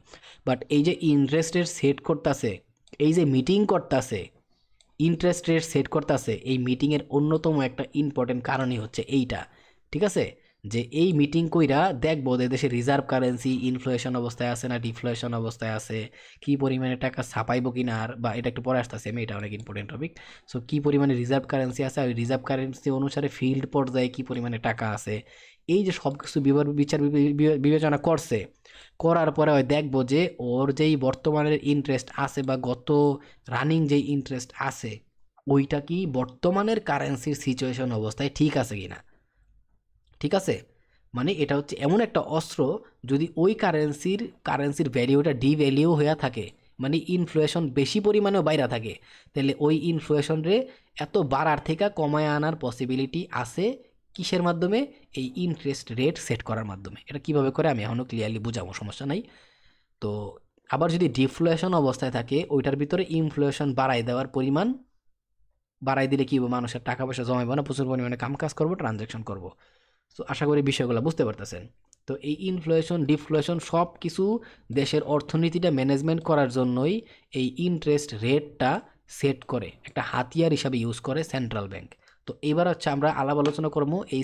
[SPEAKER 1] বাট এই যে ইন্টারেস্ট রেট সেট করতেছে, এই যে মিটিং করতেছে, ইন্টারেস্ট রেট সেট করতেছে, এই মিটিংয়ের অন্যতম একটা ইম্পর্টেন্ট কারণই হচ্ছে এইটা, ঠিক আছে? যে এই মিটিং কইরা দেখবো যে দেশে রিজার্ভ কারেন্সি ইনফ্লেশন অবস্থায় আছে না ডিফ্লেশন অবস্থায় আছে, কি পরিমাণে টাকা ছাপাইবো কিনা, আর বা এটা একটু পরে আসতেছে, আমি এটা অনেক ইম্পর্টেন্ট টপিক। সো কি পরিমাণে রিজার্ভ কারেন্সি আছে, আর রিজার্ভ কারেন্সি অনুসারে ফিল্ড পর্যায়ে কি পরিমাণে টাকা আছে, এই যে সব কিছু বিবেচনা করছে, করার পরে হয় দেখবো যে ওর যেই বর্তমানের ইন্টারেস্ট আছে বা গত রানিং যেই ইন্টারেস্ট আছে ওইটা কি বর্তমানের কারেন্সির সিচুয়েশন অবস্থায় ঠিক আছে কিনা। ঠিক আছে, মানে এটা হচ্ছে এমন একটা অস্ত্র, যদি ওই কারেন্সির ভ্যালিউটা ডিভ্যালিউ হয়ে থাকে, মানে ইনফ্লেশন বেশি পরিমাণেও বাইরা থাকে, তাহলে ওই ইনফ্লেশন রে এত বাড়ার থেকে কমায় আনার পসিবিলিটি আছে। কিসের মাধ্যমে? এই ইন্টারেস্ট রেট সেট করার মাধ্যমে। এটা কিভাবে করে আমি এখনও ক্লিয়ারলি বুঝাবো, সমস্যা নাই। তো আবার যদি ডিফ্লেশন অবস্থায় থাকে ওইটার ভিতরে ইনফ্লেশন বাড়াই দেওয়ার পরিমাণ বাড়াই দিলে কি হবে, মানুষের টাকা পয়সা জমাইবো না, প্রচুর পরিমাণে কাম কাজ করবো, ট্রানজ্যাকশন করবো। সো আশা করি বিষয়গুলো বুঝতে পারতেছেন। তো এই ইনফ্লেশন ডিফ্লেশন সব কিছু দেশের অর্থনীতিটা ম্যানেজমেন্ট করার জন্যই এই ইন্টারেস্ট রেটটা সেট করে, একটা হাতিয়ার হিসাবে ইউজ করে সেন্ট্রাল ব্যাংক। তো এবার হচ্ছে আমরা আলাপ আলোচনা করবো এই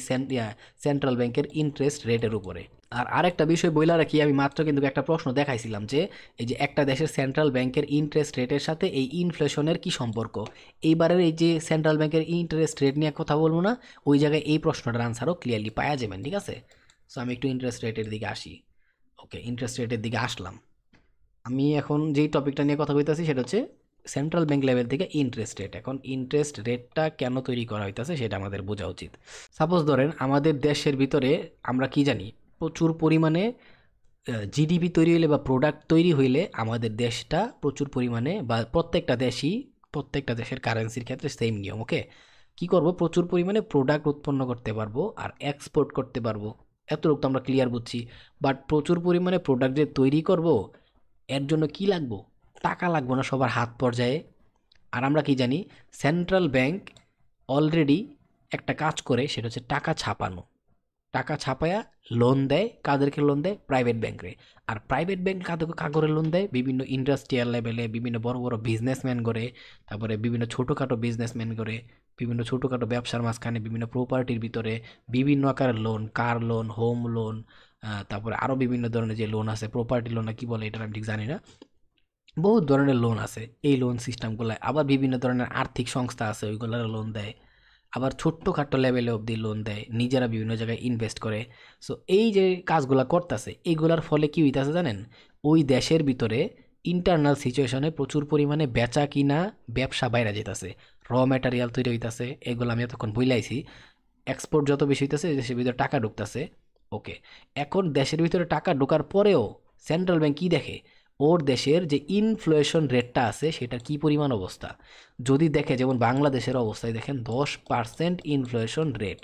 [SPEAKER 1] সেন্ট্রাল ব্যাংকের ইন্টারেস্ট রেটের উপরে। আর আরেকটা বিষয় বইলা রাখি, আমি মাত্র কিন্তু একটা প্রশ্ন দেখাইছিলাম যে এই যে একটা দেশের সেন্ট্রাল ব্যাংকের ইন্টারেস্ট রেটের সাথে এই ইনফ্লেশনের কি সম্পর্ক। এইবারের এই যে সেন্ট্রাল ব্যাংকের ইন্টারেস্ট রেট নিয়ে কথা বলবো না, ওই জায়গায় এই প্রশ্নটার আনসারও ক্লিয়ারলি পাওয়া যাবেন। ঠিক আছে, সো আমি একটু ইন্টারেস্ট রেটের দিকে আসি। ওকে, ইন্টারেস্ট রেটের দিকে আসলাম। আমি এখন যেই টপিকটা নিয়ে কথা বলতেছি সেটা হচ্ছে সেন্ট্রাল ব্যাংক লেভেল থেকে ইন্টারেস্ট রেট। এখন ইন্টারেস্ট রেটটা কেন তৈরি করা হইতেছে সেটা আমাদের বোঝা উচিত। সাপোজ ধরেন আমাদের দেশের ভিতরে আমরা কি জানি, প্রচুর পরিমাণে জিডিপি তৈরি হইলে বা প্রোডাক্ট তৈরি হইলে আমাদের দেশটা প্রচুর পরিমাণে, বা প্রত্যেকটা দেশের কারেন্সির ক্ষেত্রে সেম নিয়ম। ওকে, কি করব, প্রচুর পরিমাণে প্রোডাক্ট উৎপন্ন করতে পারবো আর এক্সপোর্ট করতে পারবো, এতটুকু তো আমরা ক্লিয়ার বুঝছি। বাট প্রচুর পরিমাণে প্রোডাক্ট যে তৈরি করব, এর জন্য কি লাগবো? টাকা লাগবো না সবার হাত পর্যায়ে? আর আমরা কি জানি, সেন্ট্রাল ব্যাংক অলরেডি একটা কাজ করে, সেটা হচ্ছে টাকা ছাপানো। টাকা ছাপায়া লোন দেয়, কাদেরকে লোন দেয়? প্রাইভেট ব্যাংকে। আর প্রাইভেট ব্যাংক কাদেরকে কাগরে লোন দেয়? বিভিন্ন ইন্ডাস্ট্রিয়াল লেভেলে, বিভিন্ন বড় বড় বিজনেসম্যান করে, তারপরে বিভিন্ন ছোটোখাটো বিজনেসম্যান করে, বিভিন্ন ছোটোখাটো ব্যবসার মাঝখানে, বিভিন্ন প্রপার্টির ভিতরে বিভিন্ন আকারের loan, car loan, home loan, তারপরে আরও বিভিন্ন ধরনের যে লোন আছে, প্রপার্টি লোন না কি বলে এটা আমি ঠিক জানি না, বহুত ধরনের লোন আছে। এই লোন সিস্টেমগুলো আবার বিভিন্ন ধরনের আর্থিক সংস্থা আছে, ওইগুলোর লোন দেয়। আবার ছোট্টখাটো লেভেলে অবধি লোন দেয়, নিজেরা বিভিন্ন জায়গায় ইনভেস্ট করে। সো এই যে কাজগুলা করতেছে, এইগুলার ফলে কি হইতাছে জানেন? ওই দেশের ভিতরে ইন্টারনাল সিচুয়েশনে প্রচুর পরিমাণে বেচা কিনা ব্যবসা বাইরে যেতেছে, র ম্যাটেরিয়াল তৈরি হইতাছে, এগুলো আমি এতক্ষণ বইলাইছি। এক্সপোর্ট যত বেশি হইতেছে দেশের ভিতরে টাকা ঢুকতেছে। ওকে, এখন দেশের ভিতরে টাকা ঢোকার পরেও সেন্ট্রাল ব্যাংক কি দেখে? ওর দেশের যে ইনফ্লেশন রেটটা আছে সেটার কি পরিমাণ অবস্থা। যদি দেখে, যেমন বাংলাদেশের অবস্থায় দেখেন 10% ইনফ্লেশন রেট,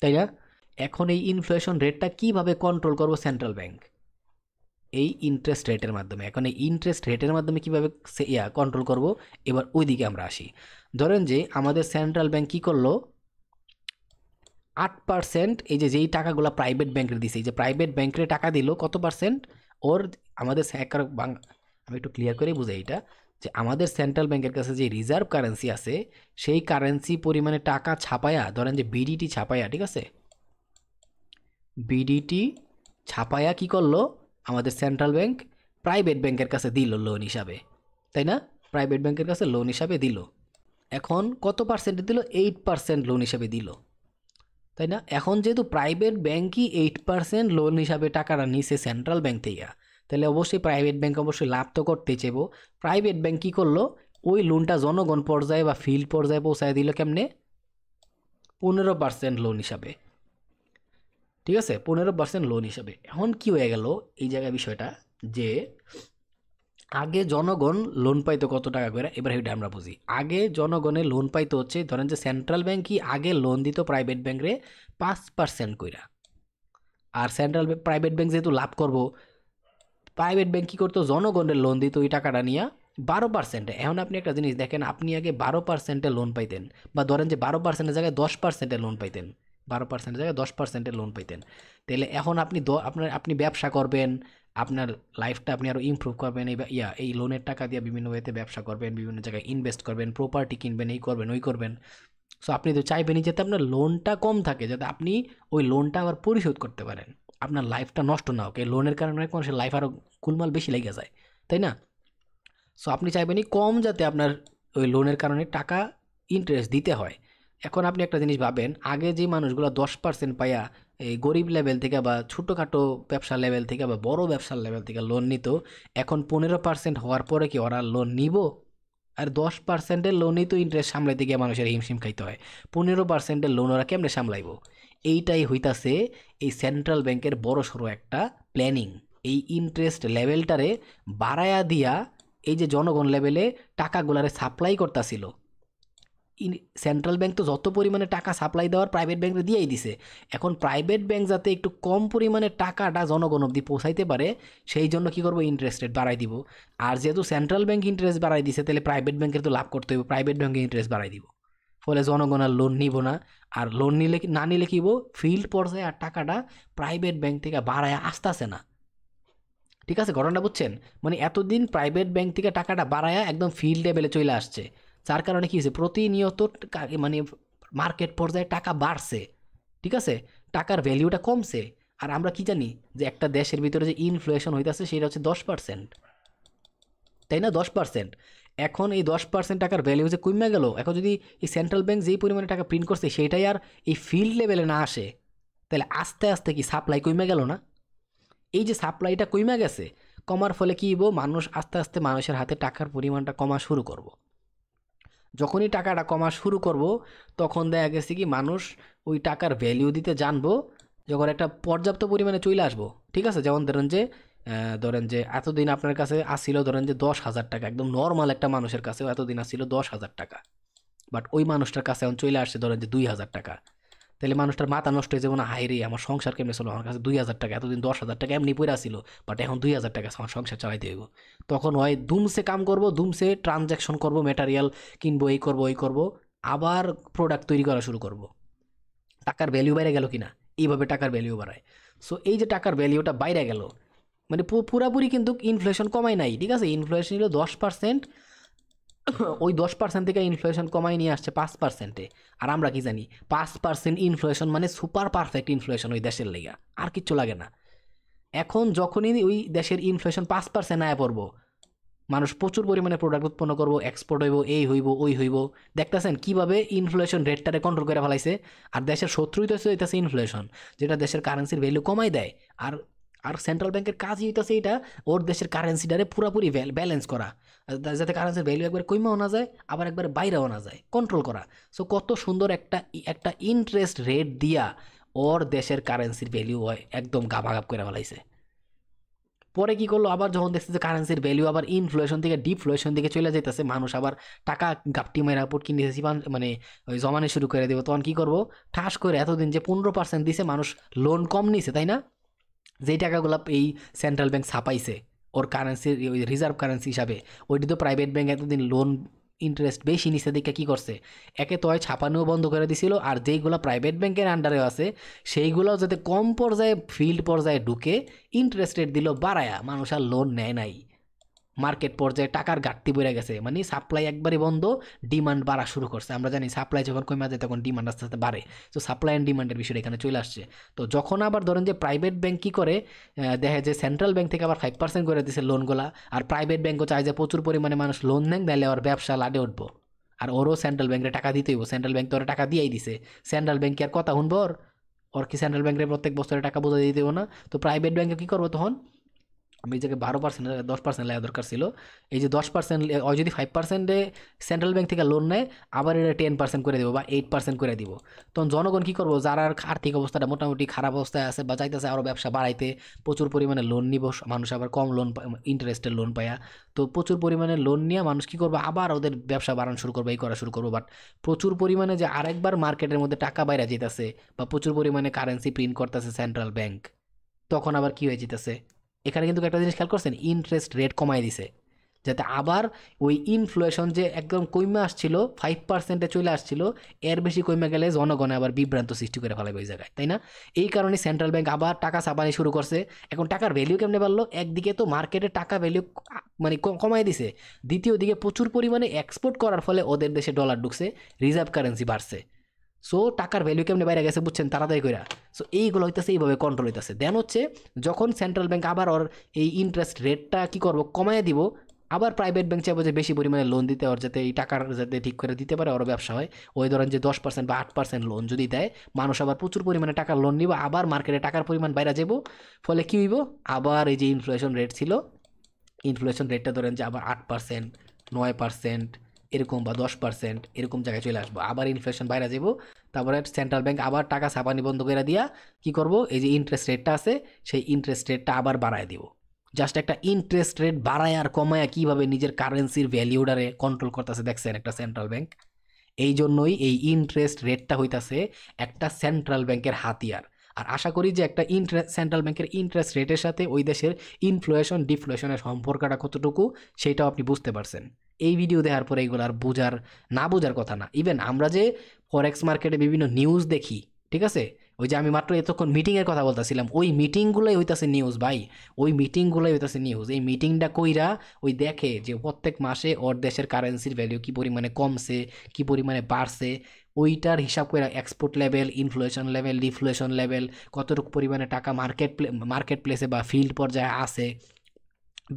[SPEAKER 1] তাই না? এখন এই ইনফ্লেশন রেটটা কিভাবে কন্ট্রোল করবো সেন্ট্রাল ব্যাংক? এই ইন্টারেস্ট রেটের মাধ্যমে। এখন এই ইন্টারেস্ট রেটের মাধ্যমে কিভাবে কন্ট্রোল করব, এবার ওই দিকে আমরা আসি। ধরেন যে আমাদের সেন্ট্রাল ব্যাংক কি করলো, 8%, এই যে যেই টাকাগুলো প্রাইভেট ব্যাংকের দিছে, এই যে প্রাইভেট ব্যাংকের টাকা দিল কত পার্সেন্ট, ওর আমাদের আমি একটু ক্লিয়ার করে বুঝাই এটা, যে আমাদের সেন্ট্রাল ব্যাংকের কাছে যে রিজার্ভ কারেন্সি আছে, সেই কারেন্সি পরিমাণে টাকা ছাপায়া, ধরেন যে বিডিটি ছাপায়া, ঠিক আছে, বিডিটি ছাপায়া কি করলো আমাদের সেন্ট্রাল ব্যাংক, প্রাইভেট ব্যাংকের কাছে দিল লোন হিসাবে, তাই না? প্রাইভেট ব্যাংকের কাছে লোন হিসাবে দিল। এখন কত পার্সেন্টে দিল? 8% লোন হিসাবে দিল, তাই না? এখন যেহেতু প্রাইভেট ব্যাংকই 8% লোন হিসাবে টাকাটা নিছে সেন্ট্রাল ব্যাংক থেকে, তাহলে অবশ্যই প্রাইভেট ব্যাংক অবশ্যই লাভ তো করতেই চাইবো। প্রাইভেট ব্যাংক কী করলো, ওই লোনটা জনগণ পর্যায়ে বা ফিল্ড পর্যায়ে পৌঁছায় দিল কেমনে? 15% লোন হিসাবে, ঠিক আছে, 15% লোন হিসাবে। এখন কি হয়ে গেল এই জায়গায় বিষয়টা, যে আগে জনগণ লোন পাইতো কত টাকা করে, এবার এটা আমরা বুঝি। আগে জনগণের লোন পাইতো হচ্ছে, ধরেন যে সেন্ট্রাল ব্যাংক কি আগে লোন দিত প্রাইভেট ব্যাংকে 5% কইরা। আর প্রাইভেট ব্যাংক যেহেতু লাভ করবো, প্রাইভেট ব্যাংক কী করতো, জনগণের লোন দিত ওই টাকাটা নিয়ে 12%। এখন আপনি একটা জিনিস দেখেন, আপনি আগে 12%-এ লোন পাইতেন, বা ধরেন যে 12%-এর জায়গায় 10%-এ লোন পাইতেন, 12%-এর জায়গায় 10%-এ লোন পাইতেন। তাহলে এখন আপনি ব্যবসা করবেন, আপনার লাইফটা আপনি আরও ইমপ্রুভ করবেন, এই লোনের টাকা দিয়ে বিভিন্ন ওয়েতে ব্যবসা করবেন, বিভিন্ন জায়গায় ইনভেস্ট করবেন, প্রপার্টি কিনবেন, এই করবেন ওই করবেন। সো আপনি তো চাইবেনই যাতে আপনার লোনটা কম থাকে, যাতে আপনি ওই লোনটা আবার পরিশোধ করতে পারেন, আপনার লাইফটা নষ্ট না হোক। এই লোনের কারণে অনেক মানুষের লাইফ আরও গোলমাল বেশি লেগে যায়, তাই না? সো আপনি চাইবেনই কম যাতে আপনার ওই লোনের কারণে টাকা ইন্টারেস্ট দিতে হয়। এখন আপনি একটা জিনিস ভাবেন, আগে যে মানুষগুলো 10% পাইয়া এই গরিব লেভেল থেকে বা ছোটোখাটো ব্যবসার লেভেল থেকে বা বড় ব্যবসার লেভেল থেকে লোন নিত, এখন 15% হওয়ার পরে কি ওরা লোন নিব? আর 10%-এর লোনই তো ইন্টারেস্ট সামলাইতে গিয়ে মানুষের হিমশিম খাইতে হয়, 15%-এর লোন ওরা কেমনে সামলাইব? এইটাই হইতাছে এই সেন্ট্রাল ব্যাংকের বড় সড়ো একটা প্ল্যানিং। এই ইন্টারেস্ট লেভেলটারে বাড়ায়া দিয়া এই যে জনগণ লেভেলে টাকাগুলারে সাপ্লাই করতেছিল, সেন্ট্রাল ব্যাংক তো যত পরিমাণে টাকা সাপ্লাই দেওয়ার প্রাইভেট ব্যাংকে দিয়েই দিছে। এখন প্রাইভেট ব্যাংক যাতে একটু কম পরিমাণে টাকাটা জনগণ অবধি পৌঁছাইতে পারে, সেই জন্য কি করবো, ইন্টারেস্ট রেট বাড়াই দিব। আর যেহেতু সেন্ট্রাল ব্যাংক ইন্টারেস্ট বাড়াই দিছে, তাহলে প্রাইভেট ব্যাংকের তো লাভ করতে হবে, প্রাইভেট ব্যাংকে ইন্টারেস্ট বাড়াই দিব। ফলে জনগণ আর লোন নিব না। আর লোন নিলে না নিলে কি হবো, ফিল্ড পর্যায়ে আর টাকাটা প্রাইভেট ব্যাংক থেকে বাড়ায় আসতেছে না। ঠিক আছে, ঘটনাটা বুঝছেন? মানে এতদিন প্রাইভেট ব্যাংক থেকে টাকাটা বাড়ায়া একদম ফিল্ড লেভেলে চলে আসছে, যার কারণে কি হয়েছে, প্রতিনিয়ত মানে মার্কেট পর্যায়ে টাকা বাড়ছে। ঠিক আছে, টাকার ভ্যালিউটা কমছে। আর আমরা কি জানি যে একটা দেশের ভিতরে যে ইনফ্লেশন হইতেছে সেটা হচ্ছে 10%, তাই না? 10%। এখন এই 10% টাকার ভ্যালিউ যে কমে গেল, এখন যদি এই সেন্ট্রাল ব্যাংক যেই পরিমাণে টাকা প্রিন্ট করছে সেটাই আর এই ফিল্ড লেভেলে না আসে, তাহলে আস্তে আস্তে কি সাপ্লাই কমে গেল না? এই যে সাপ্লাইটা কমে গেছে, কমার ফলে কী হইব, মানুষ আস্তে আস্তে মানুষের হাতে টাকার পরিমাণটা কমা শুরু করব। যখনই টাকাটা কমা শুরু করব, তখন দেখা গেছে কি মানুষ ওই টাকার ভ্যালিউ দিতে জানবো, যখন একটা পর্যাপ্ত পরিমাণে চলে আসবো। ঠিক আছে, যেমন ধরেন যে এতদিন আপনার কাছে আসছিল ধরেন যে 10,000 টাকা, একদম নর্মাল একটা মানুষের কাছেও এতদিন আসছিল 10,000 টাকা, বাট ওই মানুষটার কাছে এখন চলে আসছে ধরেন যে 2,000 টাকা। তাহলে মানুষটার মাথা নষ্ট হয়ে যাবে না, হাই রে আমার সংসার কেমনে চলো, আমার কাছে 2,000 টাকা, এতদিন 10,000 টাকা এমনি পড়ে আসছিল, বাট এখন 2,000 টাকা আমার সংসার চালাইতে হইব। তখন হয় দুমসে কাম করব, দুমসে ট্রানজ্যাকশন করব, ম্যাটেরিয়াল কিনবো, এই করবো ওই করবো, আবার প্রোডাক্ট তৈরি করা শুরু করব। টাকার ভ্যালিউ বাইরে গেল কিনা, এইভাবে টাকার ভ্যালিউ বাড়ায়। সো এই যে টাকার ভ্যালিউটা বাইরে গেল, মানে পুরাপুরি কিন্তু ইনফ্লেশন কমাই নাই। ঠিক আছে, ইনফ্লেশন ছিল 10%, ওই 10% থেকে ইনফ্লেশন কমাই নিয়ে আসছে 5%-এ। আর আমরা কি জানি, 5% ইনফ্লেশন মানে সুপার পারফেক্ট ইনফ্লেশন ওই দেশের লেগা, আর কিচ্ছু লাগে না। এখন যখনই ওই দেশের ইনফ্লেশন 5% আয়া পড়বো, মানুষ প্রচুর পরিমাণে প্রোডাক্ট উৎপন্ন করবো, এক্সপোর্ট হইব, এই হইব ওই হইব। দেখতেছেন কিভাবে ইনফ্লেশন রেটটারে কন্ট্রোল করে ফেলাইছে। আর দেশের শত্রুই তো হইতেছে ইনফ্লেশন, যেটা দেশের কারেন্সির ভ্যালু কমাই দেয়। আর আর সেন্ট্রাল ব্যাংকের কাজই হইতেছে এটা, ওর দেশের কারেন্সিটারে পুরাপুরি ব্যালেন্স করা, যাতে কারেন্সির ভ্যালু একবার কইমাও না যায়, আবার একবার বাইরেও না যায়, কন্ট্রোল করা। সো কত সুন্দর একটা একটা ইন্টারেস্ট রেট দিয়া ওর দেশের কারেন্সির ভ্যালু হয় একদম গাভাগাভ করে ফেলাইছে। পরে কি করলো, আবার যখন দেখছে যে কারেন্সির ভ্যালু আবার ইনফ্লেশন থেকে ডিফ্লেশন দিকে চলে যাইতেছে, মানুষ আবার টাকা গাপটি মেরা পুট কিনে মানে ওই জমানো শুরু করে দেবো, তখন কি করবো, ঠাস করে এতদিন যে 15% দিছে মানুষ, লোন কম নিছে তাই না, যেই টাকাগুলো এই সেন্ট্রাল ব্যাংক ছাপাইছে ওর কারেন্সির ওই রিজার্ভ কারেন্সি হিসাবে, ওইটি তো প্রাইভেট ব্যাংক এতদিন লোন ইন্টারেস্ট বেশি নিচে দিকে কী করছে, একে তো হয় ছাপানোও বন্ধ করে দিছিল, আর যেইগুলো প্রাইভেট ব্যাংকের আন্ডারেও আছে সেইগুলোও যাতে কম পর্যায়ে ফিল্ড পর্যায়ে ঢুকে ইন্টারেস্ট রেট দিল বাড়ায়া, মানুষ আর লোন নেয় নাই। মার্কেট পর্যায়ে টাকার ঘাটতি বেড়ে গেছে, মানে সাপ্লাই একবারই বন্ধ, ডিমান্ড বাড়া শুরু করছে। আমরা জানি সাপ্লাই যখন কমে যায় তখন ডিমান্ড আস্তে আস্তে বাড়ে। তো সাপ্লাই অ্যান্ড ডিমান্ডের বিষয়টা এখানে চলে আসছে। তো যখন আবার ধরেন যে প্রাইভেট ব্যাংক কী করে, দেখে যে সেন্ট্রাল ব্যাংক থেকে আবার 5% করে দিচ্ছে লোনগুলা, আর প্রাইভেট ব্যাংকও চায় যে প্রচুর পরিমাণে মানুষ লোন নেন, তাহলে ওর ব্যবসা লাডে উঠবো। আর ওরও সেন্ট্রাল ব্যাংকে টাকা দিতেই হইব, সেন্ট্রাল ব্যাংক তো ওরা টাকা দিয়েই দিছে, সেন্ট্রাল ব্যাংক আর কথা শুনবো ওর কি সেন্ট্রাল ব্যাংকের প্রত্যেক বছরে টাকা বোঝা দিতে না? তো প্রাইভেট ব্যাংকে কী করবো তখন, আমি এই জায়গায় 12% 10% লেওয়া দরকার ছিল। এই যে 10% ওই যদি 5%-এ সেন্ট্রাল ব্যাংক থেকে লোন নেয়, আবার এটা 10% করে দেবো বা 8% করে দিব। তখন জনগণ কী করবো, যারা আর্থিক অবস্থাটা মোটামুটি খারাপ অবস্থায় আছে বা চাইতেছে আরও ব্যবসা বাড়াইতে, প্রচুর পরিমাণে লোন নিব, মানুষ আবার কম লোন ইন্টারেস্টের লোন পায়া, তো প্রচুর পরিমাণে লোন নিয়ে মানুষ কী করবো, আবার ওদের ব্যবসা বাড়ানো শুরু করবো, এই করা শুরু করবো। বাট প্রচুর পরিমাণে যে আরেকবার মার্কেটের মধ্যে টাকা বাইরে যেতেছে বা প্রচুর পরিমাণে কারেন্সি প্রিন্ট করতেছে সেন্ট্রাল ব্যাংক, তখন আবার কী হয়ে যেতেছে, এখানে কিন্তু একটা জিনিস খেয়াল করছেন, ইন্টারেস্ট রেট কমাই দিছে, যাতে আবার ওই ইনফ্লেশন যে একদম কমে আসছিল 5%-এ চলে আসছিল, এর বেশি কমে গেলে জনগণে আবার বিভ্রান্ত সৃষ্টি করে ফেলাবে ওই জায়গায়, তাই না? এই কারণে সেন্ট্রাল ব্যাংক আবার টাকা ছাপানি শুরু করছে। এখন টাকার ভ্যালু কেমনে বাড়লো, একদিকে তো মার্কেটে টাকা ভ্যালু মানে কমায় দিছে। দ্বিতীয় দিকে প্রচুর পরিমাণে এক্সপোর্ট করার ফলে ওদের দেশে ডলার ঢুকছে, রিজার্ভ কারেন্সি বাড়ছে। সো টাকার ভ্যালু কেমনে বাইরে গেছে বুঝছেন তাড়াতাড়ি কইরা। সো এইগুলো হইতেছে এইভাবে কন্ট্রোল হইতেছে। দেন হচ্ছে যখন সেন্ট্রাল ব্যাংক আবার ওর এই ইন্টারেস্ট রেটটা কি করবো কমায় দিব, আবার প্রাইভেট ব্যাংক চাইবো যে বেশি পরিমাণে লোন দিতে, ওর যাতে এই টাকার যাতে ঠিক করে দিতে পারে, ওর ব্যবসা হয়। ওই ধরেন যে 10% বা 8% লোন যদি দেয়, মানুষ আবার প্রচুর পরিমাণে টাকার লোন নিব, আবার মার্কেটে টাকার পরিমাণ বাইরে যাবো। ফলে কি হইব, আবার এই যে ইনফ্লেশন রেট ছিল, ইনফ্লেশন রেটটা ধরেন যে আবার 8%, 9% এরকম বা 10% এরকম জায়গায় চলে আসবো, আবার ইনফ্লেশন বাইরে যাব। তারপরে সেন্ট্রাল ব্যাংক আবার টাকা ছাপানি বন্ধ করে দিয়া কি করব, এই যে ইন্টারেস্ট রেটটা আছে সেই ইন্টারেস্ট রেটটা আবার বাড়ায় দিব। জাস্ট একটা ইন্টারেস্ট রেট বাড়ায় আর কমায় কিভাবে নিজের কারেন্সির ভ্যালিউডারে কন্ট্রোল করতেছে দেখছেন একটা সেন্ট্রাল ব্যাংক। এই জন্যই এই ইন্টারেস্ট রেটটা হইতাছে একটা সেন্ট্রাল ব্যাংকের হাতিয়ার। আর আশা করি যে একটা সেন্ট্রাল ব্যাংকের ইন্টারেস্ট রেটের সাথে ওই দেশের ইনফ্লেশন ডিফ্লেশনের সম্পর্কটা কতটুকু সেটাও আপনি বুঝতে পারছেন। এই ভিডিও দেখার পরে এইগুলো আর বোঝার না বোঝার কথা না। ইভেন আমরা যে ফরেক্স মার্কেটে বিভিন্ন নিউজ দেখি, ঠিক আছে, ওই যে আমি মাত্র এতক্ষণ মিটিংয়ের কথা বলতেছিলাম, ওই মিটিংগুলোই হইতাছে নিউজ ভাই। ওই মিটিংগুলোই হইতাছে নিউজ। এই মিটিংটা কইরা ওই দেখে যে প্রত্যেক মাসে ওর দেশের কারেন্সির ভ্যালু কি পরিমাণে কমছে, কি পরিমাণে বাড়ছে, ওইটার হিসাব করে export level, inflation level, deflation level, কতটুকু পরিমাণে টাকা মার্কেট প্লেসে বা ফিল্ড পর্যায়ে আছে,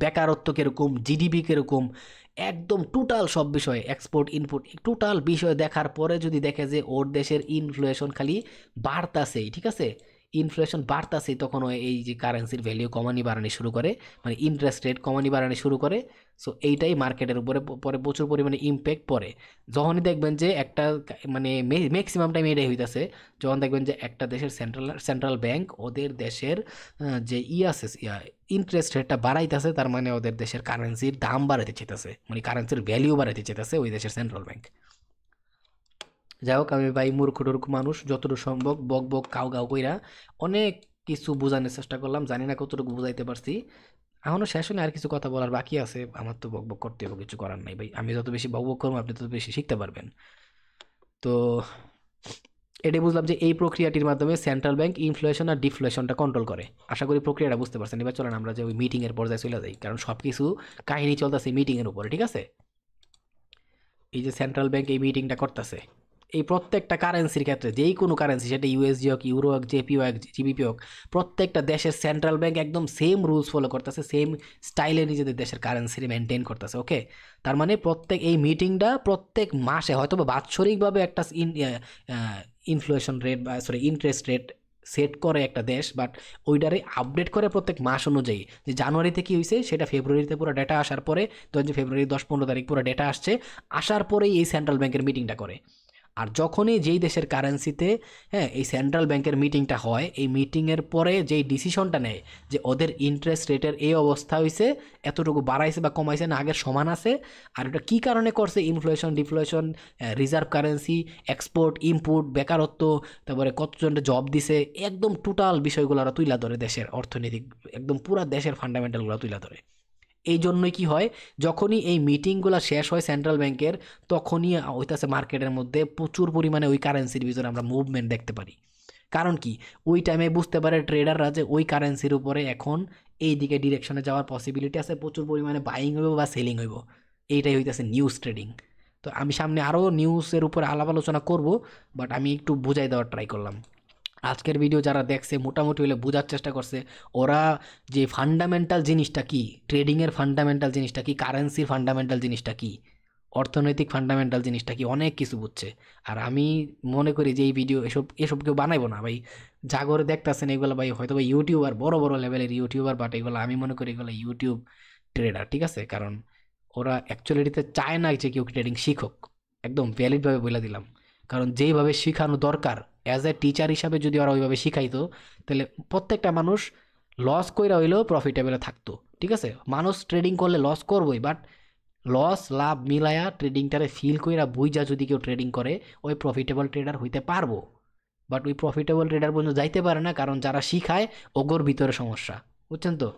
[SPEAKER 1] বেকারত্ব কীরকম, জিডিপি কীরকম, একদম টোটাল সব বিষয়, এক্সপোর্ট ইনপুট টোটাল বিষয় দেখার পরে যদি দেখে যে ওর দেশের ইনফ্লেশন খালি বাড়তাছেই, ঠিক আছে, ইনফ্লেশন বাড়তাছেই, তখন এই যে কারেন্সির ভ্যালিউ কমানি বাড়ানি শুরু করে, মানে ইন্টারেস্ট রেট কমানি বাড়ানি শুরু করে। সো এইটাই মার্কেটের উপরে পরে প্রচুর পরিমাণে ইম্প্যাক্ট পড়ে। যখনই দেখবেন যে একটা মানে ম্যাক্সিমাম টাইম এটাই হইতাছে, যখন দেখবেন যে একটা দেশের সেন্ট্রাল ব্যাংক ওদের দেশের যে আছে ইন্টারেস্ট রেটটা বাড়াইতেছে, তার মানে ওদের দেশের কারেন্সির দাম বাড়াইতে চেতেছে, মানে কারেন্সির ভ্যালিউ বাড়াইতে চেতেছে ওই দেশের সেন্ট্রাল ব্যাংক। যাই হোক, আমি ভাই মূর্খ টুর্খ মানুষ, যতটুকু সম্ভব বক বক কাউ কাউ কইরা অনেক কিছু বোঝানোর চেষ্টা করলাম, জানি না কতটুকু বুঝাইতে পারছি। এখনো শেষ হয়নি, আর কিছু কথা বলার বাকি আছে। আমার তো বক বক করতে হবে, কিছু করার নাই ভাই। আমি যত বেশি বক বক করবো আপনি তত বেশি শিখতে পারবেন। তো এটাই বুঝলাম যে এই প্রক্রিয়াটির মাধ্যমে সেন্ট্রাল ব্যাংক ইনফ্লেশন আর ডিফ্লেশনটা কন্ট্রোল করে। আশা করি প্রক্রিয়াটা বুঝতে পারছেন। এবার চলেন আমরা যে ওই মিটিংয়ের পর্যায়ে চলে যাই, কারণ সব কিছু কাহিনী চলতেছে মিটিংয়ের উপরে, ঠিক আছে। এই যে সেন্ট্রাল ব্যাংক এই মিটিংটা করতেছে, এই প্রত্যেকটা কারেন্সির ক্ষেত্রে যেই কোনো কারেন্সি, সেটা ইউএসডি হোক, ইউরো হোক, জেপি হোক, জিবিপি হোক, প্রত্যেকটা দেশের সেন্ট্রাল ব্যাংক একদম সেম রুলস ফলো করতেছে, সেম স্টাইলে নিজেদের দেশের কারেন্সি মেনটেন করতেছে। ওকে, তার মানে প্রত্যেক এই মিটিংটা প্রত্যেক মাসে হয়তো বা বাৎসরিকভাবে একটা ইনফ্লেশন রেট বা সরি ইন্টারেস্ট রেট সেট করে একটা দেশ, বাট ওইটারে আপডেট করে প্রত্যেক মাস অনুযায়ী। যে জানুয়ারিতে কী হয়েছে সেটা ফেব্রুয়ারিতে পুরো ডেটা আসার পরে, ধরেন যে ফেব্রুয়ারি 10-15 তারিখ পুরো ডেটা আসছে, আসার পরেই এই সেন্ট্রাল ব্যাংকের মিটিংটা করে। আর যখনই যেই দেশের কারেন্সিতে হ্যাঁ এই সেন্ট্রাল ব্যাংকের মিটিংটা হয়, এই মিটিংয়ের পরে যেই ডিসিশনটা নেয় যে ওদের ইন্টারেস্ট রেটের এই অবস্থা হয়েছে, এতটুকু বাড়াইছে বা কমাইছে না আগের সমান আছে, আর এটা কী কারণে করছে, inflation deflation, reserve currency, export import, বেকারত্ব, তারপরে কতজনটা জব দিছে, একদম টোটাল বিষয়গুলো ওরা তুলে ধরে, দেশের অর্থনৈতিক একদম পুরা দেশের ফান্ডামেন্টালগুলো তুলে ধরে। এই জন্যই কি হয়, যখনই এই মিটিংগুলো শেষ হয় সেন্ট্রাল ব্যাংকের, তখনই হইতাছে মার্কেটের মধ্যে প্রচুর পরিমাণে ওই কারেন্সির ভিতরে আমরা মুভমেন্ট দেখতে পারি। কারণ কি, ওই টাইমে বুঝতে পারে ট্রেডাররা যে ওই কারেন্সির উপরে এখন এই দিকে ডিরেকশনে যাওয়ার পসিবিলিটি আছে, প্রচুর পরিমাণে বাইং হইব বা সেলিং হইব। এইটাই হইতাছে নিউজ ট্রেডিং। তো আমি সামনে আরও নিউজের উপরে আলাপ আলোচনা করব, বাট আমি একটু বুঝাই দেওয়ার ট্রাই করলাম। আজকের ভিডিও যারা দেখছে মোটামুটি হলে বোঝার চেষ্টা করছে ওরা যে ফান্ডামেন্টাল জিনিসটা কি, ট্রেডিংয়ের ফান্ডামেন্টাল জিনিসটা কি, কারেন্সির ফান্ডামেন্টাল জিনিসটা কি, অর্থনৈতিক ফান্ডামেন্টাল জিনিসটা কি, অনেক কিছু বুঝছে। আর আমি মনে করি যে এই ভিডিও এসব কেউ বানাইবো না ভাই, যা করে দেখতেছেন এগুলো ভাই হয়তো ভাই ইউটিউবার, বড় বড় লেভেলের ইউটিউবার, বাট এগুলো আমি মনে করি এগুলো ইউটিউব ট্রেডার, ঠিক আছে। কারণ ওরা অ্যাকচুয়ালিতে চায় না যে কেউ ট্রেডিং শিখুক, একদম ভ্যালিডভাবে বলে দিলাম। কারণ যেইভাবে শেখানো দরকার অ্যাজ এ টিচার হিসাবে যদি ওরা ওইভাবে শিখাইতো, তাহলে প্রত্যেকটা মানুষ লস কইরা হইলেও প্রফিটেবলে থাকতো, ঠিক আছে। মানুষ ট্রেডিং করলে লস করবোই, বাট লস লাভ মিলায়া ট্রেডিংটারে ফিল কইরা বুঝা যদি কেউ ট্রেডিং করে, ওই প্রফিটেবল ট্রেডার হইতে পারবো। বাট ওই প্রফিটেবল ট্রেডার পর্যন্ত যাইতে পারে না, কারণ যারা শিখায় ওগোর ভিতরে সমস্যা, বুঝছেন তো।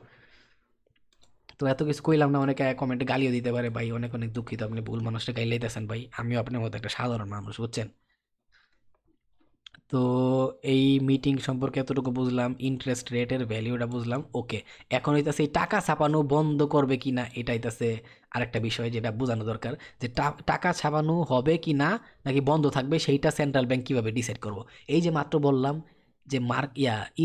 [SPEAKER 1] তো এত কিছু কইলাম না, অনেকে কমেন্টে গালিও দিতে পারে ভাই, অনেক অনেক দুঃখিত, আপনি ভুল মানুষটা গাইলেইতেছেন ভাই, আমিও আপনার মতো একটা সাধারণ মানুষ, বুঝছেন। তো এই মিটিং সম্পর্কে এতটুকু বুঝলাম, ইন্টারেস্ট রেটের ভ্যালুটা বুঝলাম। ওকে, এখন হইতাছে এই টাকা ছাপানো বন্ধ করবে কি না, এটা হইতাছে আরেকটা বিষয় যেটা বোঝানো দরকার, যে টাকা ছাপানো হবে কি না নাকি বন্ধ থাকবে সেইটা সেন্ট্রাল ব্যাংক কিভাবে ডিসাইড করব। এই যে মাত্র বললাম যে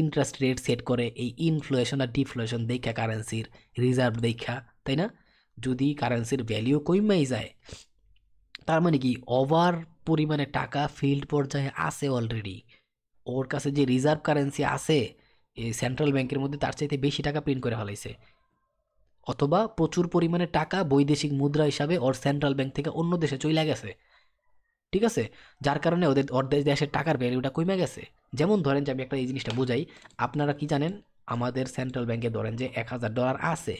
[SPEAKER 1] ইন্টারেস্ট রেট সেট করে এই ইনফ্লেশন আর ডিফ্লেশন দেখা কারেন্সির রিজার্ভ দেখা, তাই না? যদি কারেন্সির ভ্যালিউ কইমাই যায়, তার মানে কি ওভার পরিমাণে টাকা ফিল্ড পর্যায়ে আছে অলরেডি। ওর কাছে যে রিজার্ভ কারেন্সি আছে এই সেন্ট্রাল ব্যাংকের মধ্যে, তার চাইতে বেশি টাকা প্রিন্ট করে ফেলাইছে, অথবা প্রচুর পরিমাণে টাকা বৈদেশিক মুদ্রা হিসাবে ওর সেন্ট্রাল ব্যাংক থেকে অন্য দেশে চলে গেছে। ঠিক আছে, যার কারণে ওদের দেশের টাকার ভ্যালুটা কমে গেছে। যেমন ধরেন যে আমি একটা এই জিনিসটা বুঝাই, আপনারা কি জানেন, আমাদের সেন্ট্রাল ব্যাংকে ধরেন যে $1000 আছে,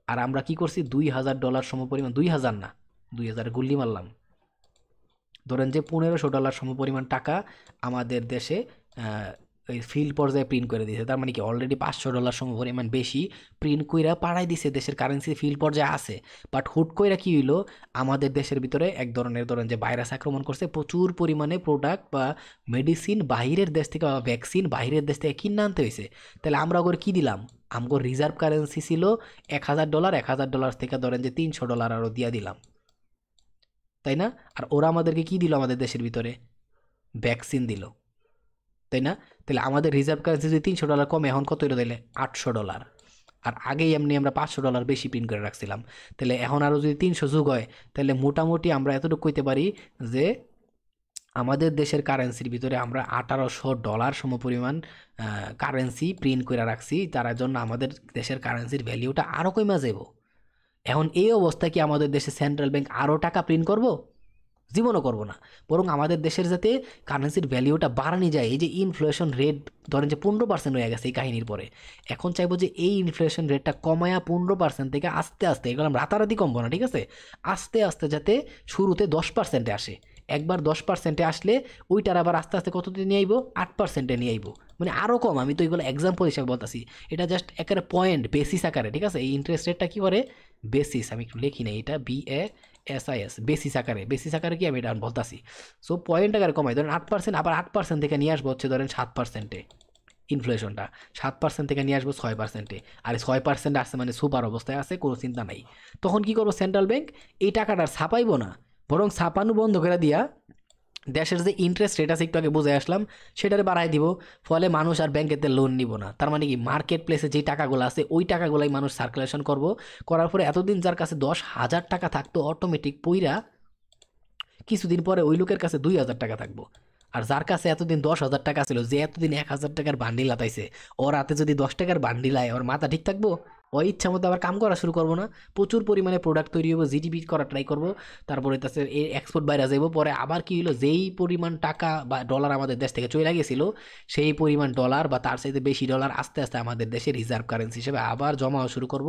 [SPEAKER 1] আর আমরা কি করছি $2000 সমপরিমাণ, 2000 না, 2000 গুল্লি মারলাম, ধরেন যে $1500 সমপরিমাণ টাকা আমাদের দেশে ওই ফিল্ড পর্যায়ে প্রিন্ট করে দিয়েছে। তার মানে কি অলরেডি $500 সমপরিমাণ বেশি প্রিন্ট কইরা পাঠাই দিছে, দেশের কারেন্সি ফিল্ড পর্যায়ে আছে। বাট হুট কইরা কি হইলো, আমাদের দেশের ভিতরে এক ধরনের ধরেন যে ভাইরাস আক্রমণ করছে, প্রচুর পরিমাণে প্রোডাক্ট বা মেডিসিন বাহিরের দেশ থেকে বা ভ্যাকসিন বাহিরের দেশ থেকে কিনে আনতে হয়েছে। তাহলে আমরা ওগুলো কি দিলাম, আমগো রিজার্ভ কারেন্সি ছিল $1000, $1000 থেকে ধরেন যে $300 আরও দিয়া দিলাম, তাই না? আর ওরা আমাদেরকে কি দিল, আমাদের দেশের ভিতরে ভ্যাকসিন দিল, তাই না? তাহলে আমাদের রিজার্ভ কারেন্সি যদি $300 কমে, এখন কত হইলো তাহলে $800। আর আগেই এমনি আমরা $500 বেশি প্রিন্ট করে রাখছিলাম, তাহলে এখন আরও যদি 300 যোগ হয়, তাহলে মোটামুটি আমরা এতটুকু কইতে পারি যে আমাদের দেশের কারেন্সির ভিতরে আমরা $1800 সমপরিমাণ কারেন্সি প্রিন্ট করে রাখছি, তার জন্য আমাদের দেশের কারেন্সির ভ্যালিউটা আরও কমে যাব। এখন এই অবস্থায় কি আমাদের দেশে সেন্ট্রাল ব্যাংক আরও টাকা প্রিন্ট করব? জীবনও করবো না। বরং আমাদের দেশের যাতে কারেন্সির ভ্যালিউটা বাড়ানো যায়, এই যে ইনফ্লেশন রেট ধরেন যে 15% হয়ে গেছে এই কাহিনীর পরে, এখন চাইবো যে এই ইনফ্লেশন রেটটা কমায়া 15% থেকে আস্তে আস্তে, এগুলো রাতারাতি কমবো না, ঠিক আছে, আস্তে আস্তে যাতে শুরুতে 10%-এ আসে। একবার 10%-এ আসলে ওইটার আবার আস্তে আস্তে কততে নিয়ে আইবো, 8%-এ নিয়ে আইবো, মানে আরও কম। আমি তো এগুলো এক্সাম্পল হিসাবে বলতেছি, এটা জাস্ট একেবারে পয়েন্ট বেসিস আকারে, ঠিক আছে। এই ইন্টারেস্ট রেটটা কী করে, বেসিস, আমি একটু লিখি না, এটা BASIS, বেসিস আকারে, বেসিস আকারে কি আমি এটা বলতাছি। সো পয়েন্ট আকারে কমাই, ধরেন 8%, আবার 8% থেকে নিয়ে আসবো হচ্ছে ধরেন 7%-এ ইনফ্লেশনটা, 7% থেকে নিয়ে আসবো 6%-এ। আর 6% আসছে মানে সুপার অবস্থায় আছে, কোনো চিন্তা নাই। তখন কি করবো, সেন্ট্রাল ব্যাংক এই টাকাটা ছাপাইবো না, বরং ছাপানো বন্ধ করে দিয়া দেশের যে ইন্টারেস্ট রেট আছে একটু আগে বুঝে আসলাম, সেটারে বাড়াই দিব। ফলে মানুষ আর ব্যাংকেতে লোন নিব না। তার মানে কি, মার্কেট প্লেসে যে টাকাগুলো আছে ওই টাকাগুলাই মানুষ সার্কুলেশন করব, করার পরে এতদিন যার কাছে 10,000 টাকা থাকতো, অটোমেটিক পইরা কিছুদিন পরে ওই লোকের কাছে 2,000 টাকা থাকবো। আর যার কাছে এতদিন 10,000 টাকা ছিল, যে এতদিন 1,000 টাকার বান্ডিল আতাইছে, ওর হাতে যদি 10 টাকার বান্ডিল আয়, ওর মাথা ঠিক থাকবো? ওই ইচ্ছা মতো আবার কাম করা শুরু করবো না, প্রচুর পরিমাণে প্রোডাক্ট তৈরি হবো, জিডিপি করা ট্রাই করবো, তারপরে তাছে এই এক্সপোর্ট বাইরে যাইবো। পরে আবার কি হলো, যেই পরিমাণ টাকা বা ডলার আমাদের দেশ থেকে চলে গেছিলো, সেই পরিমাণ ডলার বা তার চাইতে বেশি ডলার আস্তে আস্তে আমাদের দেশে রিজার্ভ কারেন্সি হিসেবে আবার জমা শুরু করব।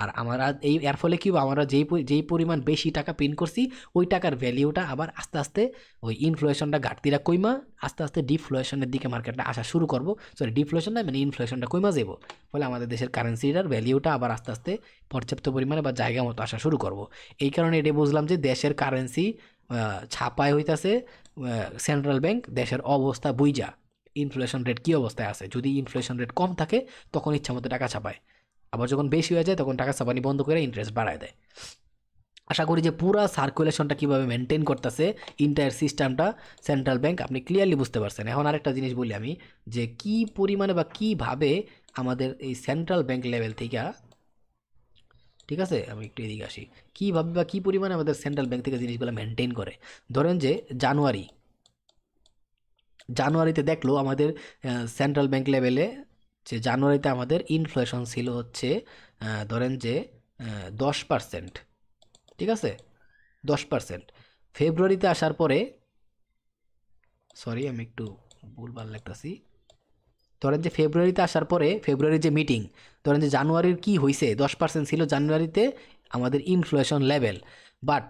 [SPEAKER 1] আর আমরা এর ফলে কি, আমরা যেই পরিমাণ বেশি টাকা প্রিন্ট করছি, ওই টাকার ভ্যালিউটা আবার আস্তে আস্তে ওই ইনফ্লেশনটা ঘাটতিটা কইমা আস্তে আস্তে ডিফ্লেশনের দিকে মার্কেটটা আসা শুরু করবো। সরি, ডিফ্লেশন না, মানে ইনফ্লেশনটা কইমা যাব। ফলে আমাদের দেশের কারেন্সিটার ভ্যালিউটা আবার আস্তে আস্তে পর্যাপ্ত পরিমাণে বা জায়গা মতো আসা শুরু করব। এই কারণে এটা বুঝলাম যে দেশের কারেন্সি ছাপায় হইতাছে সেন্ট্রাল ব্যাংক দেশের অবস্থা বুইজা, ইনফ্লেশন রেট কী অবস্থায় আছে। যদি ইনফ্লেশন রেট কম থাকে তখন ইচ্ছা মতো টাকা ছাপায়, আবার যখন বেশি হয়ে যায় তখন টাকা ছাপানি বন্ধ করে ইন্টারেস্ট বাড়ায় দেয়। আশা করি যে পুরা সার্কুলেশনটা কীভাবে মেনটেন করতেছে ইন্টায়ার সিস্টেমটা সেন্ট্রাল ব্যাংক, আপনি ক্লিয়ারলি বুঝতে পারছেন। এখন আরেকটা জিনিস বলি আমি, যে কি পরিমাণে বা কীভাবে আমাদের এই সেন্ট্রাল ব্যাংক লেভেল থেকে, ঠিক আছে, আমি একটু এদিকে আসি, কীভাবে বা কী পরিমাণে আমাদের সেন্ট্রাল ব্যাংক থেকে জিনিসগুলো মেনটেন করে। ধরেন যে জানুয়ারিতে দেখলো আমাদের সেন্ট্রাল ব্যাংক লেভেলে, যে জানুয়ারিতে আমাদের ইনফ্লেশন ছিল হচ্ছে ধরেন যে 10%, ঠিক আছে, 10%। ফেব্রুয়ারিতে আসার পরে, সরি আমি একটু ভুলভাল লিখতেছি, ধরেন যে ফেব্রুয়ারিতে আসার পরে, ফেব্রুয়ারির যে মিটিং, ধরেন যে জানুয়ারির কি হয়েছে, 10% ছিল জানুয়ারিতে আমাদের ইনফ্লেশন লেভেল। বাট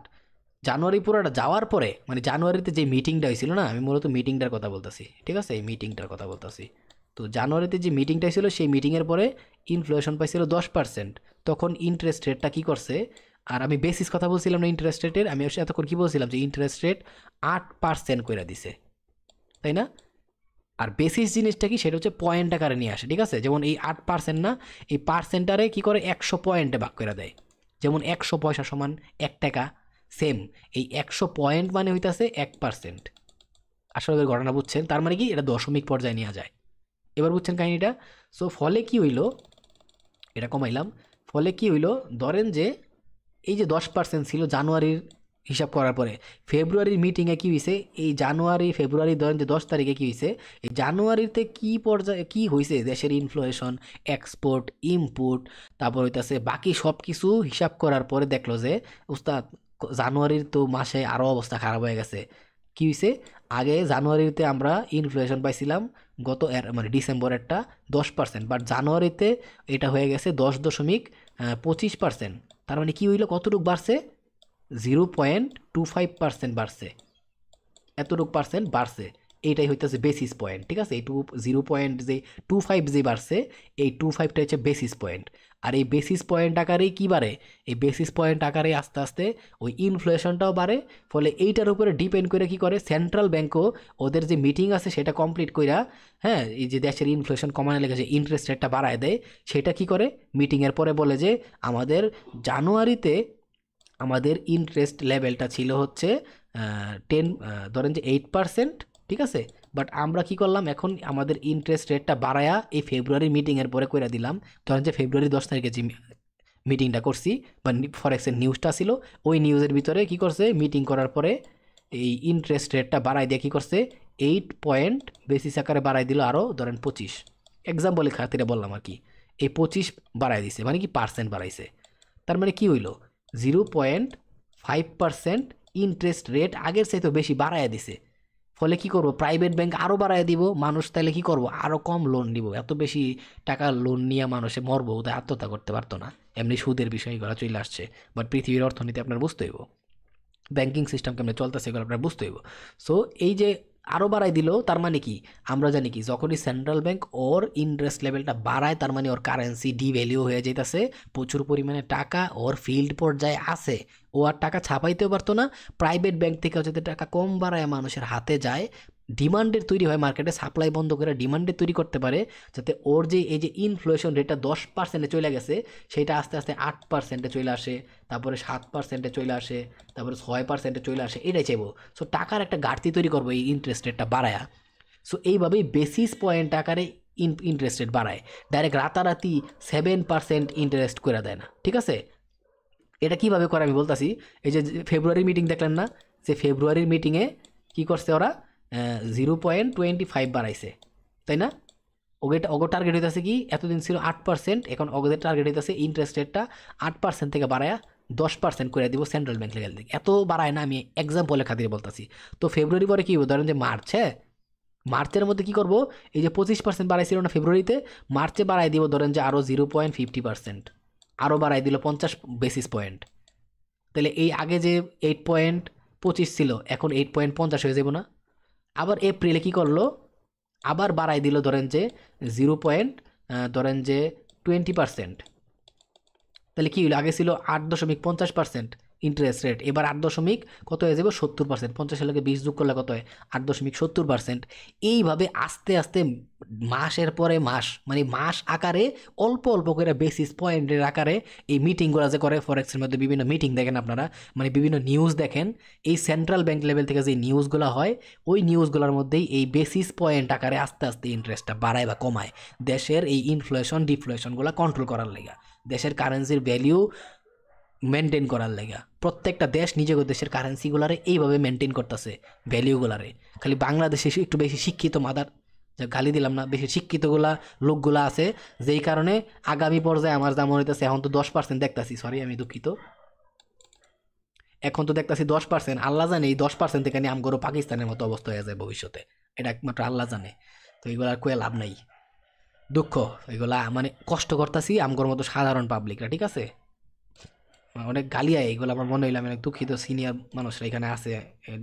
[SPEAKER 1] জানুয়ারি পুরোটা যাওয়ার পরে, মানে জানুয়ারিতে যে মিটিংটা হয়েছিল না, আমি মূলত মিটিংটার কথা বলতেছি, ঠিক আছে, এই মিটিংটার কথা বলতেছি। তো জানুয়ারিতে যে মিটিংটা ছিল, সেই মিটিংয়ের পরে ইনফ্লেশন পাইছিল 10%। তখন ইন্টারেস্ট রেটটা কী করছে, আর আমি বেসিস কথা বলছিলাম না ইন্টারেস্ট রেটের, আমি এতক্ষণ কী বলছিলাম, যে ইন্টারেস্ট রেট 8% করে দিছে, তাই না? আর বেসিস জিনিসটা কি, সেটা হচ্ছে পয়েন্ট আকারে নিয়ে আসে, ঠিক আছে? যেমন এই 8% না, এই পার্সেন্টারে কি করে 100 পয়েন্টে ভাগ করে দেয়। যেমন 100 পয়সা সমান 1 টাকা, সেম এই 100 পয়েন্ট মানে হইতাছে 1%। আসলে ঘটনা বুঝছেন? তার মানে কি, এটা দশমিক পর্যায়ে নেওয়া যায়। এবার বুঝছেন কাহিনীটা? সো ফলে কি হইলো, এটা কমাইলাম। ফলে কি হইলো, ধরেন যে এই যে 10% ছিল জানুয়ারির হিসাব করার পরে, ফেব্রুয়ারির মিটিংয়ে কি হয়েছে, এই জানুয়ারি ফেব্রুয়ারি ধরেন যে 10 তারিখে কি হয়েছে, এই জানুয়ারিতে কি পর্যায়ে কি হয়েছে, দেশের ইনফ্লেশন, এক্সপোর্ট, ইম্পোর্ট, তারপর হইতাছে বাকি সব কিছু হিসাব করার পরে দেখলো যে উস্তাদ, জানুয়ারির তো মাসে আরও অবস্থা খারাপ হয়ে গেছে। কি হয়েছে, আগে জানুয়ারিতে আমরা ইনফ্লেশন পাইছিলাম গত মানে ডিসেম্বরেরটা 10%, বাট জানুয়ারিতে এটা হয়ে গেছে 10.25%। তার মানে কি হইলো, কতটুকু বাড়ছে, 0.25% বাড়ছে, এতটুকু পার্সেন্ট বাড়ছে। এইটাই হইতেছে বেসিস পয়েন্ট, ঠিক আছে? এই 0.25 যে বাড়ছে, এই 25টা হচ্ছে বেসিস পয়েন্ট। আর এই বেসিস পয়েন্ট আকারেই কি বাড়ে, এই বেসিস পয়েন্ট আকারে আস্তে আস্তে ওই ইনফ্লেশনটাও বাড়ে। ফলে এইটার উপরে ডিপেন্ড করে কি করে, সেন্ট্রাল ব্যাঙ্কও ওদের যে মিটিং আছে সেটা কমপ্লিট কইরা, হ্যাঁ, এই যে দেশের ইনফ্লেশন কমানো লেগে যে ইন্টারেস্ট রেটটা বাড়ায় দেয়, সেটা কি করে, মিটিংয়ের পরে বলে যে আমাদের জানুয়ারিতে আমাদের ইন্টারেস্ট লেভেলটা ছিল হচ্ছে 10, ধরেন যে 8%, ঠিক আছে? বাট আমরা কি করলাম, এখন আমাদের ইন্টারেস্ট রেটটা বাড়ায়া এই ফেব্রুয়ারি মিটিংয়ের পরে করে দিলাম। ধরেন যে ফেব্রুয়ারি 10 তারিখে যে মিটিংটা করছি বা ফরেক্সের নিউজটা ছিল, ওই নিউজের ভিতরে কি করছে, মিটিং করার পরে এই ইন্টারেস্ট রেটটা বাড়াই দিয়ে কি করছে, 8 পয়েন্ট বেসিস আকারে বাড়াই দিল আরও ধরেন 25, এক্সাম্পলের খাতিরে বললাম আর কি। এই 25 বাড়াই দিছে মানে কি, পার্সেন্ট বাড়াইছে। তার মানে কি হইলো, 0.5% ইন্টারেস্ট রেট আগের চাইতে বেশি বাড়ায় দিছে। ফলে কি করব, প্রাইভেট ব্যাংক আরও বাড়ায় দিব, মানুষ তাহলে কি করব, আরও কম লোন নিব। এত বেশি টাকা লোন নিয়ে মানুষে মরবো, ওদের আত্মহত্যা করতে পারতো না। এমনি সুদের বিষয় এগুলো চলে আসছে। বাট পৃথিবীর অর্থনীতি আপনার বুঝতে হইব, ব্যাংকিং সিস্টেম কেমনে চলতেছে এগুলো আপনার বুঝতে হইব। সো এই যে আরও বাড়াই দিল, তার মানে কি, আমরা জানি কি, যখনই সেন্ট্রাল ব্যাংক ওর ইন্টারেস্ট লেভেলটা বাড়ায়, তার মানে ওর কারেন্সি ডিভ্যালিউ হয়ে যাইতেছে, প্রচুর পরিমাণে টাকা ওর ফিল্ড পর্যায়ে আছে, ও আর টাকা ছাপাইতেও পারতো না। প্রাইভেট ব্যাংক থেকে যদি টাকা কম বাড়ায় মানুষের হাতে যায়, ডিমান্ডের তৈরি হয় মার্কেটে, সাপ্লাই বন্ধ করে ডিমান্ডের তৈরি করতে পারে, যাতে ওর যে এই যে ইনফ্লেশন রেটটা 10%-এ চলে গেছে, সেটা আস্তে আস্তে 8%-এ চলে আসে, তারপরে 7%-এ চলে আসে, তারপরে 6%-এ চলে আসে, এটাই চাইবো। সো টাকার একটা ঘাটতি তৈরি করবো এই ইন্টারেস্ট রেটটা বাড়ায়া। সো এইভাবেই বেসিস পয়েন্ট আকারে ইন্টারেস্ট রেট বাড়ায়, ডাইরেক্ট রাতারাতি 7% ইন্টারেস্ট করে দেয় না, ঠিক আছে? এটা কিভাবে করে আমি বলতাছি। এই যে ফেব্রুয়ারির মিটিং দেখলেন না, যে ফেব্রুয়ারির মিটিংয়ে কি করছে ওরা, 0.25 বাড়াইছে, তাই না? ওগো টার্গেট হইতেছে কি, এতদিন ছিল 8%, এখন ওদের টার্গেট হইতেছে ইন্টারেস্ট রেটটা 8% থেকে বাড়ায়া 10% করে দিব সেন্ট্রাল ব্যাংক লেভেল থেকে। এত বাড়ায় না, আমি এক্সাম্পলের খাতিরে বলতাছি। তো ফেব্রুয়ারি পরে কি, ধরেন যে মার্চ, হ্যাঁ, মার্চের মধ্যে কি করব, এই যে 25% বাড়াইছিল না ফেব্রুয়ারিতে, মার্চে বাড়াই দিব ধরেন যে আরও 0.50%, আরও বাড়াই দিল 50 বেসিস পয়েন্ট। তাহলে এই আগে যে 8.25 ছিল, এখন 8.50 হয়ে যাব না? আবার এপ্রিলে কি করলো, আবার বাড়াই দিল ধরেন যে 0. ধরেন যে 20%। তাহলে কি হলো, আগে ছিল 8.50% ইন্টারেস্ট রেট, এবার 8 কত হয়ে যাবে, 70%। 50-এর লগে 20 যোগ করলে কত হয়, 8.70%। এইভাবে আস্তে আস্তে মাসের পরে মাস, মানে মাস আকারে অল্প অল্প করে বেসিস পয়েন্টের আকারে এই মিটিংগুলো যে করে ফরেক্সের মধ্যে, বিভিন্ন মিটিং দেখেন আপনারা, মানে বিভিন্ন নিউজ দেখেন, এই সেন্ট্রাল ব্যাংক লেভেল থেকে যে নিউজগুলো হয়, ওই নিউজগুলোর মধ্যেই এই বেসিস পয়েন্ট আকারে আস্তে আস্তে ইন্টারেস্টটা বাড়ায় বা কমায়, দেশের এই ইনফ্লেশন ডিফ্লেশনগুলো কন্ট্রোল করার লেগা, দেশের কারেন্সির ভ্যালিউ মেনটেন করার লেগা। প্রত্যেকটা দেশ নিজেদের দেশের কারেন্সিগুলারে এইভাবে মেনটেন করতেছে, ভ্যালিউগুলারে। খালি বাংলাদেশে একটু বেশি শিক্ষিত মাদার, যা গালি দিলাম না, বেশি শিক্ষিতগুলা লোকগুলা আছে, যেই কারণে আগামী পর্যায়ে আমার যা মনে হইতেছে, এখন তো 10% দেখতাছি, সরি আমি দুঃখিত, এখন তো দেখতাছি 10%, আল্লাহ জানে এই 10% থেকে নিয়ে আমগরো পাকিস্তানের মতো অবস্থা হয়ে যায় ভবিষ্যতে, এটা একমাত্র আল্লাহ জানে। তো এগুলো আর কয়ে লাভ নাই, দুঃখ, এগুলা মানে কষ্ট করতাছি আমগোর মতো সাধারণ পাবলিকরা, ঠিক আছে? অনেক গালি আয় এগুলো, আমার মনে হইলো আমি অনেক দুঃখিত, সিনিয়র মানুষরা এখানে আছে,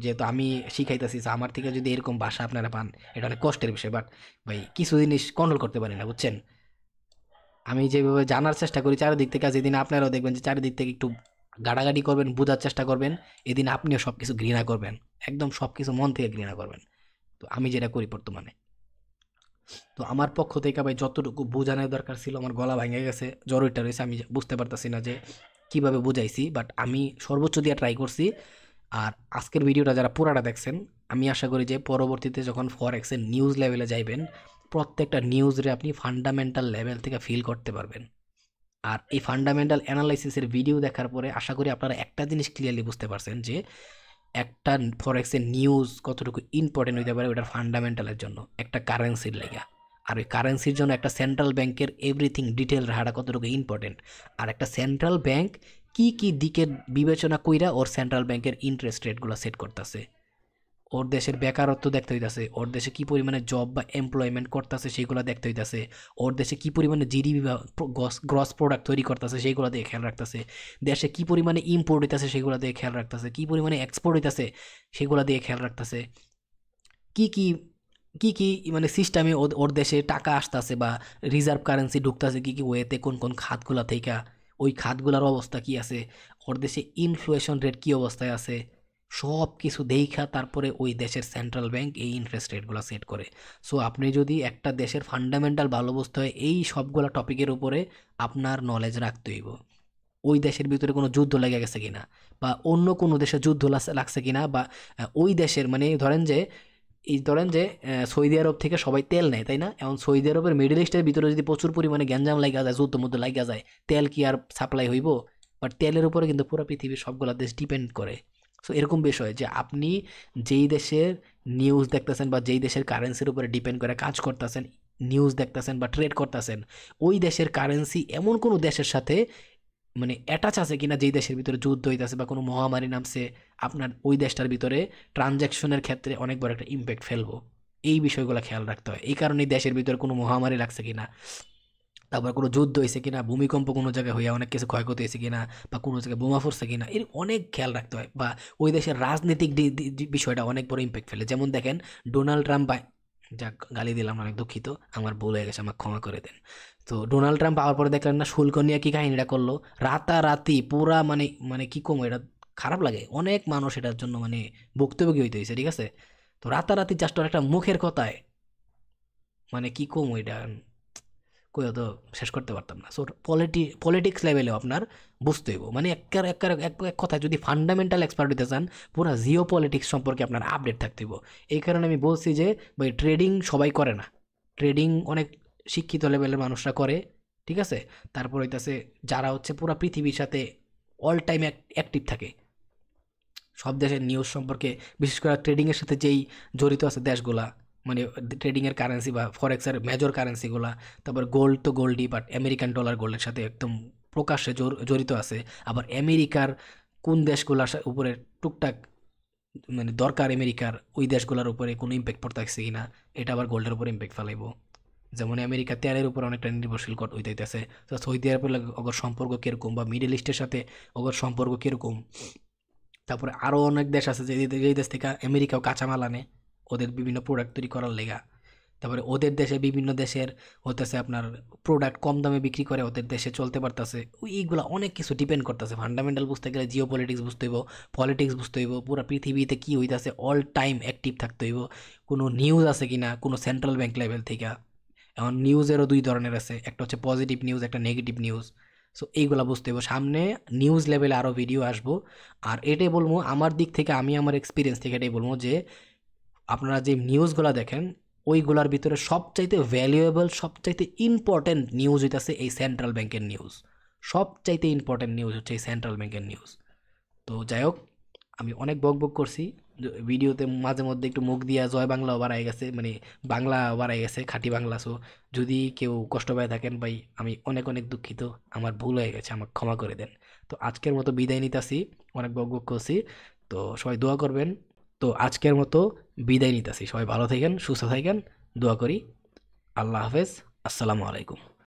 [SPEAKER 1] যেহেতু আমি শিখাইতেছি, আমার থেকে যদি এরকম ভাষা আপনারা পান, এটা অনেক কষ্টের বিষয়। বাট ভাই, কিছু জিনিস কন্ট্রোল করতে পারি না, বুঝছেন? আমি যেভাবে জানার চেষ্টা করি চারিদিক থেকে, যেদিন আপনারাও দেখবেন যে চারিদিক থেকে একটু গাড়াগাড়ি করবেন, বোঝার চেষ্টা করবেন, এদিন আপনিও সব কিছু ঘৃণা করবেন, একদম সব কিছু মন থেকে ঘৃণা করবেন। তো আমি যেটা করি বর্তমানে, তো আমার পক্ষ থেকে ভাই যতটুকু বোঝানোর দরকার ছিল, আমার গলা ভেঙে গেছে, জ্বর ওইটা রয়েছে, আমি বুঝতে পারতেছি না যে কিভাবে বুঝাইছি, বাট আমি সর্বোচ্চ দিয়ে ট্রাই করছি। আর আজকের ভিডিওটা যারা পুরাটা দেখছেন, আমি আশা করি যে পরবর্তীতে যখন ফরেক্সের নিউজ লেভেলে যাইবেন, প্রত্যেকটা নিউজরে আপনি ফান্ডামেন্টাল লেভেল থেকে ফিল করতে পারবেন। আর এই ফান্ডামেন্টাল অ্যানালাইসিসের ভিডিও দেখার পরে আশা করি আপনারা একটা জিনিস ক্লিয়ারলি বুঝতে পারছেন যে একটা ফরেক্সের নিউজ কতটুকু ইম্পর্টেন্ট হইতে পারে ওটার ফান্ডামেন্টালের জন্য, একটা কারেন্সির লেগা। আর ওই কারেন্সির জন্য একটা সেন্ট্রাল ব্যাংকের এভরিথিং ডিটেল রাখাটা কতটুকু ইম্পর্টেন্ট। আর একটা সেন্ট্রাল ব্যাংক কি কি দিকে বিবেচনা কইরা ওর সেন্ট্রাল ব্যাংকের ইন্টারেস্ট রেটগুলো সেট করতেছে, ওর দেশের বেকারত্ব দেখতে হইতাছে, ওর দেশে কি পরিমাণে জব বা এমপ্লয়মেন্ট করতেছে সেগুলো দেখতে হইতাছে, ওর দেশে কি পরিমাণে জিডিপি বা গ্রস প্রোডাক্ট তৈরি করতেছে সেইগুলো দিয়ে খেয়াল রাখতেছে, দেশে কি পরিমাণে ইম্পোর্ট হইতাছে সেগুলো দিয়ে খেয়াল রাখতেছে, কি পরিমাণে এক্সপোর্ট হইতাছে সেগুলো দিয়ে খেয়াল রাখতেছে, কি কি কি কি মানে সিস্টেমে ওর দেশে টাকা আসতেছে বা রিজার্ভ কারেন্সি ঢুকতেছে কি কি ওয়েতে, কোন কোন খাতগুলা থেকে, ওই খাতগুলার অবস্থা কি আছে, ওর দেশে ইনফ্লেশন রেট কি অবস্থায় আছে, সব কিছু দেইখা তারপরে ওই দেশের সেন্ট্রাল ব্যাংক এই ইন্টারেস্ট রেটগুলো সেট করে। সো আপনি যদি একটা দেশের ফান্ডামেন্টাল ভালো বুঝতে হয়, এই সবগুলা টপিকের উপরে আপনার নলেজ রাখতে হইব। ওই দেশের ভিতরে কোনো যুদ্ধ লেগে গেছে কিনা, বা অন্য কোনো দেশে যুদ্ধ লাগছে কিনা, বা ওই দেশের মানে ধরেন যে সৌদি আরব থেকে সবাই তেল নেয়, তাই না? এখন সৌদি আরবের মিডল ইস্টের ভিতরে যদি প্রচুর পরিমাণে গ্যাঞ্জাম লাগা যায়, যুদ্ধ মধ্যে লাগা যায়, তেল কি আর সাপ্লাই হইব? বাট তেলের উপরে কিন্তু পুরো পৃথিবীর সবগুলা দেশ ডিপেন্ড করে। সো এরকম বিষয় যে আপনি যেই দেশের নিউজ দেখতেছেন বা যেই দেশের কারেন্সির উপরে ডিপেন্ড করে কাজ করতেছেন, নিউজ দেখতেছেন বা ট্রেড করতেছেন, ওই দেশের কারেন্সি এমন কোনো দেশের সাথে মানে অ্যাটাচ আছে কিনা, যেই দেশের ভিতরে যুদ্ধ হইতাছে বা কোনো মহামারী নামছে, আপনার ওই দেশটার ভিতরে ট্রানজ্যাকশনের ক্ষেত্রে অনেক বড় একটা ইম্প্যাক্ট ফেলবো। এই বিষয়গুলো খেয়াল রাখতে হয়। এই কারণেই দেশের ভিতরে কোনো মহামারী লাগছে কিনা, তারপর কোনো যুদ্ধ হয়েছে কিনা, ভূমিকম্প কোনো জায়গায় হইয়া অনেক কিছু ক্ষয়ক্ষতি হয়েছে কিনা, বা কোনো জায়গায় বোমা ফুটছে কিনা, এর অনেক খেয়াল রাখতে হয়। বা ওই দেশের রাজনৈতিক বিষয়টা অনেক বড় ইম্প্যাক্ট ফেলে। যেমন দেখেন ডোনাল্ড ট্রাম্প বা, যাক গালি দিলাম, অনেক দুঃখিত, আমার ভুল হয়ে গেছে, আমাকে ক্ষমা করে দেন। তো ডোনাল্ড ট্রাম্প পাওয়ার পরে দেখলেন না শুল্ক নিয়ে কি কাহিনীটা করলো, রাতারাতি পুরা মানে মানে কি কম, এটা খারাপ লাগে, অনেক মানুষ এটার জন্য মানে ভুক্তভোগী হইতে হয়েছে, ঠিক আছে? তো রাতারাতি জাস্ট একটা মুখের কথায় মানে কি কম ওইটা কইও তো শেষ করতে পারতাম না। সো পলিটিক্স লেভেলেও আপনার বুঝতে হইব, মানে এক কথায় যদি ফান্ডামেন্টাল এক্সপার্ট হইতে চান, পুরো জিও পলিটিক্স সম্পর্কে আপনার আপডেট থাকতে হইব। এই কারণে আমি বলছি যে ভাই ট্রেডিং সবাই করে না, ট্রেডিং অনেক শিক্ষিত লেভেলের মানুষরা করে, ঠিক আছে? তারপর হইতাছে যারা হচ্ছে পুরো পৃথিবীর সাথে অল টাইম অ্যাক্টিভ থাকে, সব দেশের নিউজ সম্পর্কে, বিশেষ করে ট্রেডিংয়ের সাথে যেই জড়িত আছে দেশগুলা, মানে ট্রেডিংয়ের কারেন্সি বা ফরেক্সের মেজর কারেন্সিগুলা, তারপর গোল্ড তো গোল্ডই, বাট আমেরিকান ডলার গোল্ডের সাথে একদম প্রকাশ্যে জড়িত আছে। আবার আমেরিকার কোন দেশগুলোর উপরে টুকটাক মানে দরকার আমেরিকার, ওই দেশগুলোর উপরে কোনো ইম্প্যাক্ট পড়তেছে কিনা, এটা আবার গোল্ডের উপর ইম্প্যাক্ট ফেলাইবো। যেমন আমেরিকা তেলের উপর অনেকটা নির্ভরশীল হইতেছে, তো সৌদি আরবের অগর সম্পর্ক কিরকম, বা মিডল ইস্টের সাথে অগর সম্পর্ক কিরকম। তারপরে আরও অনেক দেশ আছে যেই দেশ থেকে আমেরিকাও কাঁচামাল আনে ওদের বিভিন্ন প্রোডাক্ট তৈরি করার লেগা। তারপরে ওদের দেশে বিভিন্ন দেশের হতেছে আপনার প্রোডাক্ট কম দামে বিক্রি করে ওদের দেশে চলতে পারতেছে। এইগুলো অনেক কিছু ডিপেন্ড করতেছে। ফান্ডামেন্টাল বুঝতে গেলে জিও পলিটিক্স বুঝতে হইব, পলিটিক্স বুঝতে হইব, পুরো পৃথিবীতে কী হইতাছে অল টাইম অ্যাক্টিভ থাকতে হইব, কোনো নিউজ আছে কিনা কোনো সেন্ট্রাল ব্যাংক লেভেল থেকে। এখন নিউজেরও দুই ধরনের আছে, একটা হচ্ছে পজিটিভ নিউজ, একটা নেগেটিভ নিউজ। সো এইগুলা বুঝতে হবে। সামনে নিউজ লেভেলে আরও ভিডিও আসবো। আর এটাই বলবো আমার দিক থেকে, আমি আমার এক্সপিরিয়েন্স থেকে এটাই বলবো যে আপনারা যে নিউজগুলা দেখেন ওইগুলার ভিতরে সবচাইতে ভ্যালুয়েবল, সবচাইতে ইম্পর্টেন্ট নিউজ হইতেছে এই সেন্ট্রাল ব্যাংকের নিউজ। সবচাইতে ইম্পর্টেন্ট নিউজ হচ্ছে এই সেন্ট্রাল ব্যাংকের নিউজ। তো যাই হোক, আমি অনেক বকবক করছি ভিডিওতে, মাঝে মধ্যে একটু মুখ দিয়া জয় বাংলাও বাড়াই গেছে, মানে বাংলা বাড়াই গেছে, খাঁটি বাংলা। সো যদি কেউ কষ্ট পেয়ে থাকেন ভাই, আমি অনেক অনেক দুঃখিত, আমার ভুল হয়ে গেছে, আমাকে ক্ষমা করে দেন। তো আজকের মতো বিদায় নিতেছি, অনেক বকবক করছি, তো সবাই দোয়া করবেন। তো আজকের মতো বিদায় নিতেছি, সবাই ভালো থাকেন, সুস্থ থাকেন, দোয়া করি। আল্লাহ হাফেজ, আসসালামু আলাইকুম।